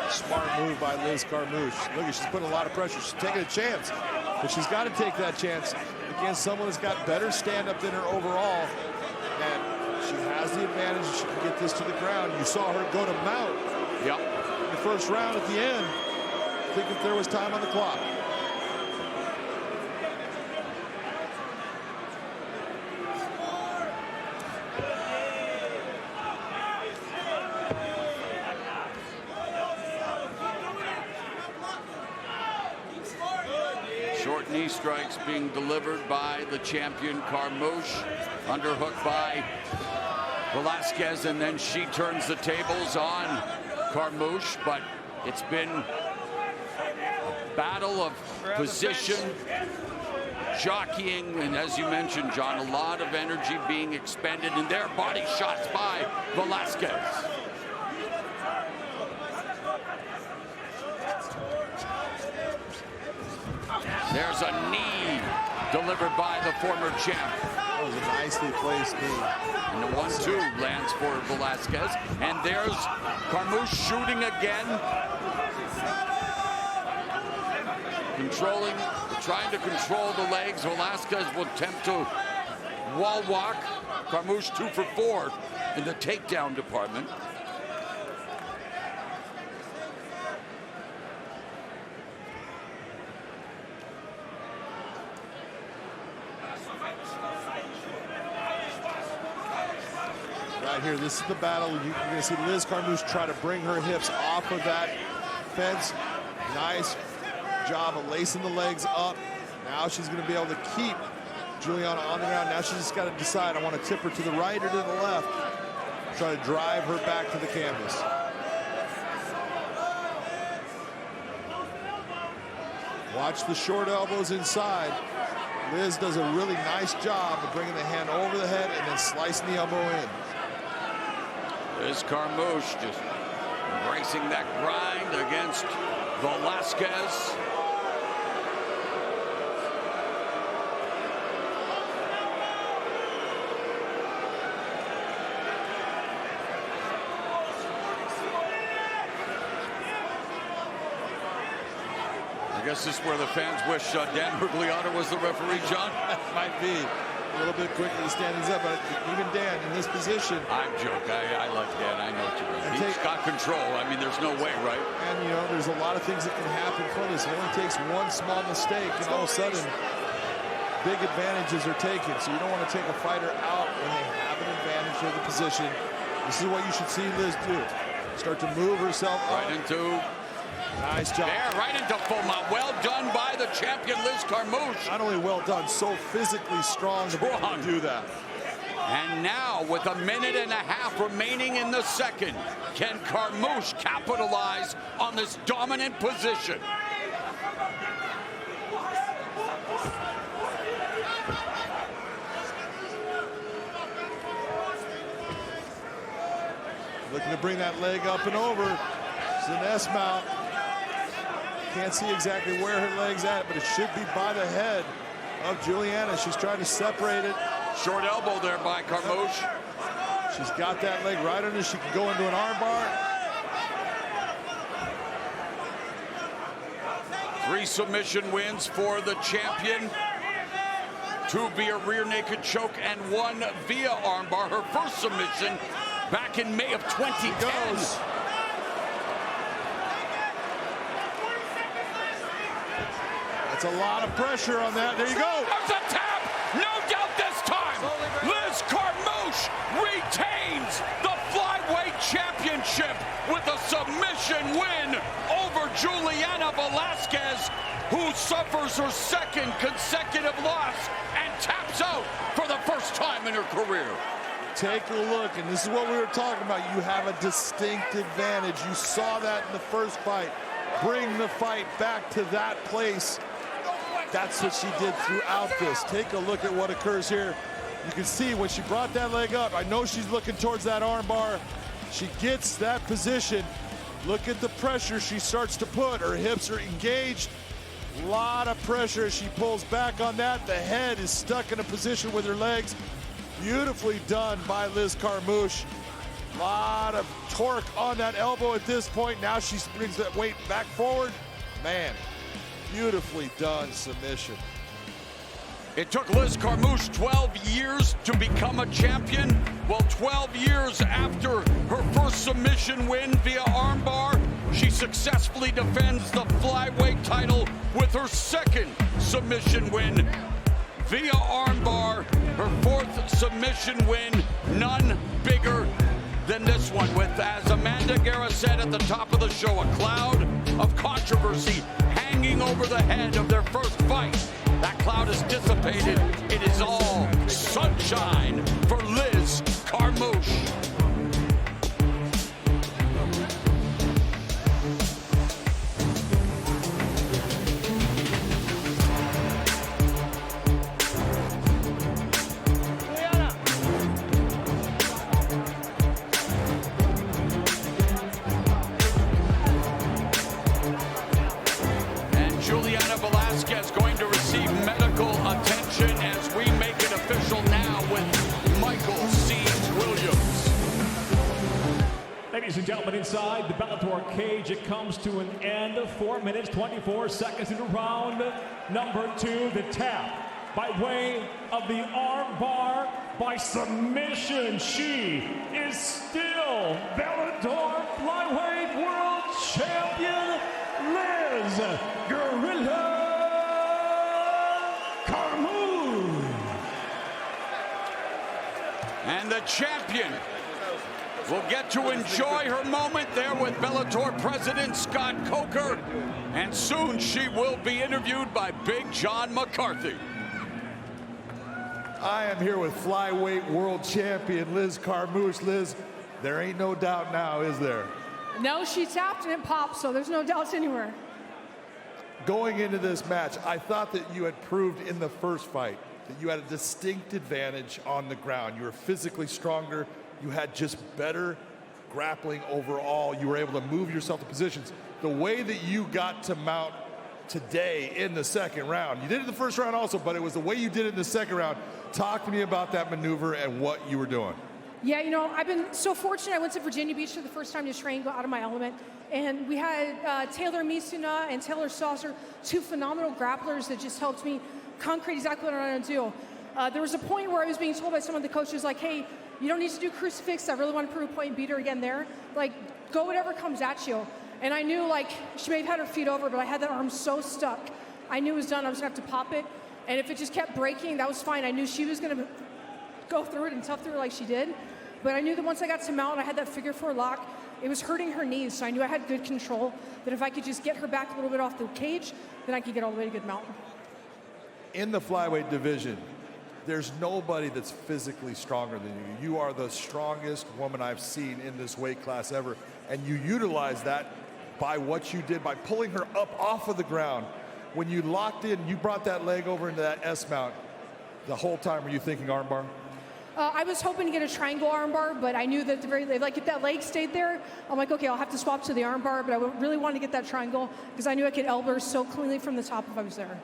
move by Liz Carmouche. Look, she's putting a lot of pressure. She's taking a chance, but she's got to take that chance against someone that's got better stand-up than her overall, and she has the advantage. She can get this to the ground. You saw her go to mount. Yep. In the first round at the end. I think if there was time on the clock. Short knee strikes being delivered by the champion Carmouche. Underhook by Velasquez, and then she turns the tables on Carmouche, but it's been a battle of position, jockeying, and as you mentioned, John, a lot of energy being expended in their body shots by Velasquez. There's a knee delivered by the former champ. That was a nicely placed knee. And the 1-2 lands for Velasquez. And there's Carmouche shooting again. Trying to control the legs. Velasquez will attempt to wall walk. Carmouche 2 for 4 in the takedown department. Right here, this is the battle. You're going to see Liz Carmouche try to bring her hips off of that fence. Nice job of lacing the legs up. Now she's going to be able to keep Juliana on the ground. Now she's just got to decide, I want to tip her to the right or to the left. Try to drive her back to the canvas. Watch the short elbows inside. Liz does a really nice job of bringing the hand over the head and then slicing the elbow in. Liz Carmouche just embracing that grind against Velasquez. I guess this is where the fans wish Dan Brugliata was the referee, John. Might be. A little bit quicker to stand these up, but even Dan in this position. I'm joking. I like Dan. I know what you mean. He's got control. I mean, there's no way, right? And, you know, there's a lot of things that can happen from this. It only takes one small mistake, and all of a sudden, big advantages are taken. So you don't want to take a fighter out when they have an advantage of the position. This is what you should see Liz do. Start to move herself right into. Nice job. There, right into full mount. Well done by the champion, Liz Carmouche. Not only well done, so physically strong to be able to do that. And now, with a minute and a half remaining in the second, can Carmouche capitalize on this dominant position? Looking to bring that leg up and over. It's an S-mount. Can't see exactly where her leg's at, but it should be by the head of Juliana. She's trying to separate it. Short elbow there by Carmouche. She's got that leg right under. She can go into an armbar. 3 submission wins for the champion. 2 via rear naked choke and 1 via armbar. Her first submission back in May of 2010. That's a lot of pressure on that. There you go. There's a tap. No doubt this time. Liz Carmouche retains the flyweight championship with a submission win over Juliana Velasquez, who suffers her second consecutive loss and taps out for the first time in her career. Take a look, and this is what we were talking about. You have a distinct advantage. You saw that in the first fight. Bring the fight back to that place. That's what she did throughout this. Take a look at what occurs here. You can see when she brought that leg up, I know she's looking towards that arm bar. She gets that position. Look at the pressure she starts to put. Her hips are engaged. A lot of pressure as she pulls back on that. The head is stuck in a position with her legs. Beautifully done by Liz Carmouche. A lot of torque on that elbow at this point. Now she brings that weight back forward. Man, beautifully done submission. It took Liz Carmouche 12 years to become a champion. Well, 12 years after her first submission win via armbar, she successfully defends the flyweight title with her second submission win via armbar. Her fourth submission win, none bigger than this one, with, as Amanda Guerra said at the top of the show, a cloud of controversy hanging over the head of their first fight. That cloud is dissipated. It is all sunshine for Liz Carmouche. Ladies and gentlemen, inside the Bellator cage, it comes to an end. 4 minutes, 24 seconds into round number 2. The tap by way of the arm bar by submission. She is still Bellator flyweight world champion, Liz "Gorilla" Carmouche. And the champion will get to enjoy her moment there with Bellator President Scott Coker. And soon she will be interviewed by Big John McCarthy. I am here with flyweight world champion Liz Carmouche. Liz, there ain't no doubt now, is there? No, she tapped and it popped, so there's no doubts anywhere. Going into this match, I thought that you had proved in the first fight that you had a distinct advantage on the ground. You were physically stronger. You had just better grappling overall. You were able to move yourself to positions. The way that you got to mount today in the second round, you did it in the first round also, but it was the way you did it in the second round. Talk to me about that maneuver and what you were doing. Yeah, you know, I've been so fortunate. I went to Virginia Beach for the first time to train, go out of my element. And we had Taylor Misuna and Taylor Saucer, two phenomenal grapplers that just helped me concrete exactly what I want to do. There was a point where I was being told by some of the coaches, like, hey, you don't need to do crucifix. I really want to prove a point and beat her again there. Like, go whatever comes at you. And I knew, like, she may have had her feet over, but I had that arm so stuck. I knew it was done. I was going to have to pop it. And if it just kept breaking, that was fine. I knew she was going to go through it and tough through it like she did. But I knew that once I got to mount, I had that figure 4 lock. It was hurting her knees, so I knew I had good control, that if I could just get her back a little bit off the cage, then I could get all the way to good mount. In the flyweight division, there's nobody that's physically stronger than you. You are the strongest woman I've seen in this weight class ever. And you utilize that by what you did, by pulling her up off of the ground. When you locked in, you brought that leg over into that S-mount. The whole time, were you thinking armbar? I was hoping to get a triangle armbar, but I knew that if that leg stayed there, I'm like, okay, I'll have to swap to the armbar, but I really wanted to get that triangle because I knew I could elbow her so cleanly from the top if I was there.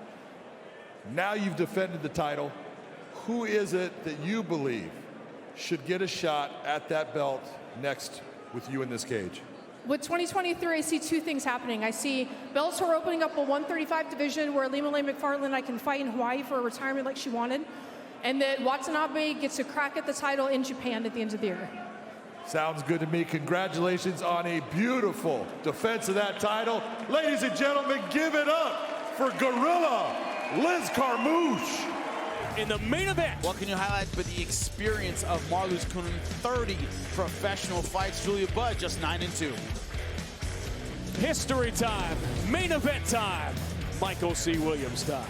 Now you've defended the title. Who is it that you believe should get a shot at that belt next with you in this cage? With 2023, I see two things happening. I see Bellator opening up a 135 division where Lima Lane McFarland and I can fight in Hawaii for a retirement like she wanted, and that Watanabe gets a crack at the title in Japan at the end of the year. Sounds good to me. Congratulations on a beautiful defense of that title. Ladies and gentlemen, give it up for Gorilla Liz Carmouche. In the main event, what can you highlight but the experience of Marloes Coenen? 30 professional fights. Julia Budd just 9-2. History time, main event time, Michael C. Williams time.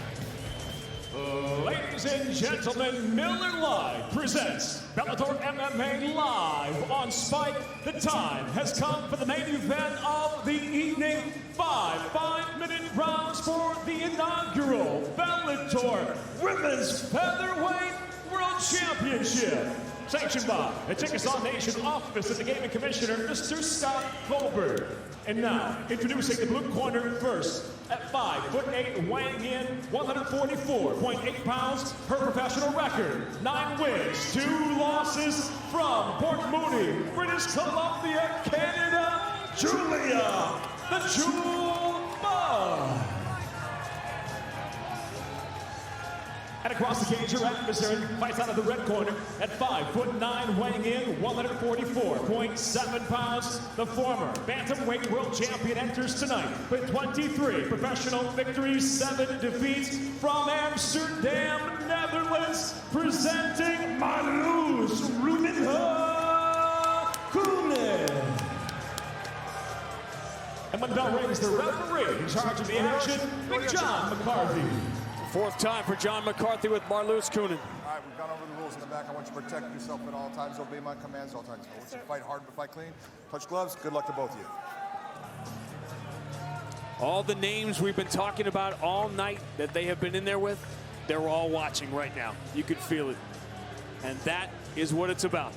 Ladies and gentlemen, Miller Live presents Bellator MMA Live on Spike. The time has come for the main event of the evening. 5 5-minute rounds for the inaugural Bellator Women's Featherweight World Championship. sanctioned by the Chickasaw Nation Office of the Gaming Commissioner, Mr. Scott Goldberg. And now, introducing the blue corner first, at 5'8", weighing in 144.8 pounds, her professional record, 9 wins, 2 losses, from Port Moody, British Columbia, Canada, Julia, the Jewel Bud. And across the cage, her adversary fights out of the red corner at 5'9", weighing in 144.7 pounds. The former bantamweight world champion enters tonight with 23 professional victories, 7 defeats, from Amsterdam, Netherlands, presenting Marloes Rubenha Koenen. And when the bell rings, the referee in charge of the action, John McCarthy. Fourth time for John McCarthy with Marloes Koenen. All right, we've gone over the rules in the back. I want you to protect yourself at all times. Obey my commands at all times. I want you to fight hard but fight clean. Touch gloves. Good luck to both of you. All the names we've been talking about all night that they have been in there with, they're all watching right now. You can feel it. And that is what it's about.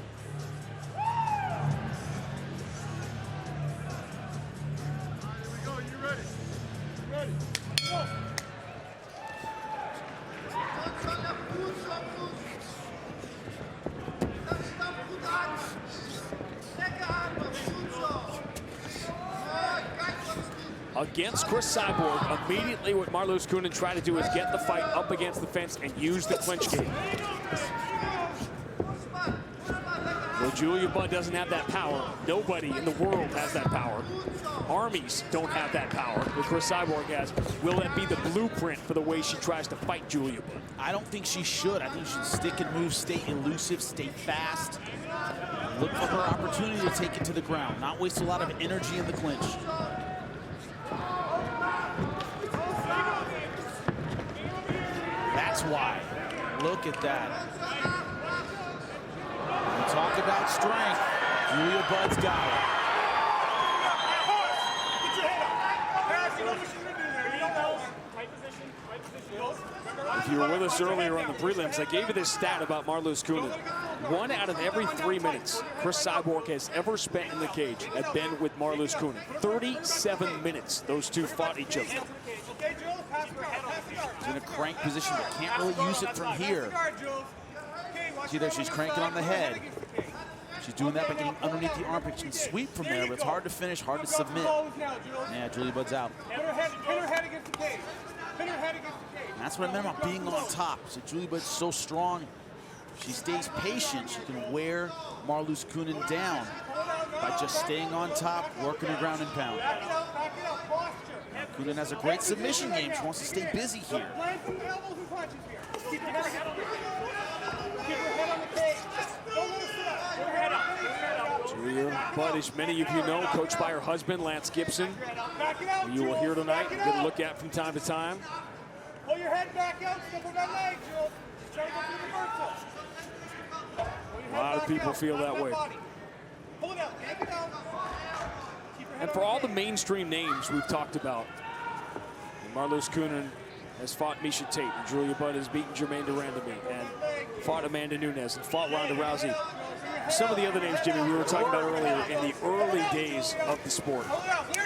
Against Cris Cyborg, immediately what Marloes Koenen tried to do is get the fight up against the fence and use the clinch game. Well, Julia Budd doesn't have that power. Nobody in the world has that power. Armies don't have that power that Cris Cyborg has. Will that be the blueprint for the way she tries to fight Julia Budd? I don't think she should. I think she should stick and move, stay elusive, stay fast. Look for her opportunity to take it to the ground, not waste a lot of energy in the clinch. That's why. Look at that. We talk about strength. Julia Budd's got it. If you were with us earlier on the prelims, I gave you this stat about Marloes Koenen. 1 out of every 3 minutes Cris Cyborg has ever spent in the cage have been with Marloes Koenen. 37 minutes those two fought each other. She's in a crank position, but can't really use it from here. See there, she's cranking on the head. She's doing that by getting underneath the armpit. She can sweep from there, but it's hard to finish, hard to submit. Yeah, Julia Budd's out. Pin her head against the cage. Pin her head against the cage. And that's what I meant about being on top. So Julia Budd's so strong. If she stays patient, she can wear Marloes Koenen down by just staying on top, working her ground and pound. Koenen has a great submission game. She wants to stay busy here. Land some elbows and punches here. Keep her head on the cage. Don't let her sit up. Put her head up. Julia Budd, as many of you know, coached by her husband, Lance Gibson, who you will hear tonight and get a look at from time to time. Pull your head back out, step on that leg, Jill. Try to go through the vertical. A lot of people feel that way. Pull it out, yank it out. And for all the mainstream names we've talked about, Marloes Koenen has fought Misha Tate, and Julia Budd has beaten Germaine de Randamie, and fought Amanda Nunes, and fought Ronda Rousey. Some of the other names, Jimmy, we were talking about earlier in the early days of the sport.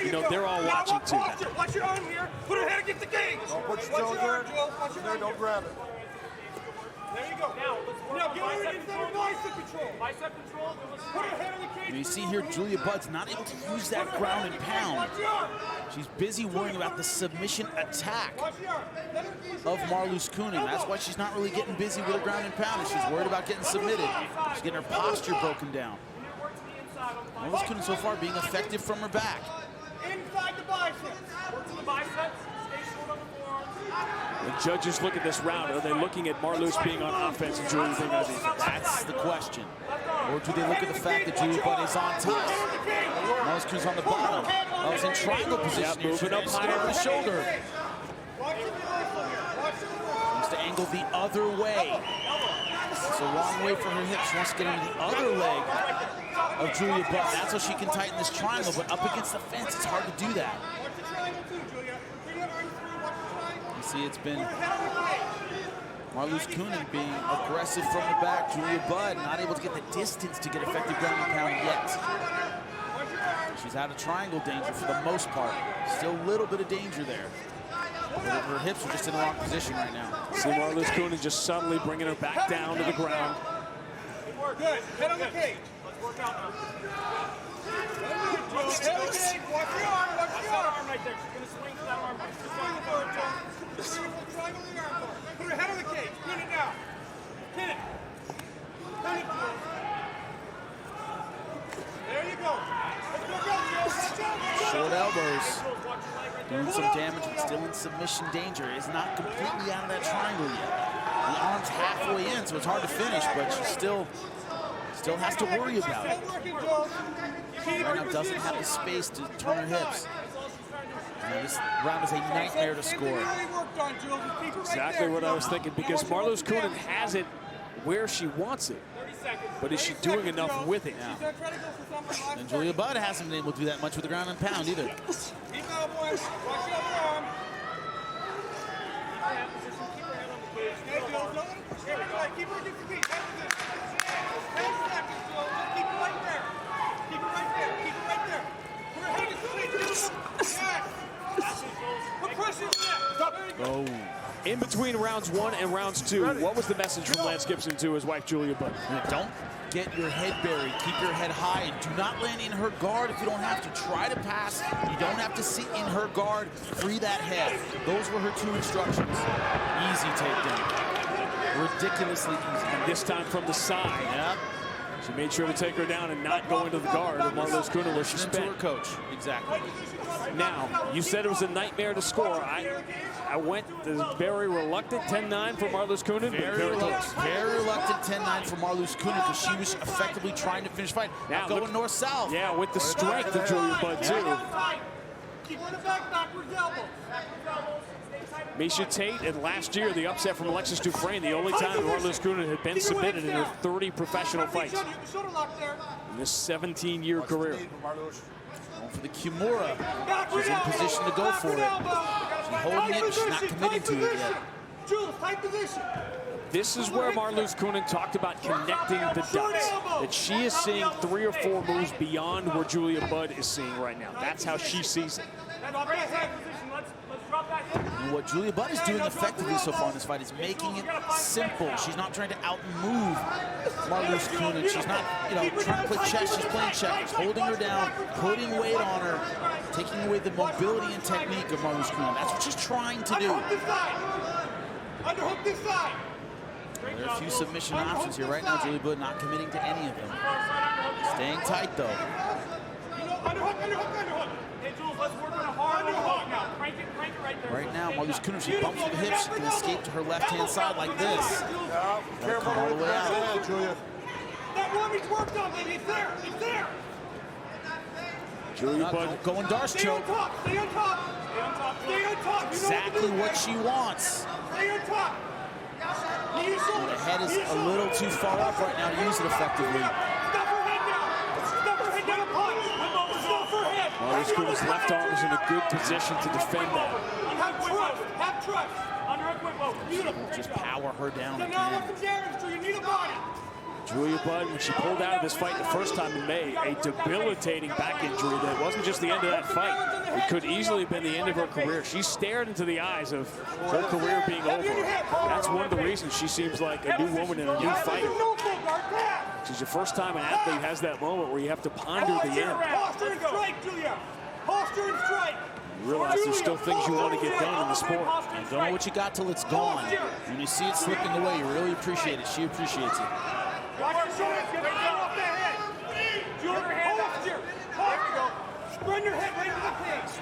You know, they're all watching too. Watch your arm here. Put her head against the cage. Don't put your toe there. Don't grab it. There you go. Now get her into the bicep control. Bicep control. Put her head on the cage. You see here, Julia Budd's not able to use that ground and pound. She's busy worrying about the submission attack of Marloes Koenen. That's why she's not really getting busy with her ground and pound. And she's worried about getting submitted. She's getting her posture broken down. Marloes Koenen so far being effective from her back. Inside the biceps. Work to the biceps. Stay short on the forearms. When judges look at this round, are they looking at Marloes being on offense and Julia being on defense? That's the question. Or do they look at the fact that Julia Budd is on top? Marloes Koenen's on the bottom. Marloes in triangle position. Yeah, moving up higher on the shoulder. Wants to angle the other way. It's a long way for her hips. She wants to get into the other leg of Julia Budd. That's how she can tighten this triangle, but up against the fence, it's hard to do that. You see, it's been Marloes Kunin being aggressive from the back. Julia Budd not able to get the distance to get effective ground and pound yet. She's out of triangle danger for the most part. Still a little bit of danger there. Her hips are just in the wrong position right now. See Marloes Kunin just subtly bringing her back down to the ground. Good. Head on the cage. Let's work out now. Head on the cage. Watch your arm. Watch your arm right there. She's going to swing to that arm. Just swing the bird, Joe. Triangle the arm bar. Put her head on the cage. Pin it down. Pin it. Pin it, Joe. There you go. Let's go, Joe. Watch out. Short elbows. Doing some damage, but still in submission danger. Is not completely out of that triangle yet. The arm's halfway in, so it's hard to finish, but she still has to worry about it. Right now doesn't have the space to turn her hips. And this round is a nightmare to score. Exactly what I was thinking, because Marloes Kunin has it where she wants it. But is she doing enough with it? Yeah. And Julia Budd hasn't been able to do that much with the ground and pound either. Keep elbowing. Watch your arm. Keep her head on the cage. Hey, Jill. Here we go. Keep her against the cage. 10 seconds, Jill. Just keep it right there. Keep it right there. Keep it right there. Put her head against the cage. Yes. Put pressure on that. Oh. In between rounds 1 and rounds 2, what was the message from Lance Gibson to his wife, Julia Budd? Don't get your head buried. Keep your head high and do not land in her guard if you don't have to. Try to pass. You don't have to sit in her guard. Free that head. Those were her 2 instructions. Easy takedown. Ridiculously easy. And this time from the side. Yeah. She made sure to take her down and not go into the guard of Marloes Kunin where she spent. To her coach. Exactly. Now, you said it was a nightmare to score. I went very reluctant 10-9 for Marloes Kunin. Very reluctant 10-9 for Marloes Kunin because she was effectively trying to finish fight. Now going north-south. Yeah, with the strength of Julia Budd, too. Keep her in the back, backwards elbows. Miesha Tate, and last year, the upset from Alexis Dufresne, the only time Marloes Kunin had been submitted in her 30 professional fights in this 17-year career. Going for the Kimura. She's in position to go for it. She's holding it, but she's not committing to it yet. Jules, tight position. This is where Marloes Kunin talked about connecting the dots. That she is seeing 3 or 4 moves beyond where Julia Budd is seeing right now. That's how she sees it. And what Julia Budd is doing effectively so far in this fight is making it simple. She's not trying to outmove Marloes Kunin. She's not, trying to play chess. She's playing checkers, holding her down, putting weight on her, taking away the mobility and technique of Marloes Kunin. That's what she's trying to do. Underhook this side. There are a few submission options here right now. Julia Budd not committing to any of them. Staying tight though. Underhook. Hey, Jules, let's work on a hard underhook now. Crank it right there. Right now, Marloes Kunin, she bumps with the hips. She can escape to her left-hand side like this. That'll come all the way out. Julia. That one he's worked on, baby. It's there. It's there. Julia Budd going Darce choke. Stay on top. Stay on top. Exactly what she wants. Stay on top. The head is a little too far up right now to use it effectively. Stuff her head down. Stuff her head down and punch. Stuff her head. Marloes Kunin's left arm is in a good position to defend that. Have trust. Underhook whip. Beautiful. Just power her down So now what's the damage to you? Need a body. Julia Budd, when she pulled out of this fight the first time in May, a debilitating back injury that wasn't just the end of that fight. It could easily have been the end of her career. She stared into the eyes of her career being over. That's one of the reasons she seems like a new woman and a new fighter. She's the first time an athlete has that moment where you have to ponder the end. Posture and strike, Julia. Posture and strike. You realize there's still things you want to get done in the sport. You don't know what you got till it's gone. When you see it slipping away, you really appreciate it. She appreciates it. Watch your shoulders, get right down off the head. Julia, posture. There we go. Run your head right to the cage.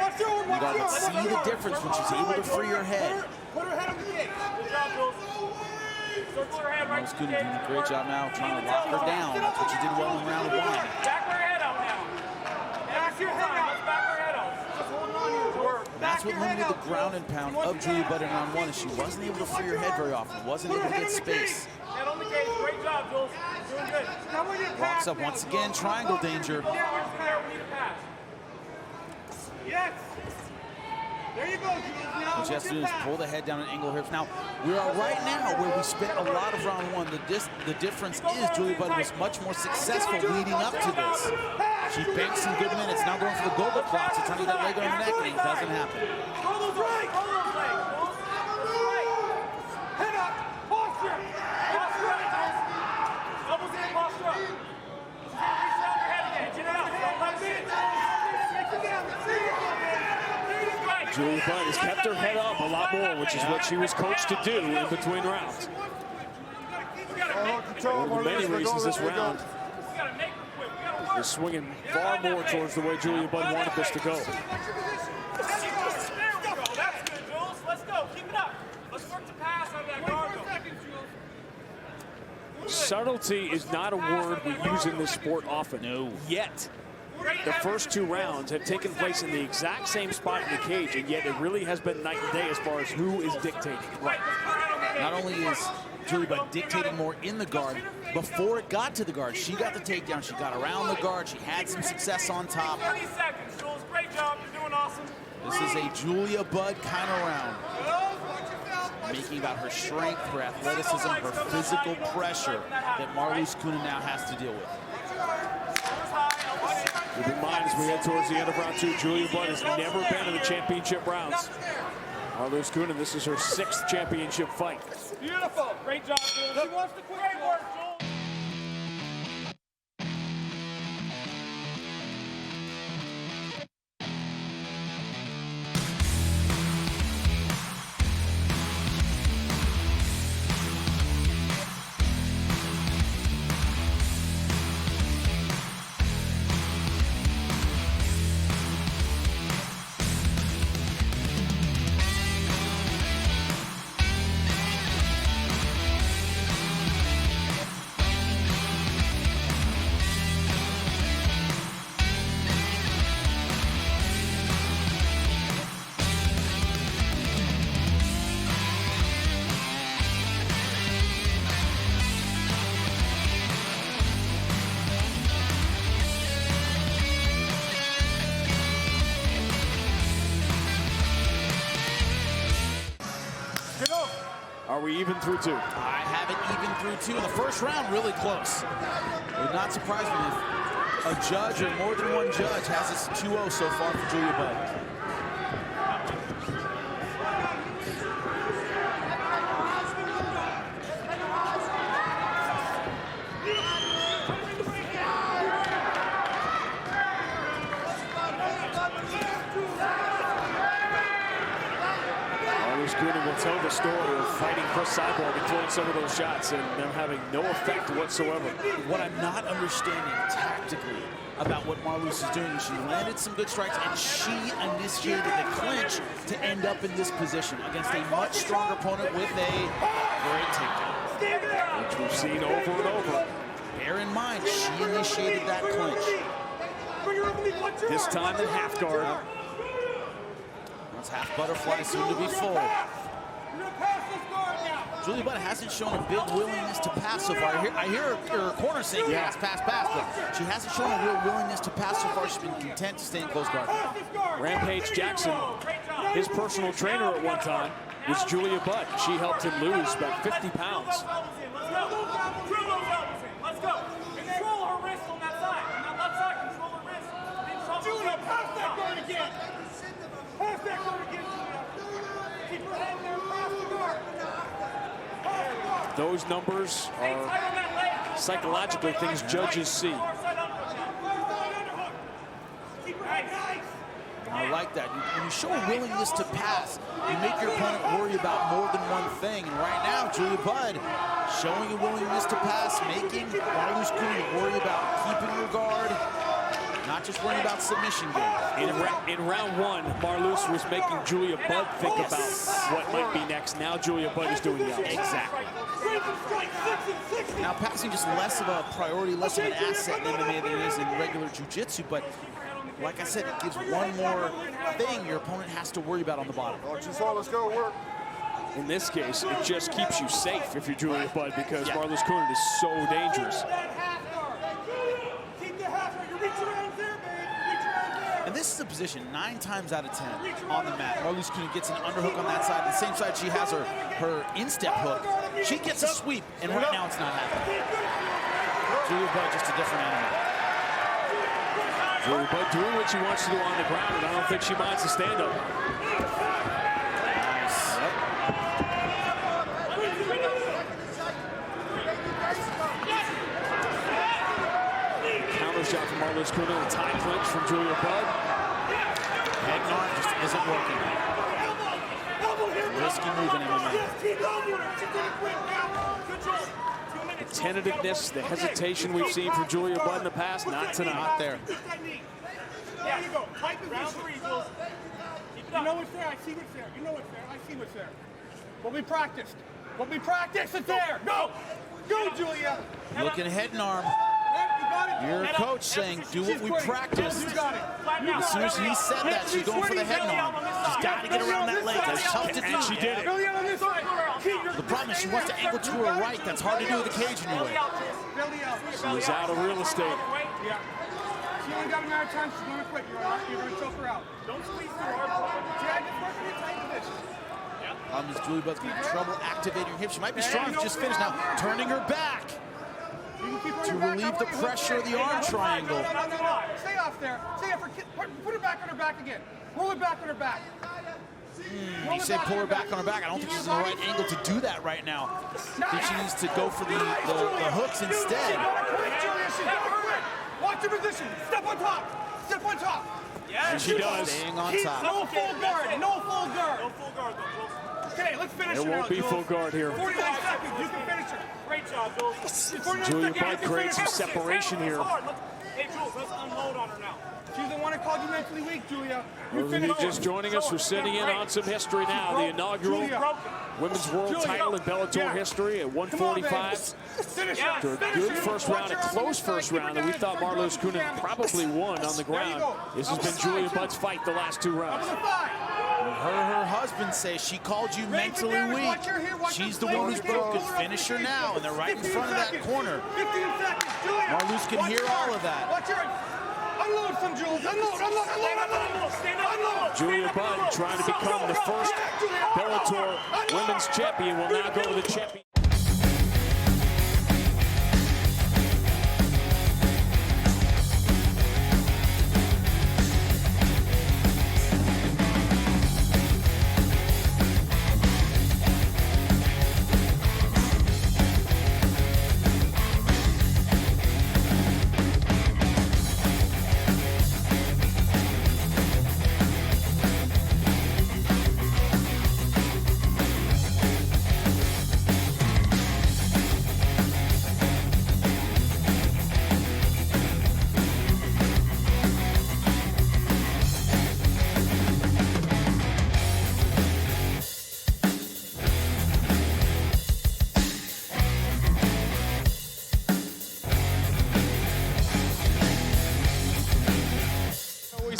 Watch your arm, You gotta see the difference when she's able to free her head. Put her head on the cage. Good job, Jules. Circle her head right Marloes to the Kunin doing cage. a great job now trying to lock her down. That's what she did well in round 1. Back her head out now. Back your head out. Let's back her head out. Just hold on here, George. That's what limited the ground and pound of Julia Budd in round 1 is she wasn't able to free her head very often, wasn't able to get space. Head on the cage. Great job, Jules. Doing good. Now we need a pass. Walks up once again, triangle danger. We need a pass. Yes. There you go, Jules. Now What she has to do is pull the head down and angle her hips. Now, we are right now where we spent a lot of round one. The difference is Julia Budd was much more successful leading up to this. She banked some good minutes. Now going for the go-go plots. She's trying to get that leg on the neck, and it doesn't happen. Roll those right. Roll those legs. Right. Head up. Posture. Posture right. Elbows in. Posture up. Reach around your head again. Chin out. Don't let me. Julia Budd has kept her head up a lot more, which is what she was coached to do in between rounds. One of the many reasons this round is swinging far more towards the way Julia Budd wanted this to go. There we go. That's good, Jules. Let's go. Keep it up. Let's work to pass on that guard. Subtlety is not a word we use in this sport often. No. Yet. The first two rounds have taken place in the exact same spot in the cage, and yet it really has been night and day as far as who is dictating. Right. Not only is Julia Budd dictating more in the guard, before it got to the guard, she got the takedown, she got around the guard, she had some success on top. 30 seconds, Jules. Great job. You're doing awesome. This is a Julia Budd kind of round. Making about her strength, her athleticism, her physical pressure that Marloes Coenen now has to deal with. Keep in mind, as we head towards the end of round two, Julia Budd has never been in the championship rounds. Marloes Coenen, this is her 6th championship fight. Beautiful. Great job, Jules. She wants to quit. Great work, Jules. Are we even through two? I have it even through two. The first round really close. It would not surprise me if a judge or more than one judge has this 2-0 so far for Julia Budd. Coenen will tell the story of fighting Cris Cyborg and throwing some of those shots and them having no effect whatsoever. What I'm not understanding tactically about what Marloes is doing, she landed some good strikes and she initiated the clinch to end up in this position against a much stronger opponent with a great takedown. Which we've seen over and over. Bear in mind, she initiated that clinch. This time in half guard. That's half butterfly, soon to be full. Julia Budd hasn't shown a big willingness to pass so far. I hear her corner saying pass, pass, pass, but she hasn't shown a real willingness to pass so far. She's been content to stay in close guard. Rampage Jackson, his personal trainer at one time, was Julia Budd. She helped him lose about 50 pounds. Let's go. Control her wrist on that side. On that left side, control her wrist. Julia, pass that guard again. Pass that guard again, Julia. Keep her head there. Pass the guard. Those numbers are psychologically things judges see. I like that. When you show a willingness to pass, you make your opponent worry about more than one thing. And right now, Julia Budd showing a willingness to pass, making Marloes Coenen worry about keeping her guard, not just worrying about submission game. In round one, Marloes was making Julia Budd think about what might be next. Now Julia Budd is doing the opposite. Exactly. Now passing just less of a priority, less of an asset in MMA than it is in regular jiu-jitsu, but like I said, it gives one more thing your opponent has to worry about on the bottom. Let's go, work. In this case, it just keeps you safe if you're Julia Budd because Marloes Coenen is so dangerous. And This is a position 9 times out of 10 on the mat. Marloes Coenen gets an underhook on that side. On the same side, she has her instep hook. She gets a sweep, and right now it's not happening. Julia Budd, just a different animal. Julia Budd doing what she wants to do on the ground, and I don't think she minds the stand-up. Nice. Yep. Counter shot from Marloes Coenen, a tie clinch from Julia Budd. Head and arm just isn't working. Risky move in MMA. The tentativeness, the hesitation we've seen from Julia Budd in the past, not tonight. Not there. There you go. Tight position. You know what's there. I see what's there. You know what's there. I see what's there. What we practiced. What we practiced. It's there. Go. Go, Julia. Looking head and arm. Your coach saying, do what we practiced. As soon as he said that, she's going for the head and arm. She's got to get around that leg. That's tough to do. And she did it. The problem is she wants to angle to her right. That's hard to do with the cage in your way. She's out of real estate. She only got a matter of time. She's going to quit. You're going to choke her out. Don't squeeze too hard. Yeah, just work in your tight position. Is Julia Budd's having trouble activating her hips. She might be strong. She just finished now. Turning her back to relieve the pressure of the arm triangle. No. Stay off there. Stay off her. Put her back on her back again. Roll her back on her back. You say pull her back on her back. I don't think she's in the right angle to do that right now. I think she needs to go for the hooks instead. Watch your position. Step on top. Step on top. And she does. Staying on top. No full guard. No full guard. No full guard. Okay, let's finish There won't be full guard here. 49 seconds. You can finish her. Great job, Jules. Julia Budd creates some separation here. Hey, Jules, let's unload on her now. She's the one that called you mentally weak, Julia. Those of you just joining us, we're sitting in on some history now. The inaugural Women's World Title in Bellator history at 145. After a good first round, a close first round that we thought Marloes Coenen probably won on the ground. This has been Julia Budd's fight the last 2 rounds. Her husband says she called you mentally weak. She's the one who's broken. Finish her now, and they're right in front of that corner. Marloes can hear all of that. Unload some, Jules. Unload. Julia Budd trying to become the first Bellator Women's Champion will now go to the champion.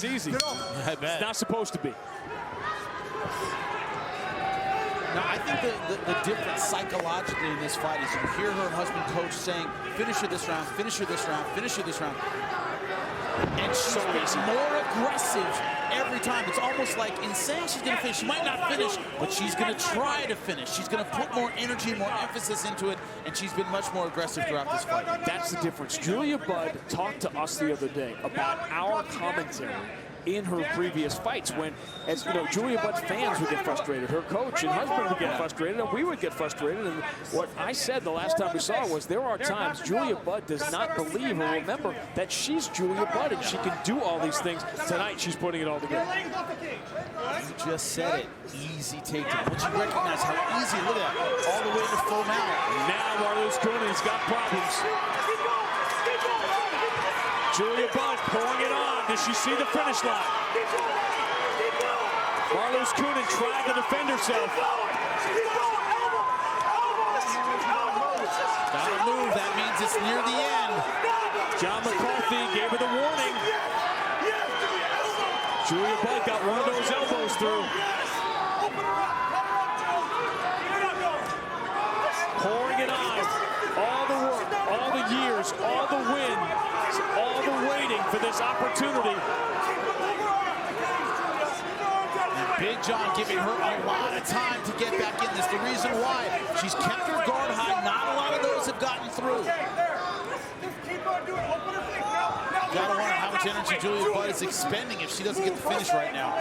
Easy. I bet. It's not supposed to be. Now, I think the difference psychologically in this fight is you hear her husband coach saying, finish her this round, finish her this round, finish her this round. And she's more aggressive every time. It's almost like in saying she's going to finish, she might not finish, but she's going to try to finish. She's going to put more energy, more emphasis into it, and she's been much more aggressive throughout this fight. That's the difference. Julia Budd talked to us the other day about our commentary in her previous fights when, as you know, Julia Budd's fans would get frustrated, her coach and husband would get frustrated, and we would get frustrated. And what I said the last time we saw was there are times Julia Budd does not believe or remember that she's Julia Budd and she can do all these things. Tonight, she's putting it all together. You just said it. Easy takedown. Once you recognize how easy, look at that, all the way to full mount. Now Marloes Coenen's got problems. Julia Budd pouring it on. Does she see the finish line? Marloes Coenen tried to defend herself. Gotta move. That means it's near the end. John McCarthy gave her the warning. Julia Budd got one of those elbows through. Pouring it on. All the work, all the years, all the wins, all the waiting for this opportunity. Big John giving her a lot of time to get back in this. The reason why, she's kept her guard high. Not a lot of those have gotten through. Gotta wonder how much energy Julia Budd is expending if she doesn't get the finish right now.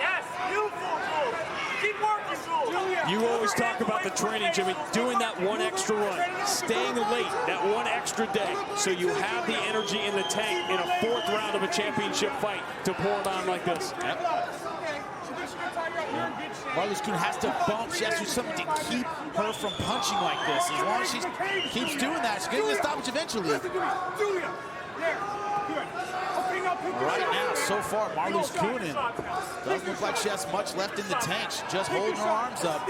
Yes, beautiful, Jules. Keep working, Jules. You always talk about the training, Jimmy, doing that one extra run, staying late, that one extra day, so you have the energy in the tank in a 4th round of a championship fight to pour it on like this. Yep. Marloes Coon has to bump. She has to do something to keep her from punching like this. As long as she keeps doing that, she's getting a stoppage eventually. Right now, so far, Marloes Coon doesn't look like she has much left in the tank. She's just holding her arms up.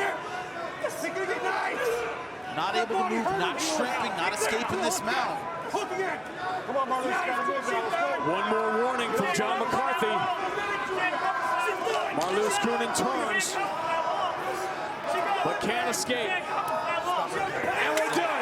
Not able to move, not shrimping, not escaping this mount. One more warning from John McCarthy. Marloes Coon turns, but can't escape. And we're done.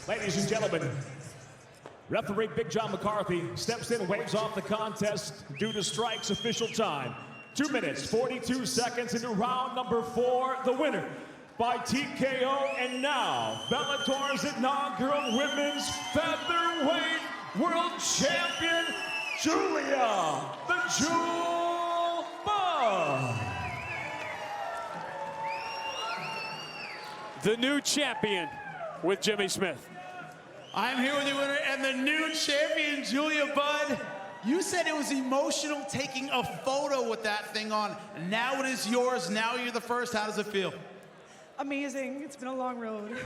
Ladies and gentlemen, referee Big John McCarthy steps in, waves off the contest due to strikes. Official time, 2 minutes, 42 seconds into round number 4. The winner by TKO, and now Bellator's inaugural women's featherweight world champion, Julia the Jewel Budd. The new champion with Jimmy Smith. I'm here with the winner and the new champion, Julia Budd. You said it was emotional taking a photo with that thing on. Now it is yours. Now you're the first. How does it feel? Amazing. It's been a long road.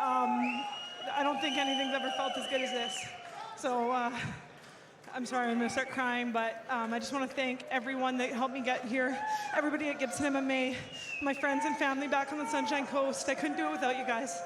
I don't think anything's ever felt as good as this. So I'm sorry, I'm gonna start crying, but I just want to thank everyone that helped me get here. Everybody at Gibson MMA, my friends and family back on the Sunshine Coast. I couldn't do it without you guys.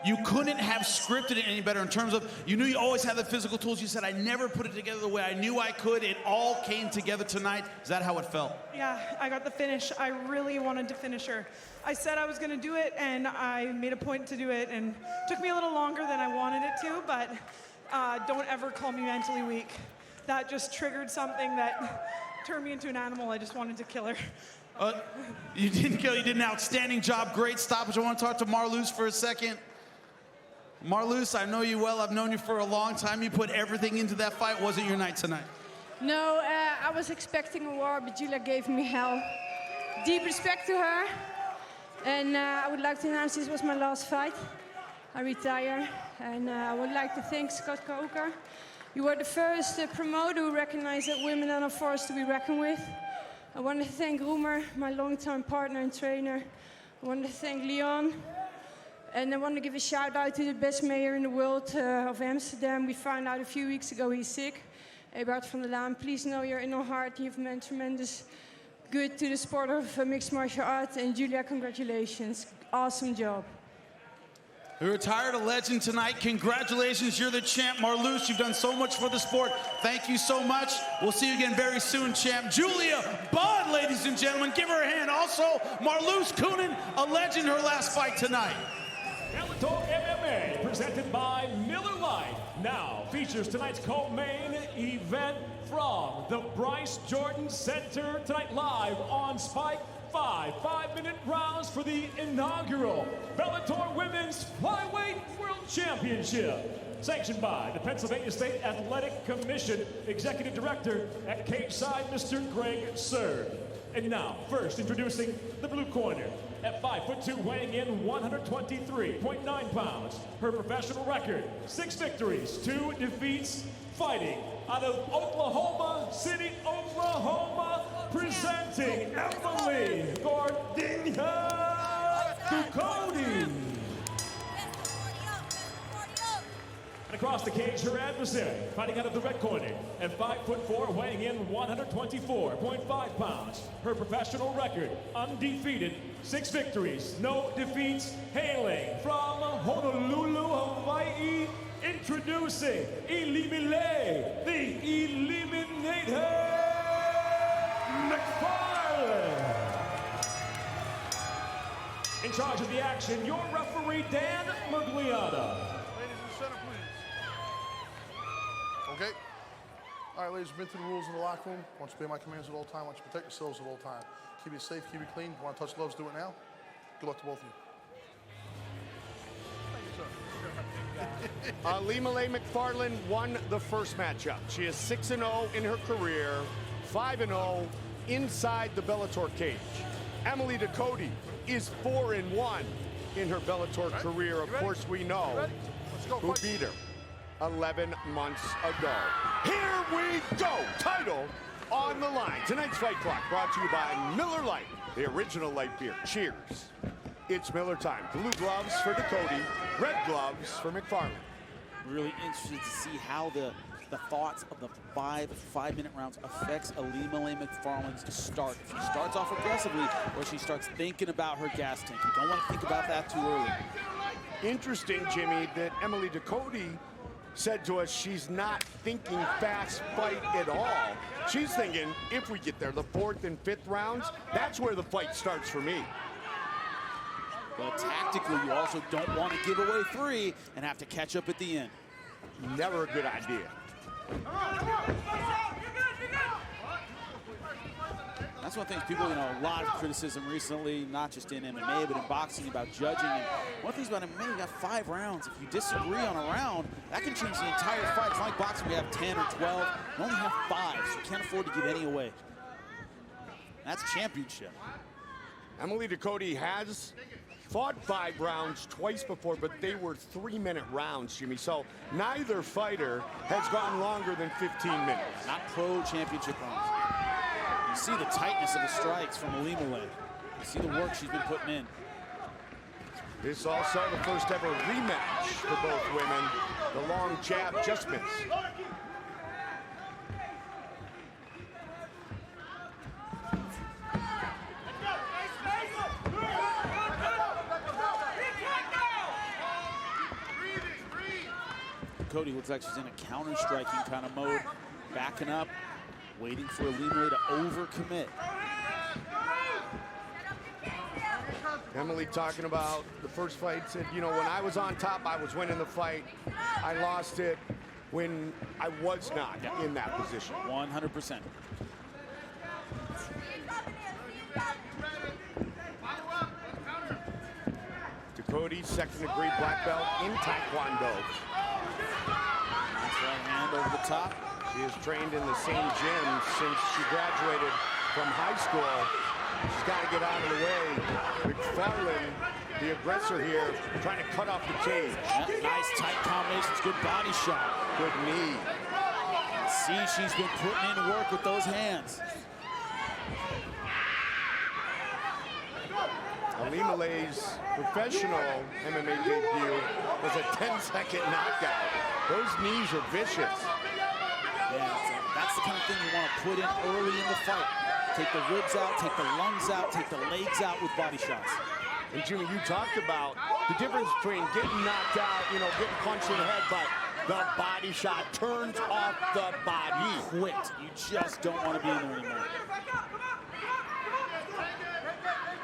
You couldn't have scripted it any better in terms of, you knew you always had the physical tools. You said, I never put it together the way I knew I could. It all came together tonight. Is that how it felt? Yeah, I got the finish. I really wanted to finish her. I said I was gonna do it, and I made a point to do it, and it took me a little longer than I wanted it to, but don't ever call me mentally weak. That just triggered something that turned me into an animal. I just wanted to kill her. You didn't kill, you did an outstanding job. Great stoppage. I want to talk to Marloes for a second. Marloes, I know you well. I've known you for a long time. You put everything into that fight. Was it your night tonight? No, I was expecting a war, but Julia gave me hell. Deep respect to her. And I would like to announce this was my last fight. I retire. And I would like to thank Scott Coker You are the first promoter who recognized that women are a force to be reckoned with. I want to thank Roemer, my longtime partner and trainer. I want to thank Leon. And I want to give a shout out to the best mayor in the world of Amsterdam. We found out a few weeks ago he's sick. Eberhard van der Laan, please know you're in our heart. You've meant tremendous good to the sport of mixed martial arts. And Julia, congratulations. Awesome job. We retired a legend tonight. Congratulations, you're the champ. Marloes, you've done so much for the sport. Thank you so much. We'll see you again very soon, champ. Julia Budd, ladies and gentlemen, give her a hand. Also, Marloes Coenen, a legend, her last fight tonight. Bellator MMA, presented by Miller Lite, now features tonight's co-main event from the Bryce Jordan Center, tonight live on Spike. 5-minute rounds for the inaugural Bellator Women's Flyweight World Championship. Sanctioned by the Pennsylvania State Athletic Commission, Executive Director at Cage Side, Mr. Greg Surd. And now, first introducing the blue corner. At 5'2", weighing in 123.9 pounds. Her professional record, 6 victories, 2 defeats, fighting out of Oklahoma City, Oklahoma, presenting Emily Ducoti. And across the cage, her adversary, fighting out of the red corner, at 5'4", weighing in 124.5 pounds. Her professional record, undefeated, 6 victories, no defeats, hailing from Honolulu, Hawaii, introducing Elimile, the Eliminator, McFarlane. In charge of the action, your referee, Dan Mugliata. Ladies in the center, please. Okay. All right, ladies, we've been through the rules in the locker room. I want you to obey my commands at all times. I want you to protect yourselves at all times. Keep it safe, keep it clean. If you want to touch gloves, do it now. Good luck to both of you. Elimile McFarlane won the first matchup. She is 6-0 in her career, 5-0 inside the Bellator cage. Emily Ducoti is 4-1 in her Bellator career. Of course, we know who beat her 11 months ago. Here we go. Title on the line. Tonight's Fight Clock brought to you by Miller Lite, the original light beer. Cheers. It's Miller time. Blue gloves for Ducoti, red gloves for McFarlane. Really interested to see how the thoughts of the 5-minute rounds affects Elimile McFarlane's start. If she starts off aggressively or she starts thinking about her gas tank. You don't want to think about that too early. Interesting, Jimmy, that Emily Ducoti said to us she's not thinking fast fight at all. She's thinking if we get there, the 4th and 5th rounds, that's where the fight starts for me. But tactically, you also don't want to give away 3 and have to catch up at the end. Never a good idea. That's one of the things people, a lot of criticism recently, not just in MMA, but in boxing about judging. And one of the things about MMA, you got 5 rounds. If you disagree on a round, that can change the entire fight. It's not like boxing, we have 10 or 12. We only have 5, so you can't afford to give any away. That's championship. Emily Ducoti has fought 5 rounds twice before, but they were 3-minute rounds, Jimmy. So neither fighter has gone longer than 15 minutes. Not pro championship rounds. You see the tightness of the strikes from Elimile. You see the work she's been putting in. This is also the first ever rematch for both women. The long jab just missed. Cody looks like she's in a counter-striking kind of mode, backing up, waiting for Elimile to overcommit. Emily talking about the first fight, said, when I was on top, I was winning the fight. I lost it when I was not in that position. 100%. Ducoti, second-degree black belt in Taekwondo. Nice right hand over the top. She has trained in the same gym since she graduated from high school. She's got to get out of the way. McFarlane, the aggressor here, trying to cut off the cage. Nice tight combinations, good body shot. Good knee. see she's been putting in work with those hands. Alimalay's professional MMA debut was a 10-second knockout. Those knees are vicious. Yeah, that's the kind of thing you want to put in early in the fight. Take the ribs out, take the lungs out, take the legs out with body shots. And Jimmy, you talked about the difference between getting knocked out, you know, getting punched in the head, but the body shot turns off the body. Quit. You just don't want to be in there anymore.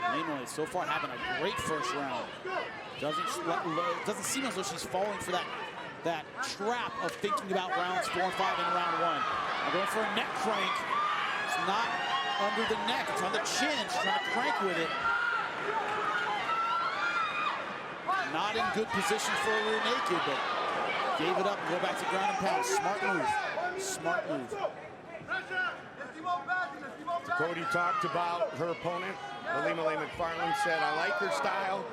Alimalay so far having a great first round. Doesn't seem as though she's falling for that trap of thinking about rounds 4 and 5 in round 1. I'm going for a neck crank. It's not under the neck, it's on the chin. She's trying to crank with it. Not in good position for a rear naked, but gave it up and go back to ground and pound. Smart move. Smart move. Cody talked about her opponent. Alimalay McFarland said, I like her style.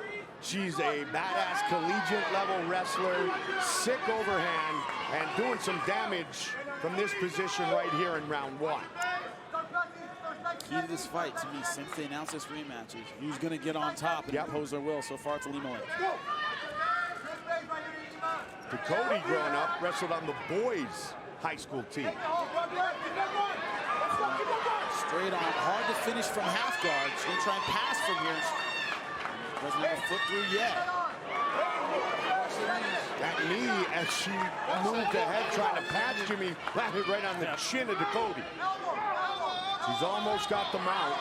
She's a badass collegiate level wrestler, sick overhand, and doing some damage from this position right here in round 1. Key to this fight, to me, since they announced this rematch, is who's going to get on top and impose their will. So far, it's Alimalay. Dakota, growing up, wrestled on the boys' high school team. Straight on, hard to finish from half guard. She's going to try and pass from here. Doesn't have a foot through yet. That knee, as she moved ahead trying to pass Jimmy, landed right on the chin of Dakota. She's almost got the mount.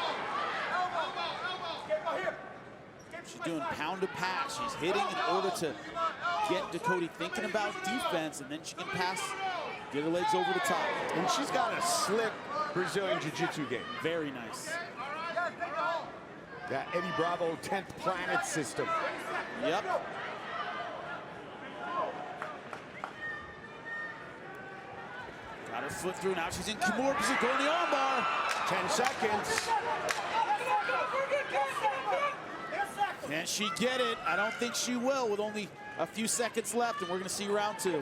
She's doing pound to pass. She's hitting in order to get Dakota thinking about defense, and then she can pass, get her legs over the top. And she's got a slick Brazilian Jiu-Jitsu game. Very nice. That Eddie Bravo 10th Planet system. Yep. Got her foot through. Now she's in Kimura position, going the armbar. 10 seconds. Can she get it? I don't think she will, with only a few seconds left, and we're going to see round 2.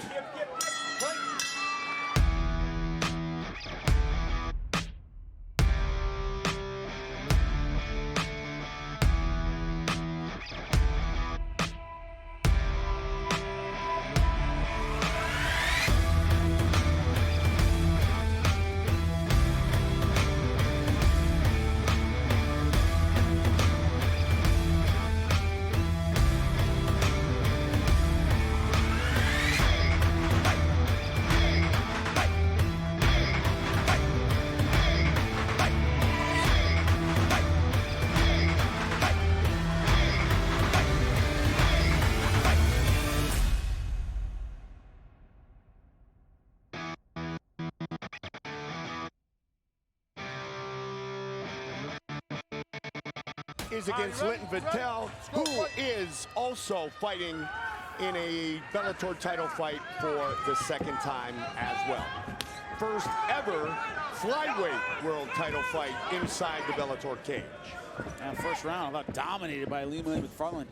Is against Linton Vittel, who is also fighting in a Bellator title fight for the 2nd time as well. First ever flyweight world title fight inside the Bellator cage. And first round, about dominated by Alimalay McFarland.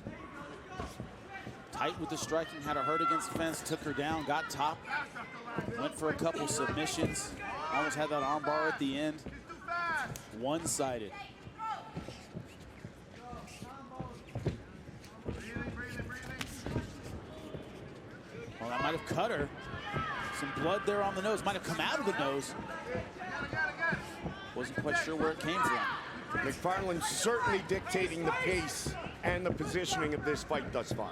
Tight with the striking, had her hurt against the fence, took her down, got top, went for a couple submissions, almost had that arm bar at the end. One-sided. Well, that might have cut her. Some blood there on the nose. Might have come out of the nose. Wasn't quite sure where it came from. McFarland certainly dictating the pace and the positioning of this fight thus far.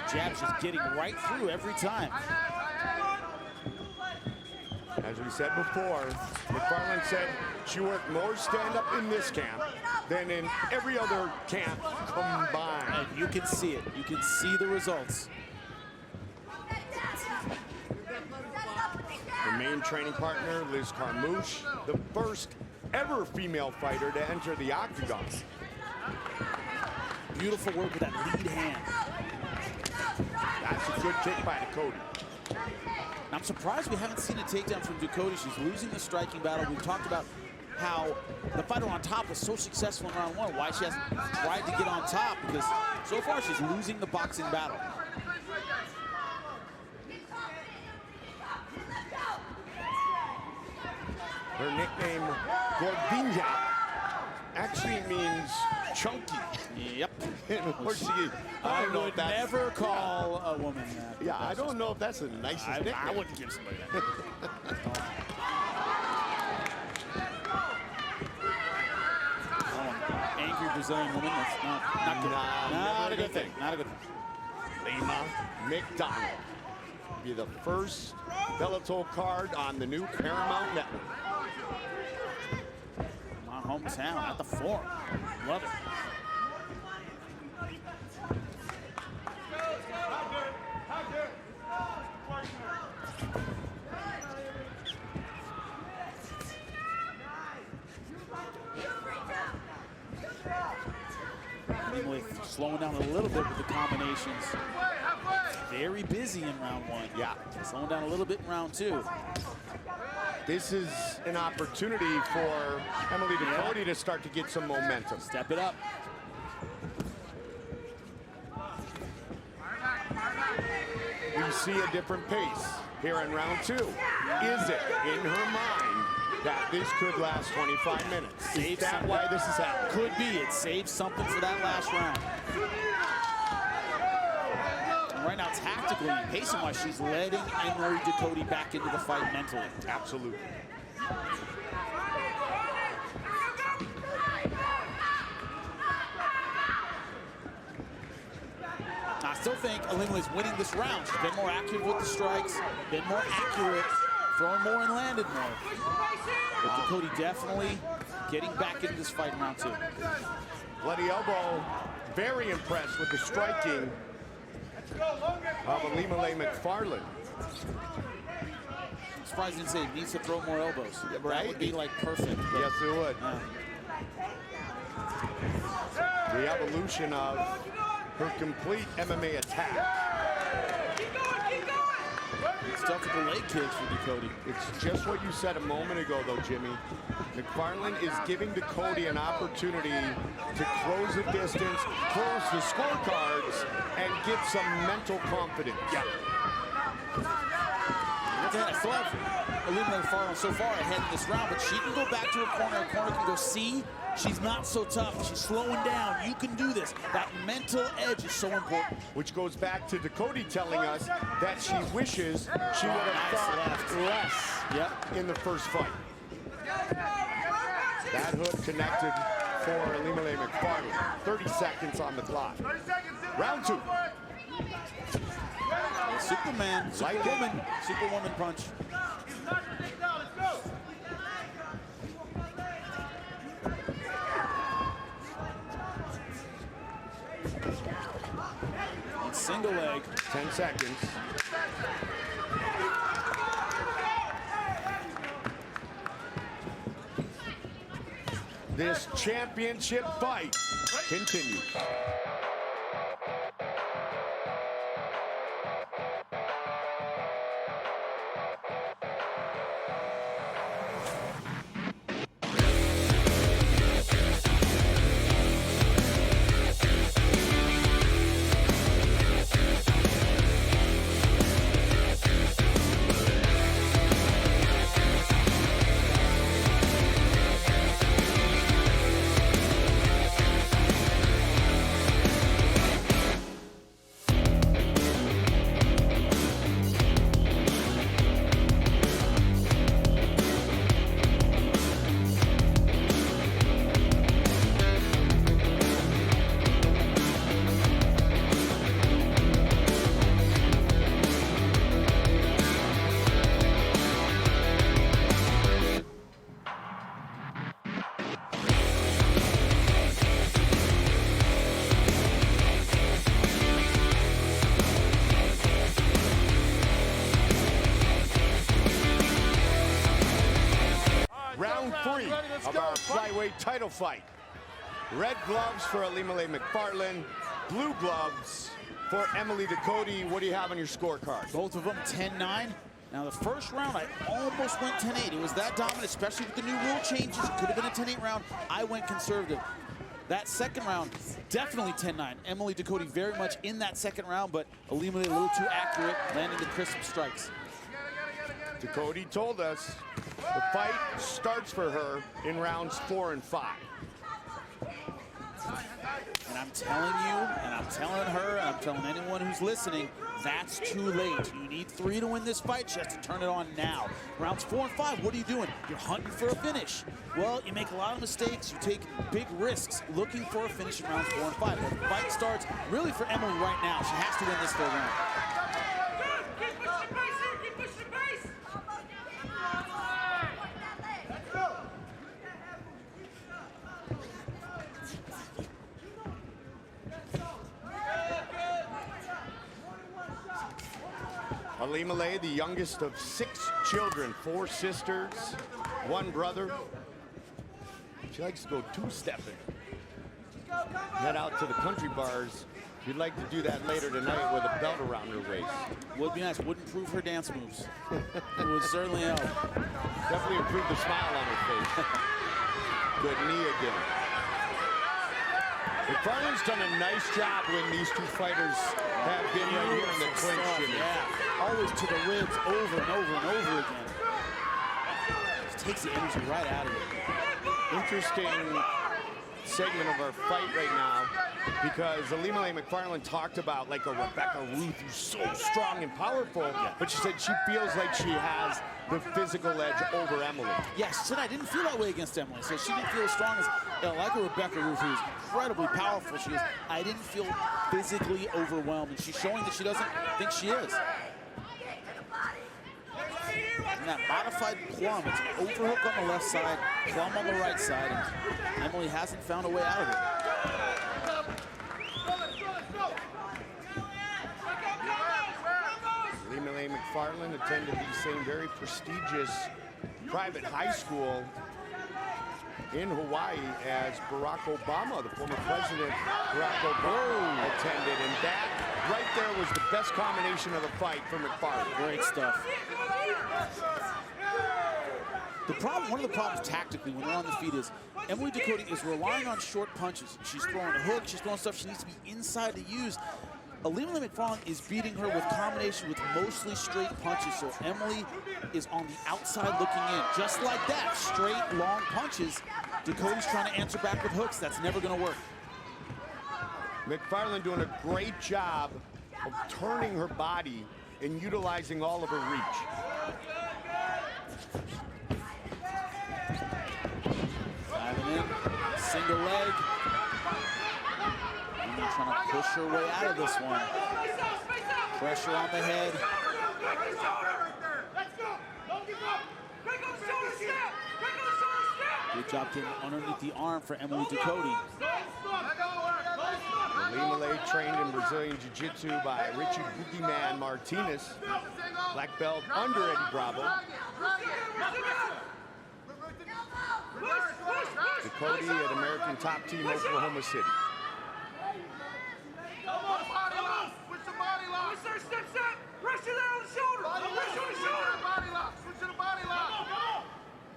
Jab's just getting right through every time. As we said before, McFarland said she worked more stand-up in this camp than in every other camp combined. And you can see it. You can see the results. Her main training partner, Liz Carmouche, the first ever female fighter to enter the octagon. Beautiful work with that lead hand. That's a good kick by Dakota. I'm surprised we haven't seen a takedown from Dakota. She's losing the striking battle. We've talked about how the fighter on top was so successful in round 1. Why she hasn't tried to get on top, because so far she's losing the boxing battle. Her nickname, Gordinha, actually means chunky. Yep. I don't know if that's... never call a woman that. Yeah, I don't know if that's the nicest nickname. I wouldn't give somebody that. Angry Brazilian woman, that's not good. Not a good thing. Not a good thing. Lima McDonald will be the first Bellator card on the new Paramount Network. My hometown at the Forum. Love it. Slowing down a little bit with the combinations. Very busy in round one. Yeah. Slowing down a little bit in round two. This is an opportunity for Emily Ducote to start to get some momentum. Step it up. We see a different pace here in round two. Is it in her mind that this could last 25 minutes? Is that why this is happening? Could be. It saves something for that last round. And right now, tactically and pacing-wise, she's letting Emily Ducote back into the fight mentally. Absolutely. I still think Alima is winning this round. She's been more accurate with the strikes, been more accurate, throwing more and landed more. But Ducote definitely getting back into this fight in round two. Bloody elbow, very impressed with the striking of Alima McFarland. I'm surprised you didn't say he needs to throw more elbows. Right? That would be like perfect. Yes, it would. Yeah. The evolution of her complete MMA attack. Stuff with the leg kicks for Ducote. It's just what you said a moment ago, though, Jimmy. McFarland is giving Ducote an opportunity to close the distance, close the scorecards, and get some mental confidence. Yeah. I still have Alima McFarland so far ahead in this round, but she can go back to her corner. Her corner can go, see, she's not so tough. She's slowing down. You can do this. That mental edge is so important. Which goes back to Ducote telling us that she wishes she would have fought less in the first fight. That hook connected for Alima McFarland. 30 seconds on the clock. Round two. Superman, Superwoman punch. And single leg. 10 seconds. This championship fight continues. Round three of our flyweight title fight. Red gloves for Alima McFarland, blue gloves for Emily Ducote. What do you have on your scorecard? Both of them 10-9. Now, the first round, I almost went 10-8. It was that dominant, especially with the new rule changes. It could have been a 10-8 round. I went conservative. That second round, definitely 10-9. Emily Ducote very much in that second round, but Alima a little too accurate, landing the crisp strikes. Ducote told us The fight starts for her in rounds 4 and 5. And I'm telling you, and I'm telling her, and I'm telling anyone who's listening, that's too late. You need 3 to win this fight. She has to turn it on now. Rounds 4 and 5, what are you doing? You're hunting for a finish. Well, you make a lot of mistakes. You take big risks looking for a finish in rounds 4 and 5. But the fight starts really for Emily right now. She has to win this 3rd round. Alimale, the youngest of 6 children, 4 sisters, 1 brother. She likes to go 2-stepping. Head out to the country bars. She'd like to do that later tonight with a belt around her waist. Would be nice. Wouldn't improve her dance moves. It would certainly help. Definitely improve the smile on her face. Good knee again. McFarland's done a nice job when these 2 fighters have been right here in the clinch. Yeah, always to the ribs over and over and over again. Just takes the energy right out of it. Interesting segment of our fight right now, because Alimale McFarland talked about like a Rebecca Ruth who's so strong and powerful, but she said she feels like she has the physical edge over Emily. Yes, she said I didn't feel that way against Emily, so she didn't feel as strong as, like a Rebecca Ruth, who is incredibly powerful. She is, I didn't feel physically overwhelmed, and she's showing that she doesn't think she is. And that modified plum, it's an overhook on the left side, plum on the right side, and Emily hasn't found a way out of it. Alimale McFarland attended the same very prestigious private high school in Hawaii as Barack Obama, the former president Barack Obama, attended. And that right there was the best combination of the fight for McFarland. Great stuff. The problem, one of the problems tactically when they're on the feet is Emily Dakota is relying on short punches. She's throwing a hook, she's throwing stuff she needs to be inside to use. Alimale McFarland is beating her with combination with mostly straight punches, so Emily is on the outside looking in. Just like that, straight, long punches. Dakota's trying to answer back with hooks. That's never going to work. McFarland doing a great job of turning her body and utilizing all of her reach. Diving in, single leg. Emily trying to push her way out of this one. Pressure on the head. Good job getting underneath the arm for Emily Dakota. Alimale trained in Brazilian Jiu-Jitsu by Richie Boogeyman Martinez, black belt under Eddie Bravo. Dakota at American Top Team Oklahoma City. Pressure there on the shoulder. Pressure on the shoulder. Body lock. Switch to the body lock.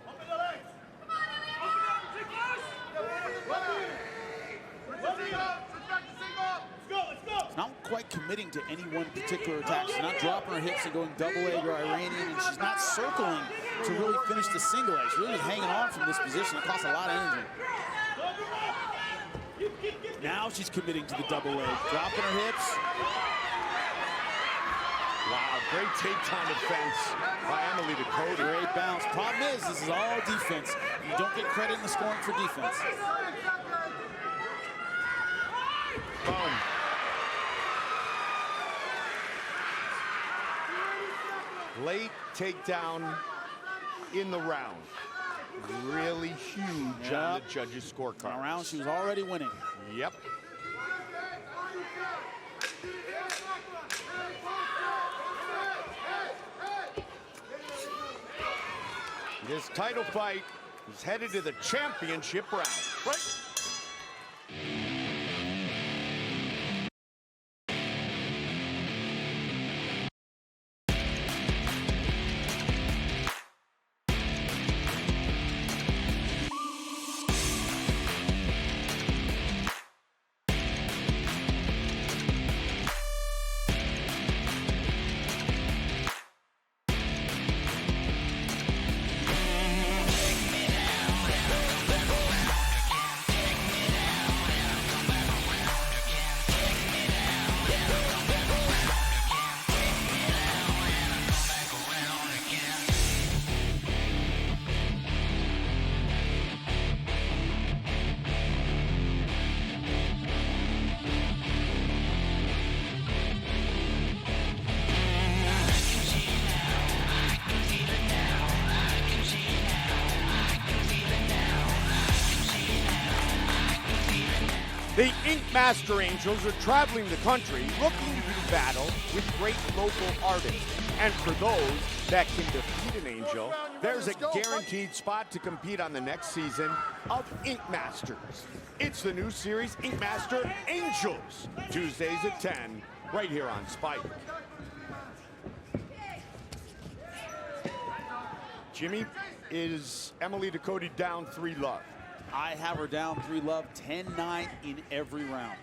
Open the legs. Open up. Take She's not quite committing to any one particular attack. She's not dropping her hips and going double leg or Iranian, and she's not circling to really finish the single leg. She's really hanging on from this position. It costs a lot of energy. Now she's committing to the double leg, dropping her hips. Wow, great takedown defense by Emily Dakota. Great bounce. Problem is, this is all defense. You don't get credit in the scoring for defense. Boom. Late takedown in the round. Really huge on the judges' scorecard. In a round, she was already winning. Yep. This title fight is headed to the championship round. Right. The Ink Master Angels are traveling the country looking to do battle with great local artists. And for those that can defeat an angel, there's a guaranteed spot to compete on the next season of Ink Masters. It's the new series, Ink Master Angels, Tuesdays at 10, right here on Spike. Jimmy, is Emily Dakota down 3-love? I have her down 3-love, 10-9 in every round.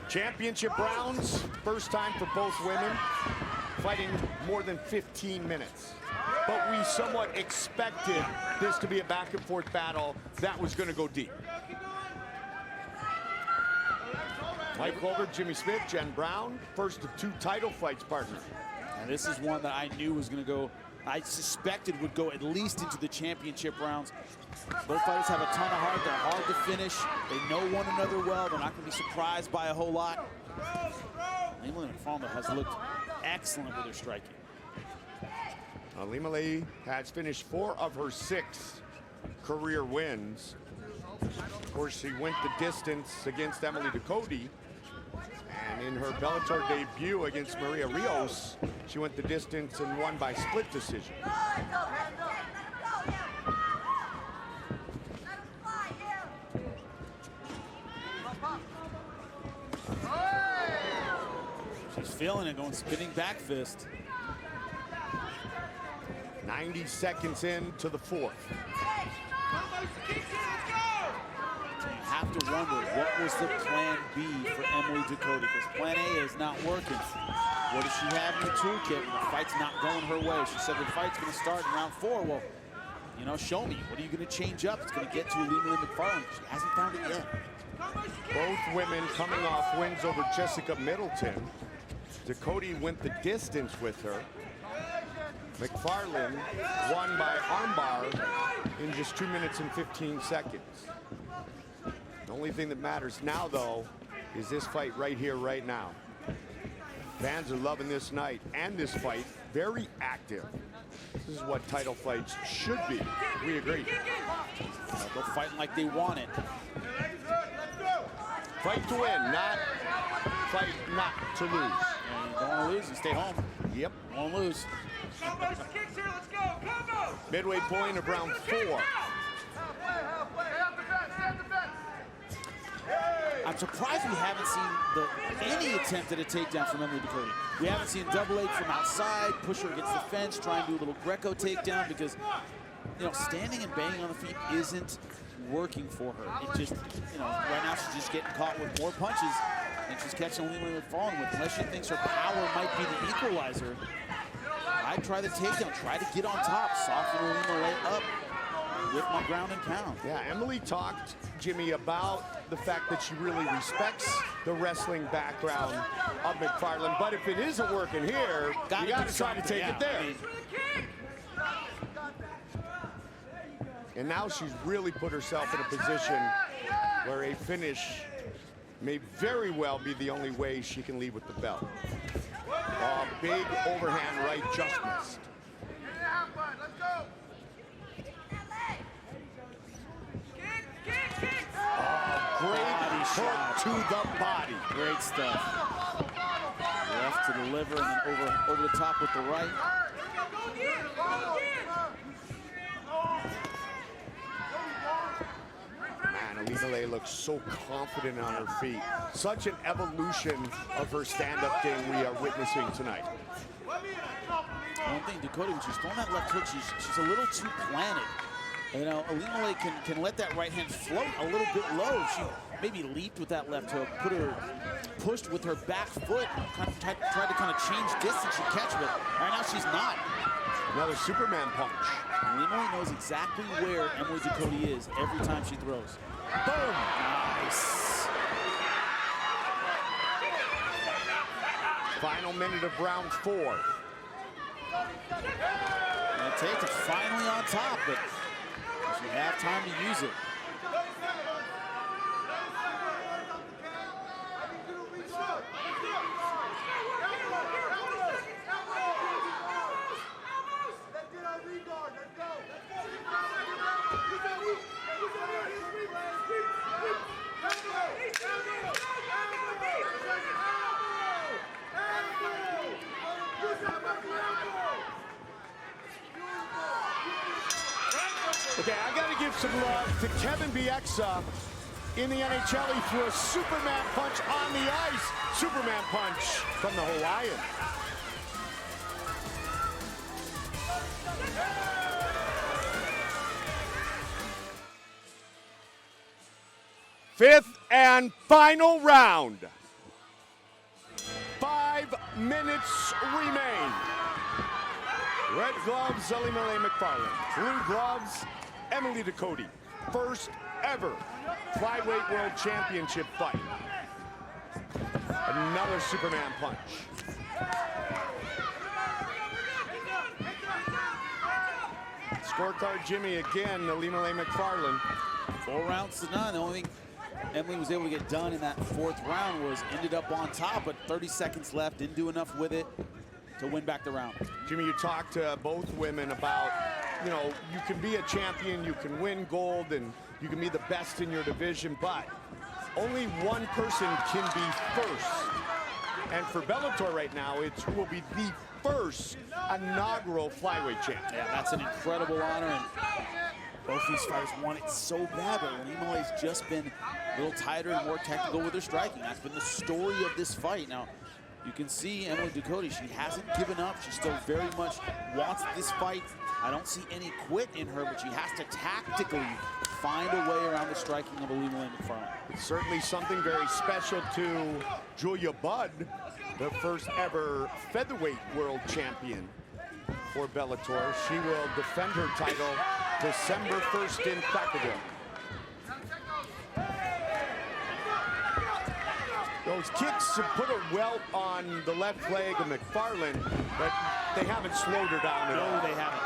Championship rounds, first time for both women, fighting more than 15 minutes. But we somewhat expected this to be a back and forth battle that was going to go deep. Mike Clover, Jimmy Smith, Jen Brown, first of 2 title fights, partner. And this is one that I knew was going to go, I suspected would go at least into the championship rounds. Both fighters have a ton of heart. They're hard to finish. They know one another well. They're not going to be surprised by a whole lot. Leland McFarland has looked excellent with her striking. Alimale has finished 4 of her 6 career wins. Of course, she went the distance against Emily Dakota. And in her Bellator debut against Maria Rios, she went the distance and won by split decision. She's feeling it, going spinning back fist. 90 seconds into the 4th. You have to wonder, what was the plan B for Emily Dakota? Because plan A is not working. What does she have in the toolkit when the fight's not going her way? She said the fight's going to start in round 4. Well, you know, show me. What are you going to change up? It's going to get to Alimale McFarland. She hasn't found it yet. Both women coming off wins over Jessica Middleton. Dakota went the distance with her. McFarland won by armbar in just 2 minutes and 15 seconds. The only thing that matters now, though, is this fight right here, right now. Fans are loving this night and this fight. Very active. This is what title fights should be. We agree. They're fighting like they want it. Fight to win, not fight not to lose. And you don't want to lose, you stay home. Yep. Won't lose. Midway point of round 4. I'm surprised we haven't seen any attempt at a takedown from Emily Dakota. We haven't seen double leg from outside, push her against the fence, try and do a little Greco takedown because, you know, standing and banging on the feet isn't working for her. It just, you know, right now she's just getting caught with more punches and she's catching Alimale McFarland with. Unless she thinks her power might be the equalizer, I'd try the takedown, try to get on top, soften Alimale up with my ground and pound. Yeah, Emily talked, Jimmy, about the fact that she really respects the wrestling background of McFarland, but if it isn't working here, you got to try to take it there. And now she's really put herself in a position where a finish may very well be the only way she can leave with the belt. Big overhand right just missed. Great hook to the body. Great stuff. Left to the liver and then over the top with the right. Man, Alimale looks so confident on her feet. Such an evolution of her stand-up game we are witnessing tonight. One thing, Dakota, when she's throwing that left hook, she's a little too planted. You know, Alimale can let that right hand float a little bit low. She maybe leaped with that left hook, pushed with her back foot, tried to kind of change distance and catch, but right now she's not. Another Superman punch. Alimale knows exactly where Emily Dakota is every time she throws. Boom! Nice. Final minute of round 4. And Tate is finally on top, but she have time to use it. some love to Kevin Bieksa. In the NHL, he threw a Superman punch on the ice. Superman punch from the Hawaiian. Fifth and final round. 5 minutes remain. Red gloves, Elimele McFarland. Blue gloves, Emily Dakota. First ever flyweight world championship fight. Another Superman punch. Scorecard Jimmy again, Elimele McFarland. 4 rounds to none. The only thing Emily was able to get done in that 4th round was ended up on top, but 30 seconds left, didn't do enough with it to win back the round. Jimmy, you talked to both women about, you know, you can be a champion, you can win gold, and you can be the best in your division, but only one person can be first. And for Bellator right now, it will be the first inaugural flyweight champ. Yeah, that's an incredible honor, and both these fighters want it so bad, but Elimele's just been a little tighter and more technical with her striking. That's been the story of this fight. Now, you can see Emily Dakota, she hasn't given up. She still very much wants this fight. I don't see any quit in her, but she has to tactically find a way around the striking of Elimele McFarland. It's certainly something very special to Julia Budd, the first ever featherweight world champion for Bellator. She will defend her title December 1st in Vacaville. Those kicks have put a welt on the left leg of McFarland, but they haven't slowed her down at all. No, they haven't.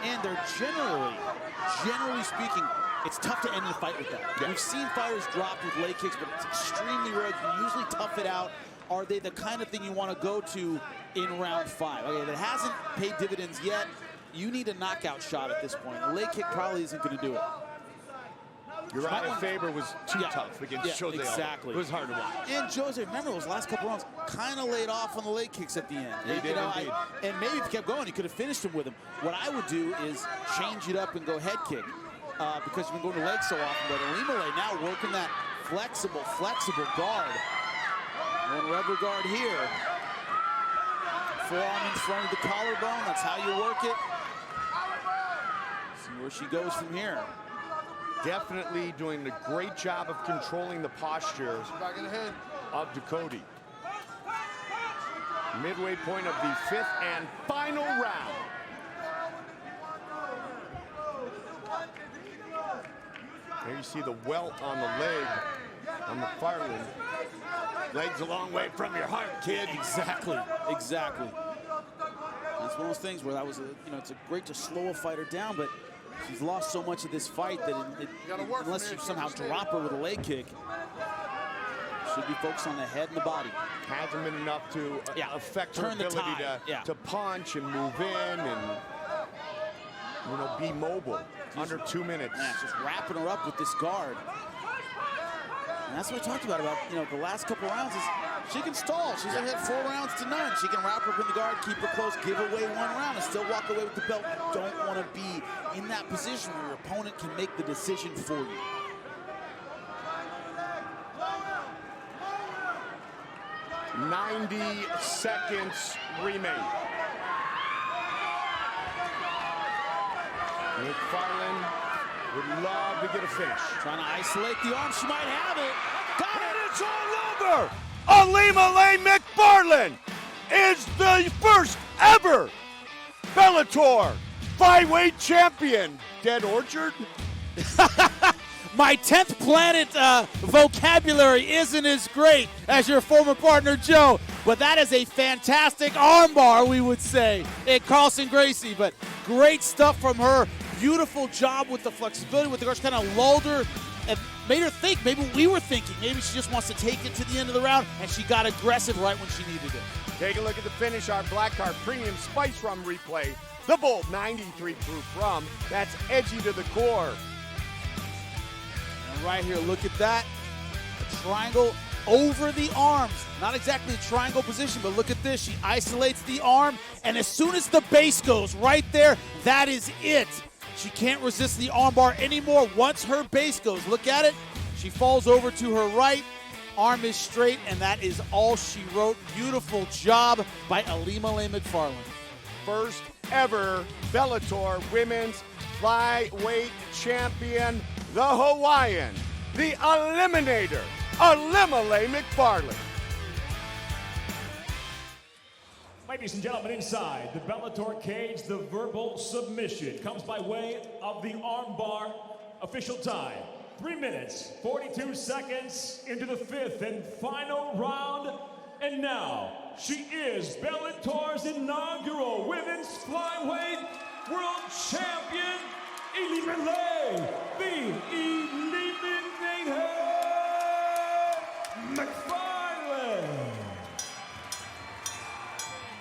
And they're generally speaking, it's tough to end the fight with that. Yeah. We've seen fighters drop with leg kicks, but it's extremely rare. You usually tough it out. Are they the kind of thing you want to go to in round 5? Okay, that hasn't paid dividends yet. You need a knockout shot at this point. The leg kick probably isn't going to do it. Uriah Faber was too tough against Jose. Exactly. It was hard to watch. And Jose, remember those last couple rounds, kind of laid off on the leg kicks at the end. He did indeed. And maybe if he kept going, he could have finished him with him. What I would do is change it up and go head kick because you've been going to leg so often. But Elimele now working that flexible guard. One rubber guard here. Forearm in front of the collarbone. That's how you work it. See where she goes from here. Definitely doing a great job of controlling the posture of Dakota. Midway point of the 5th and final round. There you see the welt on the leg on McFarland. Legs a long way from your heart, kid. Exactly. That's one of those things where that was, it's great to slow a fighter down, but she's lost so much of this fight that unless you somehow drop her with a leg kick, should be focused on the head and the body. Hasn't been enough to affect her ability to punch and move in and be mobile under 2 minutes. Yeah, just wrapping her up with this guard. And that's what we talked about the last couple rounds is she can stall. She's ahead 4 rounds to none. She can wrap her up in the guard, keep her close, give away 1 round, and still walk away with the belt. You don't want to be in that position where your opponent can make the decision for you. "90 seconds remain. McFarland would love to get a finish. Trying to isolate the arm. She might have it. Got it. It's all over. Elimele McFarland is the first ever Bellator flyweight champion. Dead Orchard? My 10th planet vocabulary isn't as great as your former partner, Joe, but that is a fantastic armbar, we would say, at Carlson Gracie. But great stuff from her. Beautiful job with the flexibility with the guards, kind of lulled her and made her think maybe what we were thinking. Maybe she just wants to take it to the end of the round, and she got aggressive right when she needed it. Take a look at the finish. Our Black Card Premium Spice Rum replay. The bold 93 proof rum. That's edgy to the core. And right here, look at that. A triangle over the arms. Not exactly a triangle position, but look at this. She isolates the arm, and as soon as the base goes right there, that is it. She can't resist the armbar anymore once her base goes. Look at it. She falls over to her right. Arm is straight, and that is all she wrote. Beautiful job by Alimale McFarland. First ever Bellator Women's Flyweight Champion, the Hawaiian, the Eliminator, Alimale McFarland. Ladies and gentlemen, inside the Bellator cage, the verbal submission comes by way of the armbar. Official time, 3 minutes, 42 seconds into the 5th and final round. And now, she is Bellator's inaugural Women's Flyweight World Champion, Alimale, the Eliminator McFarland.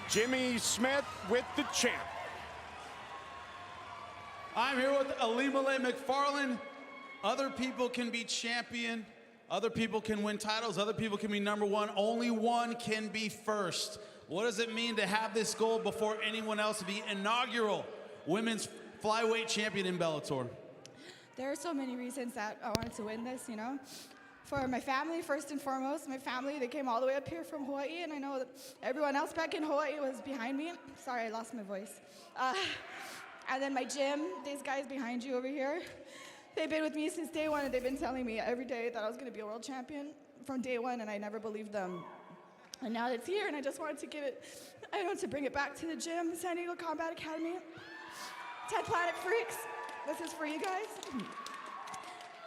Jimmy Smith with the champ. I'm here with Alimale McFarland. Other people can be champion. Other people can win titles. Other people can be #1. Only one can be first. What does it mean to have this goal before anyone else to be inaugural women's flyweight champion in Bellator? There are so many reasons that I wanted to win this, you know. For my family, first and foremost. My family, they came all the way up here from Hawaii, and I know that everyone else back in Hawaii was behind me. Sorry, I lost my voice. And then my gym, these guys behind you over here, they've been with me since day one, and they've been telling me every day that I was going to be a world champion from day one, and I never believed them. And now it's here, and I just wanted to give it, I want to bring it back to the gym, San Diego Combat Academy. 10 Planet Freaks, this is for you guys.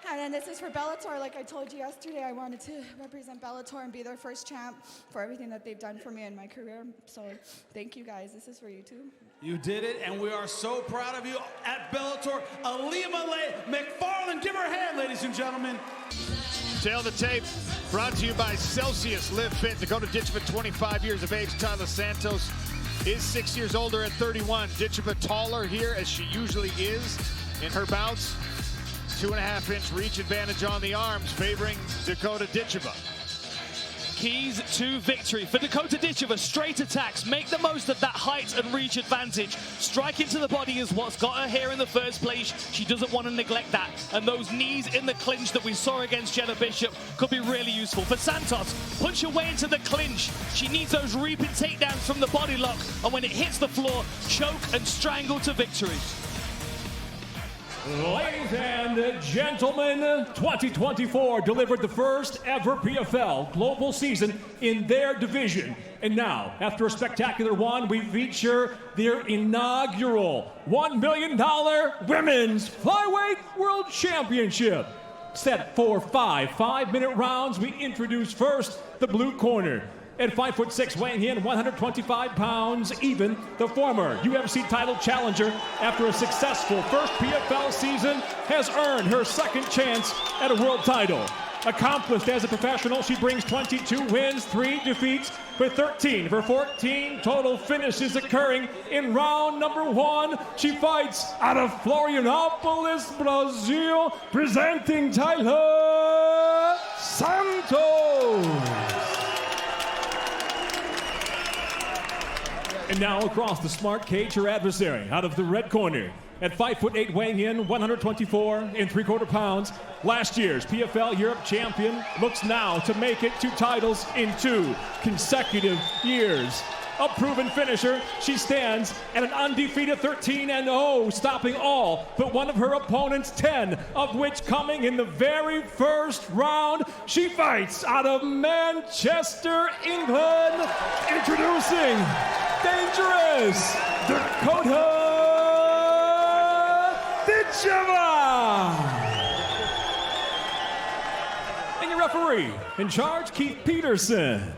And then this is for Bellator. Like I told you yesterday, I wanted to represent Bellator and be their first champ for everything that they've done for me in my career. So thank you guys. This is for you too. You did it, and we are so proud of you at Bellator. Alimale McFarland, give her a hand, ladies and gentlemen. Tail the tape, brought to you by Celsius Live Fit. Dakota Ditcheva, 25 years of age. Tyler Santos is 6 years older at 31. Ditcheva taller here, as she usually is in her bouts. 2.5-inch reach advantage on the arms, favoring Dakota Ditcheva. Keys to victory for Dakota Ditcheva. Straight attacks, make the most of that height and reach advantage. Striking to the body is what's got her here in the first place. She doesn't want to neglect that. And those knees in the clinch that we saw against Jenna Bishop could be really useful. For Santos, punch her way into the clinch. She needs those reaping takedowns from the body lock. And when it hits the floor, choke and strangle to victory. Ladies and gentlemen, 2024 delivered the first ever PFL global season in their division. And now, after a spectacular one, we feature their inaugural $1 million Women's Flyweight World Championship. Set for 5 5-minute rounds, we introduce first the blue corner. At 5'6", weighing in 125 pounds even, the former UFC title challenger, after a successful first PFL season, has earned her second chance at a world title. Accomplished as a professional, she brings 22 wins, 3 defeats, with 13 of her 14 total finishes occurring in round number 1. She fights out of Florianopolis, Brazil, presenting Kayla Santos. And now across the smart cage, her adversary out of the red corner. At 5'8", weighing in 124 3/4 pounds. Last year's PFL Europe champion looks now to make it to titles in 2 consecutive years. A proven finisher, she stands at an undefeated 13-0, stopping all but one of her opponent's 10, of which coming in the very first round. She fights out of Manchester, England, introducing dangerous Dakota Ditcheva. And your referee in charge, Keith Peterson.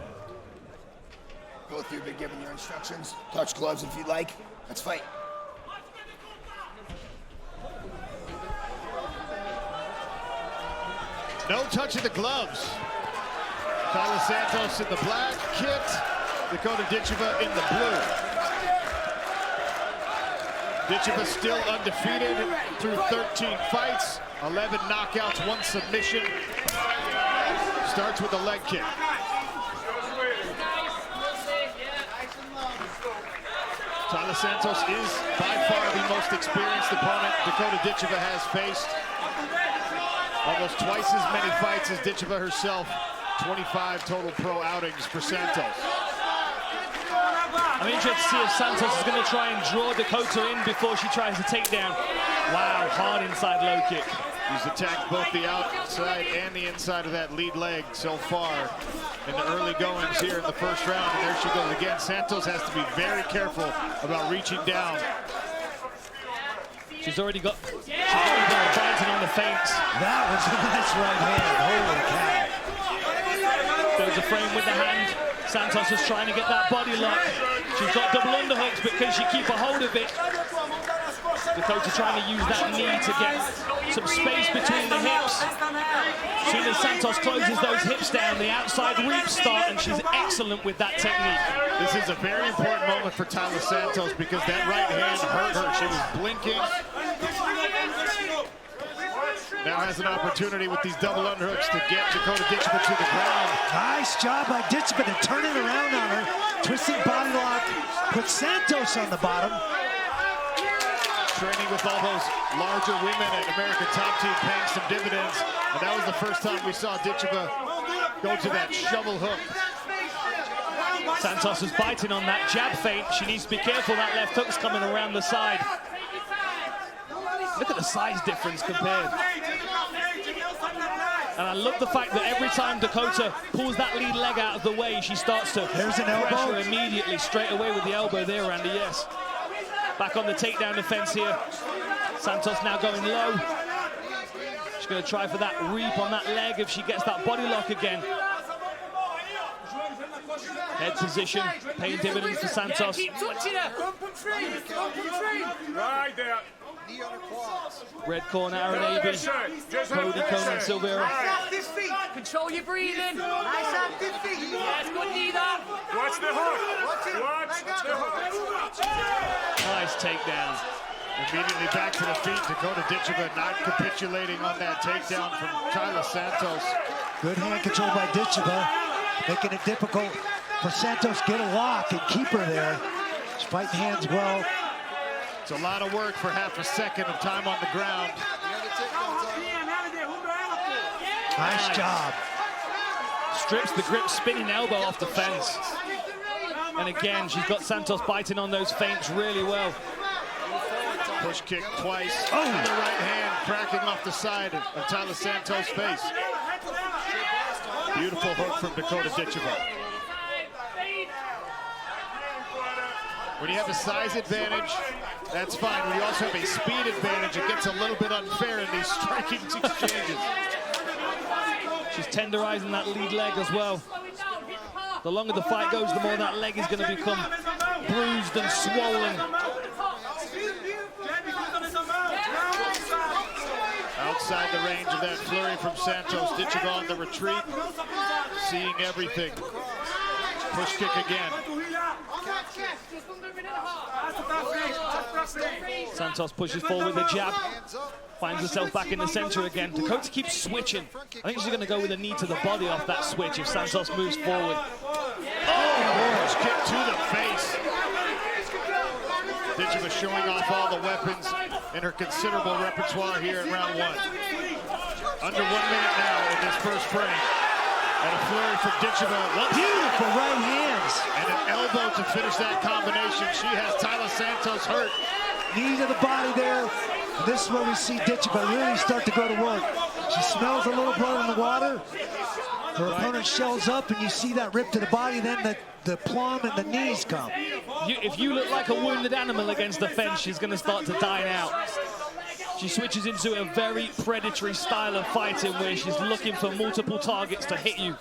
Both of you have been given your instructions. Touch gloves if you'd like. Let's fight. No touching the gloves. Tyler Santos in the black kit. Dakota Ditcheva in the blue. Ditcheva still undefeated through 13 fights, 11 knockouts, 1 submission. Starts with a leg kick. Tyler Santos is by far the most experienced opponent Dakota Ditcheva has faced. Almost twice as many fights as Ditcheva herself. 25 total pro outings for Santos. I'm interested to see if Santos is going to try and draw Dakota in before she tries to take down. Wow, hard inside low kick. He's attacked both the outside and the inside of that lead leg so far in the early goings here in the first round. And there she goes again. Santos has to be very careful about reaching down. She's already got biting on the feints. That was a nice right hand. Holy cow. Builds a frame with the hand. Santos is trying to get that body lock. She's got double underhooks, but can she keep a hold of it? Dakota trying to use that knee to get some space between the hips. As soon as Santos closes those hips down, the outside reaps start, and she's excellent with that technique. This is a very important moment for Tyler Santos because that right hand hurt her. She was blinking. Now has an opportunity with these double underhooks to get Dakota Ditcheva to the ground. Nice job by Ditcheva to turn it around on her. Twisting body lock, put Santos on the bottom. Training with all those larger women at American Top Team paying some dividends. And that was the first time we saw Ditcheva go to that shovel hook. Santos is biting on that jab feint. She needs to be careful, that left hook's coming around the side. Look at the size difference compared. And I love the fact that every time Dakota pulls that lead leg out of the way, she starts to pressure immediately, straight away with the elbow there, Randy, yes. Back on the takedown defense here. Santos now going low. She's going to try for that reap on that leg if she gets that body lock again. Head position, paying dividends for Santos. Keep touching her. Right there. Red corner, Aaron Abbey, Cody Conan Silveira. Control your breathing. Yes, good knee there. Watch the hook. Watch the hook. Nice takedown. Immediately back to the feet. Dakota Ditcheva not capitulating on that takedown from Tyler Santos. Good hand control by Ditcheva, making it difficult for Santos to get a lock and keep her there. She's fighting hands well. It's a lot of work for half a second of time on the ground. Nice job. Strips the grip, spinning elbow off the fence. And again, she's got Santos biting on those feints really well. Push kick twice. Oh. And the right hand cracking off the side of Tyler Santos' face. Beautiful hook from Dakota Ditcheva. When you have a size advantage, that's fine. When you also have a speed advantage, it gets a little bit unfair in these striking exchanges. She's tenderizing that lead leg as well. The longer the fight goes, the more that leg is going to become bruised and swollen. Outside the range of that flurry from Santos. Ditcheva on the retreat, seeing everything. Push kick again. Santos pushes forward with a jab, finds herself back in the center again. Dakota keeps switching. I think she's going to go with a knee to the body off that switch if Santos moves forward. Oh, push kick to the face. Ditcheva showing off all the weapons in her considerable repertoire here in round one. Under 1 minute now in this first frame. And a flurry from Ditcheva. Beautiful right hands. And an elbow to finish that combination. She has Tyler Santos hurt. Knee to the body there. And this is where we see Ditcheva really start to go to work. She smells a little blood in the water. Her opponent shells up, and you see that rip to the body. Then the plum and the knees come. If you look like a wounded animal against the fence, she's going to start to dine out. She switches into a very predatory style of fighting where she's looking for multiple targets to hit you.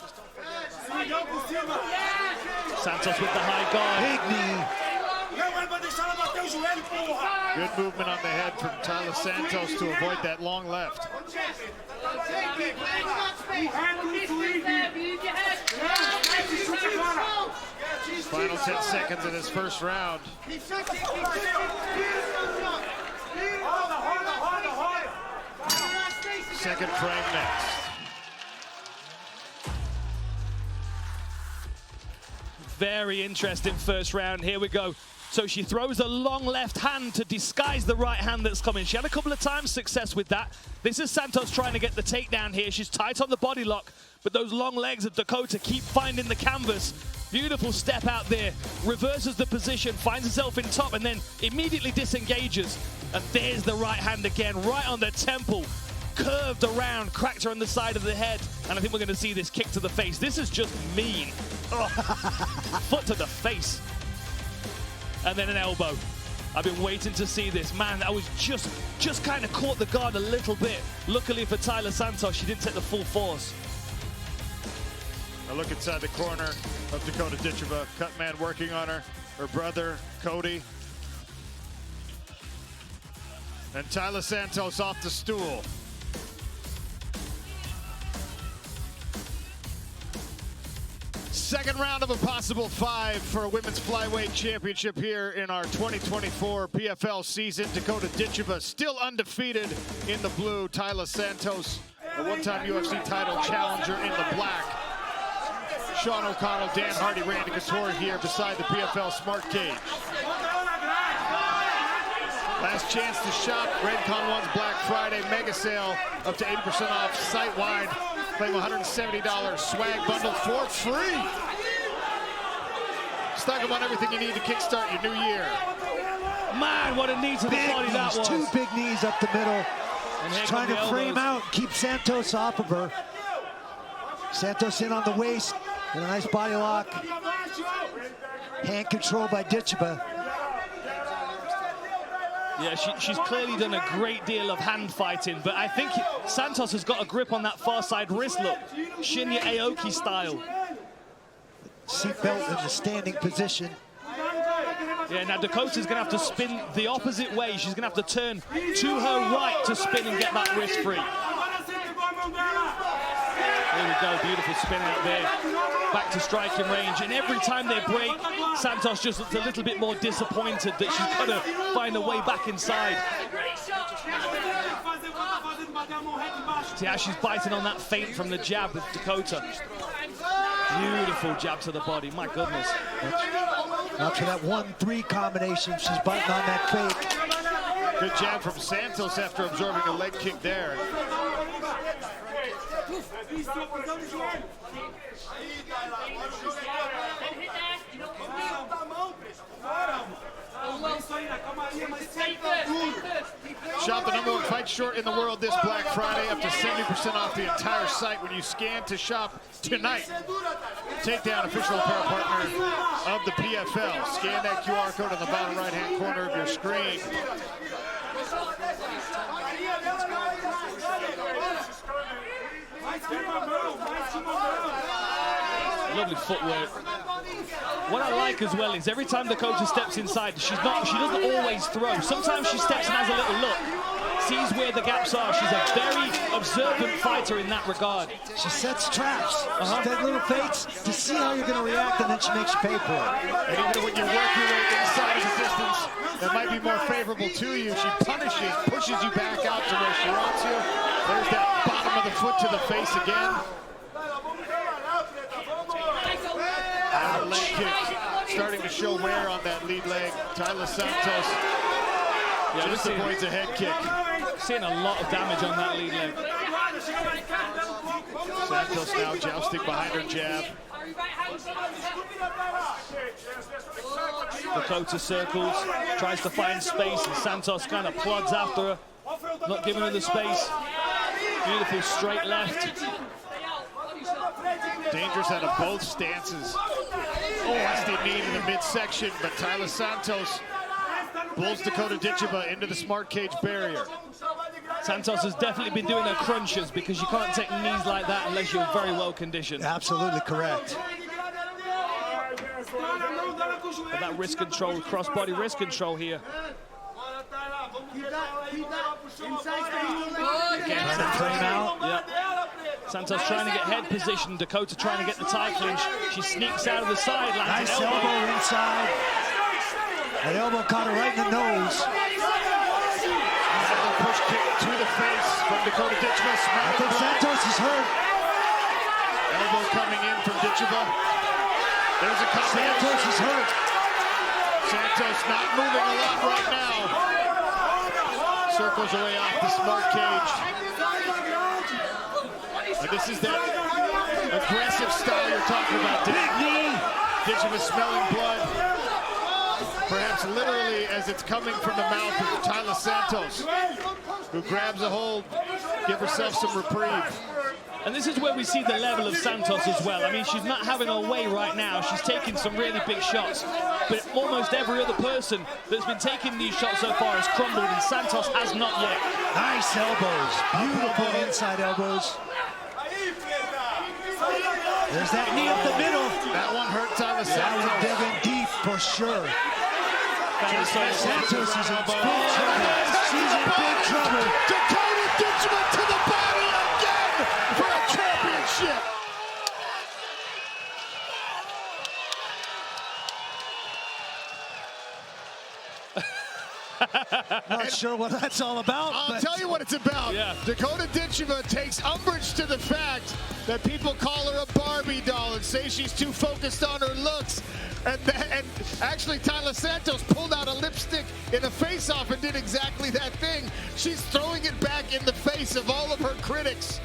Santos with the high guard. Big knee. Good movement on the head from Tyler Santos to avoid that long left. Final 10 seconds of this first round. Second frame next. Very interesting first round. Here we go. So she throws a long left hand to disguise the right hand that's coming. She had a couple of times success with that. This is Santos trying to get the takedown here. She's tight on the body lock, but those long legs of Dakota keep finding the canvas. Beautiful step out there, reverses the position, finds herself in top, and then immediately disengages. And there's the right hand again, right on the temple. Curved around, cracked her on the side of the head. And I think we're going to see this kick to the face. This is just mean. Oh. Foot to the face. And then an elbow. I've been waiting to see this. Man, I was just kind of caught the guard a little bit. Luckily for Tyler Santos, she didn't take the full force. A look inside the corner of Dakota Ditcheva. Cut man working on her. Her brother, Cody. And Tyler Santos off the stool. Second round of a possible 5 for a women's flyweight championship here in our 2024 PFL season. Dakota Ditcheva still undefeated in the blue. Tyler Santos, a one-time UFC title challenger, in the black. Sean O'Connell, Dan Hardy, Randy Couture here beside the PFL Smart Cage. Last chance to shop. Redcon 1's Black Friday mega sale, up to 80% off site-wide. Claim $170 swag bundle for free. Stock up on everything you need to kickstart your new year. Man, what a knee to the body that was. Two big knees up the middle. She's trying to frame out, keep Santos off of her. Santos in on the waist, and a nice body lock. Hand control by Ditcheva. Yeah, she's clearly done a great deal of hand fighting, but I think Santos has got a grip on that far side wrist look. Shinya Aoki style. Seatbelt in the standing position. Yeah, now Dakota's gonna have to spin the opposite way. She's gonna have to turn to her right to spin and get that wrist free. There we go, beautiful spin out there. Back to striking range, and every time they break, Santos just looks a little bit more disappointed that she's got to find a way back inside. See how she's biting on that feint from the jab with Dakota. Beautiful jab to the body, my goodness. After that 1-3 combination, she's biting on that fake. Good jab from Santos after absorbing a leg kick there. Shop the #1 fight short in the world this Black Friday, up to 70% off the entire site when you scan to shop tonight. Takedown, official apparel partner of the PFL. Scan that QR code on the bottom right-hand corner of your screen. Lovely footwork. What I like as well is every time Dakota steps inside, she doesn't always throw. Sometimes she steps and has a little look, sees where the gaps are. She's a very observant fighter in that regard. She sets traps, that little fakes to see how you're going to react, and then she makes you pay for it. And even when you work your way inside of the distance that might be more favorable to you, she punishes, pushes you back out to where she wants you. There's that bottom of the foot to the face again. And a leg kick, starting to show wear on that lead leg. Tyler Santos just avoids a head kick. Seeing a lot of damage on that lead leg. Santos now jousting behind her jab. Dakota circles, tries to find space, and Santos kind of plods after her, not giving her the space. Beautiful straight left. Dangerous out of both stances. Oh, that's the knee to the midsection, but Tyler Santos pulls Dakota Ditcheva into the Smart Cage barrier. Santos has definitely been doing her crunches, because you can't take knees like that unless you're very well conditioned. Absolutely correct. But that wrist control, cross-body wrist control here. Again, frame out. Yep. Santos trying to get head position, Dakota trying to get the tie clinch. She sneaks out of the side, lands nice an elbow inside. That elbow caught her right in the nose. Push kick to the face from Dakota Ditcheva. I think Santos is hurt. Elbow coming in from Ditcheva. There's a combination. Santos is hurt. Santos not moving a lot right now. Circles her way off the smart cage. And this is that aggressive style you're talking about. Big knee. Ditcheva smelling blood. Perhaps literally as it's coming from the mouth of Kayla Santos, who grabs a hold, give herself some reprieve. And this is where we see the level of Santos as well. I mean, she's not having her way right now. She's taking some really big shots. But almost every other person that's been taking these shots so far has crumbled, and Santos has not yet. Nice elbows. Beautiful inside elbows. There's that knee up the middle. That one hurt Kayla Santos. That one dug in deep for sure. Santos is in big trouble. She's in big trouble. Dakota Ditcheva to the body again for a championship. Not sure what that's all about. I'll tell you what it's about. Yeah. Dakota Ditcheva takes umbrage to the fact that people call her a Barbie doll and say she's too focused on her looks. And actually, Kayla Santos pulled out a lipstick in a face-off and did exactly that thing. She's throwing it back in the face of all of her critics.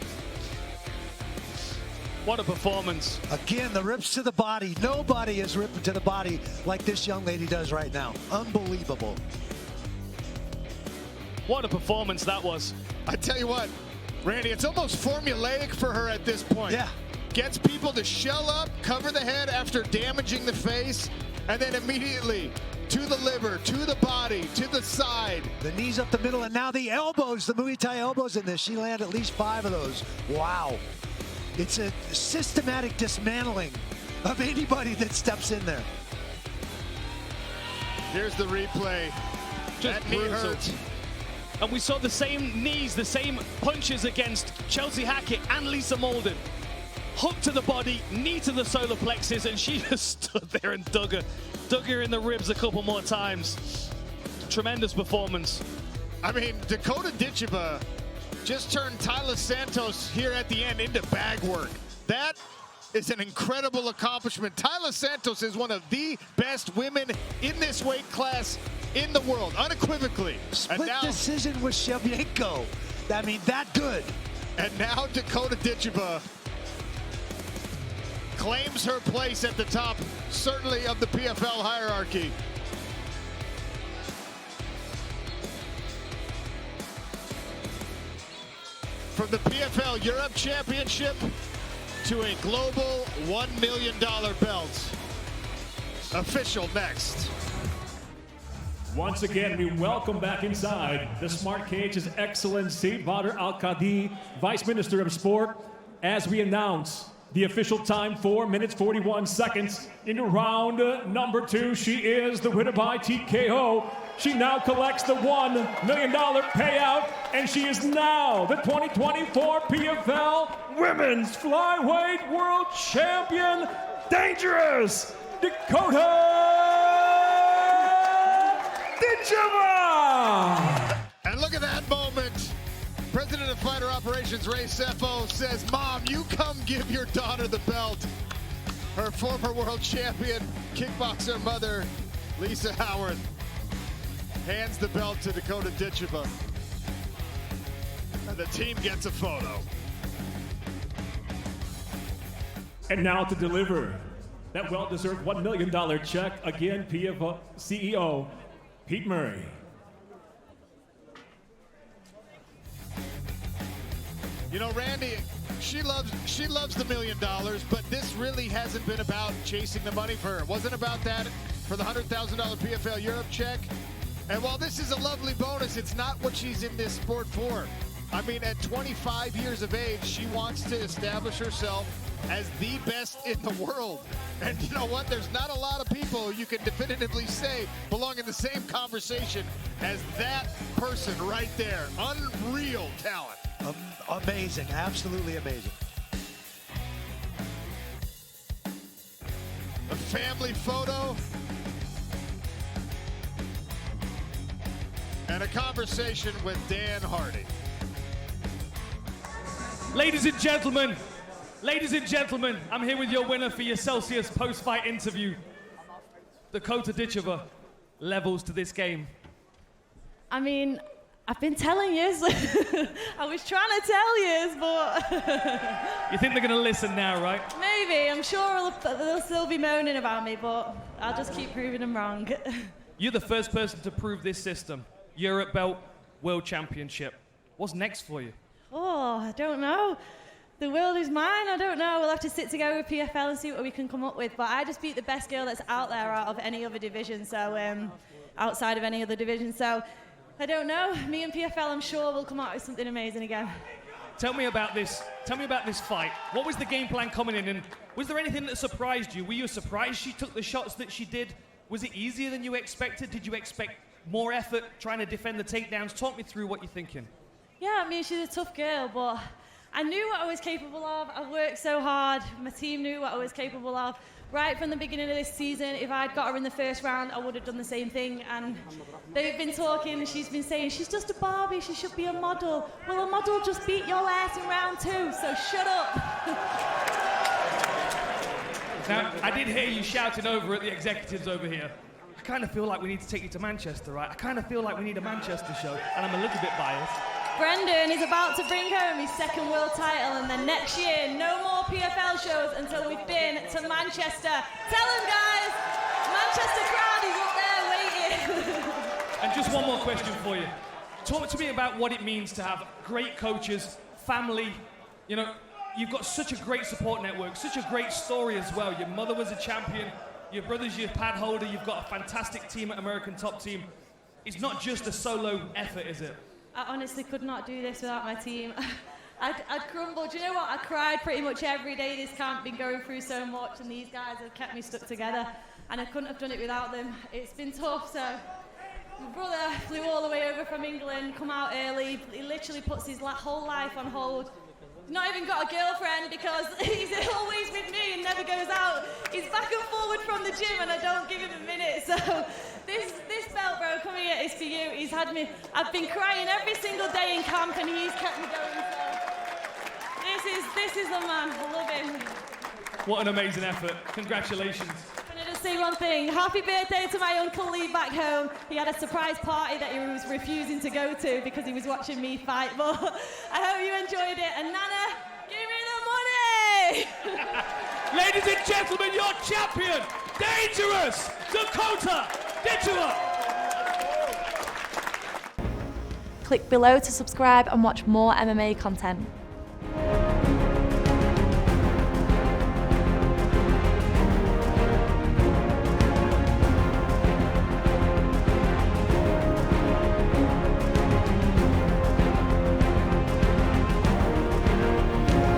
What a performance. Again, the rips to the body. Nobody is ripping to the body like this young lady does right now. Unbelievable. What a performance that was. I tell you what, Randy, it's almost formulaic for her at this point. Yeah. Gets people to shell up, cover the head after damaging the face, and then immediately to the liver, to the body, to the side. The knees up the middle, and now the elbows, the Muay Thai elbows in this. She landed at least 5 of those. Wow. It's a systematic dismantling of anybody that steps in there. Here's the replay. Just that knee hurt. And we saw the same knees, the same punches against Chelsea Hackett and Lisa Molden. Hook to the body, knee to the solar plexus, and she just stood there and dug her in the ribs a couple more times. Tremendous performance. I mean, Dakota Ditcheva just turned Kayla Santos here at the end into bag work. That is an incredible accomplishment. Kayla Santos is one of the best women in this weight class in the world, unequivocally. Split decision with Shevchenko. I mean, that good. And now Dakota Ditcheva claims her place at the top, certainly of the PFL hierarchy. From the PFL Europe Championship to a global $1 million belt. Official next. Once again, we welcome back inside the Smart Cage's Excellency Badr Al-Qadi, Vice Minister of Sport, as we announce the official time, 4 minutes, 41 seconds. Into round number 2, she is the winner by TKO. She now collects the $1 million payout, and she is now the 2024 PFL Women's Flyweight World Champion, Dangerous Dakota Ditcheva! And look at that moment. President of Fighter Operations Ray Sefo says, "Mom, you come give your daughter the belt." Her former world champion kickboxer mother, Lisa Howard, hands the belt to Dakota Ditcheva. And the team gets a photo. And now to deliver that well-deserved $1 million check, again, PFL CEO Pete Murray. You know, Randy, she loves the $1 million, but this really hasn't been about chasing the money for her. It wasn't about that for the $100,000 PFL Europe check. And while this is a lovely bonus, it's not what she's in this sport for. I mean, at 25 years of age, she wants to establish herself as the best in the world. And you know what? There's not a lot of people you can definitively say belong in the same conversation as that person right there. Unreal talent. Amazing, absolutely amazing. A family photo. And a conversation with Dan Hardy. Ladies and gentlemen, I'm here with your winner for your Celsius post-fight interview, Dakota Ditcheva. levels to this game? I mean, I've been telling you. I was trying to tell you, but... You think they're going to listen now, right? Maybe. I'm sure they'll still be moaning about me, but I'll just keep proving them wrong. You're the first person to prove this system. Europe belt, World Championship. What's next for you? Oh, I don't know. The world is mine. I don't know. We'll have to sit together with PFL and see what we can come up with. But I just beat the best girl that's out there out of any other division, so outside of any other division. So I don't know. Me and PFL, I'm sure, will come out with something amazing again. Tell me about this fight. What was the game plan coming in, and was there anything that surprised you? Were you surprised she took the shots that she did? Was it easier than you expected? Did you expect more effort trying to defend the takedowns? Talk me through what you're thinking. Yeah, I mean, she's a tough girl, but I knew what I was capable of. I worked so hard. My team knew what I was capable of. Right from the beginning of this season, if I'd got her in the first round, I would have done the same thing. And they've been talking, and she's been saying, she's just a Barbie, she should be a model. Well, a model just beat your ass in round 2, so shut up. Now, I did hear you shouting over at the executives over here. I kind of feel like we need to take you to Manchester, right? I kind of feel like we need a Manchester show, and I'm a little bit biased. Brendan is about to bring home his second world title, and then next year, no more PFL shows until we've been to Manchester. Tell them, guys, Manchester crowd is up there waiting. And just one more question for you. Talk to me about what it means to have great coaches, family. You know, you've got such a great support network, such a great story as well. Your mother was a champion, your brother's your pad holder, you've got a fantastic team at American Top Team. It's not just a solo effort, is it? I honestly could not do this without my team. I'd crumble. Do you know what? I cried pretty much every day this camp, been going through so much, and these guys have kept me stuck together, and I couldn't have done it without them. It's been tough, so my brother flew all the way over from England, come out early. He literally puts his whole life on hold. He's not even got a girlfriend because he's always with me and never goes out. He's back and forward from the gym, and I don't give him a minute. So this belt, bro, come here, is for you. He's had me. I've been crying every single day in camp, and he's kept me going. So this is the man. I love him. What an amazing effort. Congratulations. Can I just say one thing? Happy birthday to my Uncle Lee back home. He had a surprise party that he was refusing to go to because he was watching me fight. But I hope you enjoyed it. And Nana, give me the money! Ladies and gentlemen, your champion, dangerous, Dakota Ditcheva. Click below to subscribe and watch more MMA content.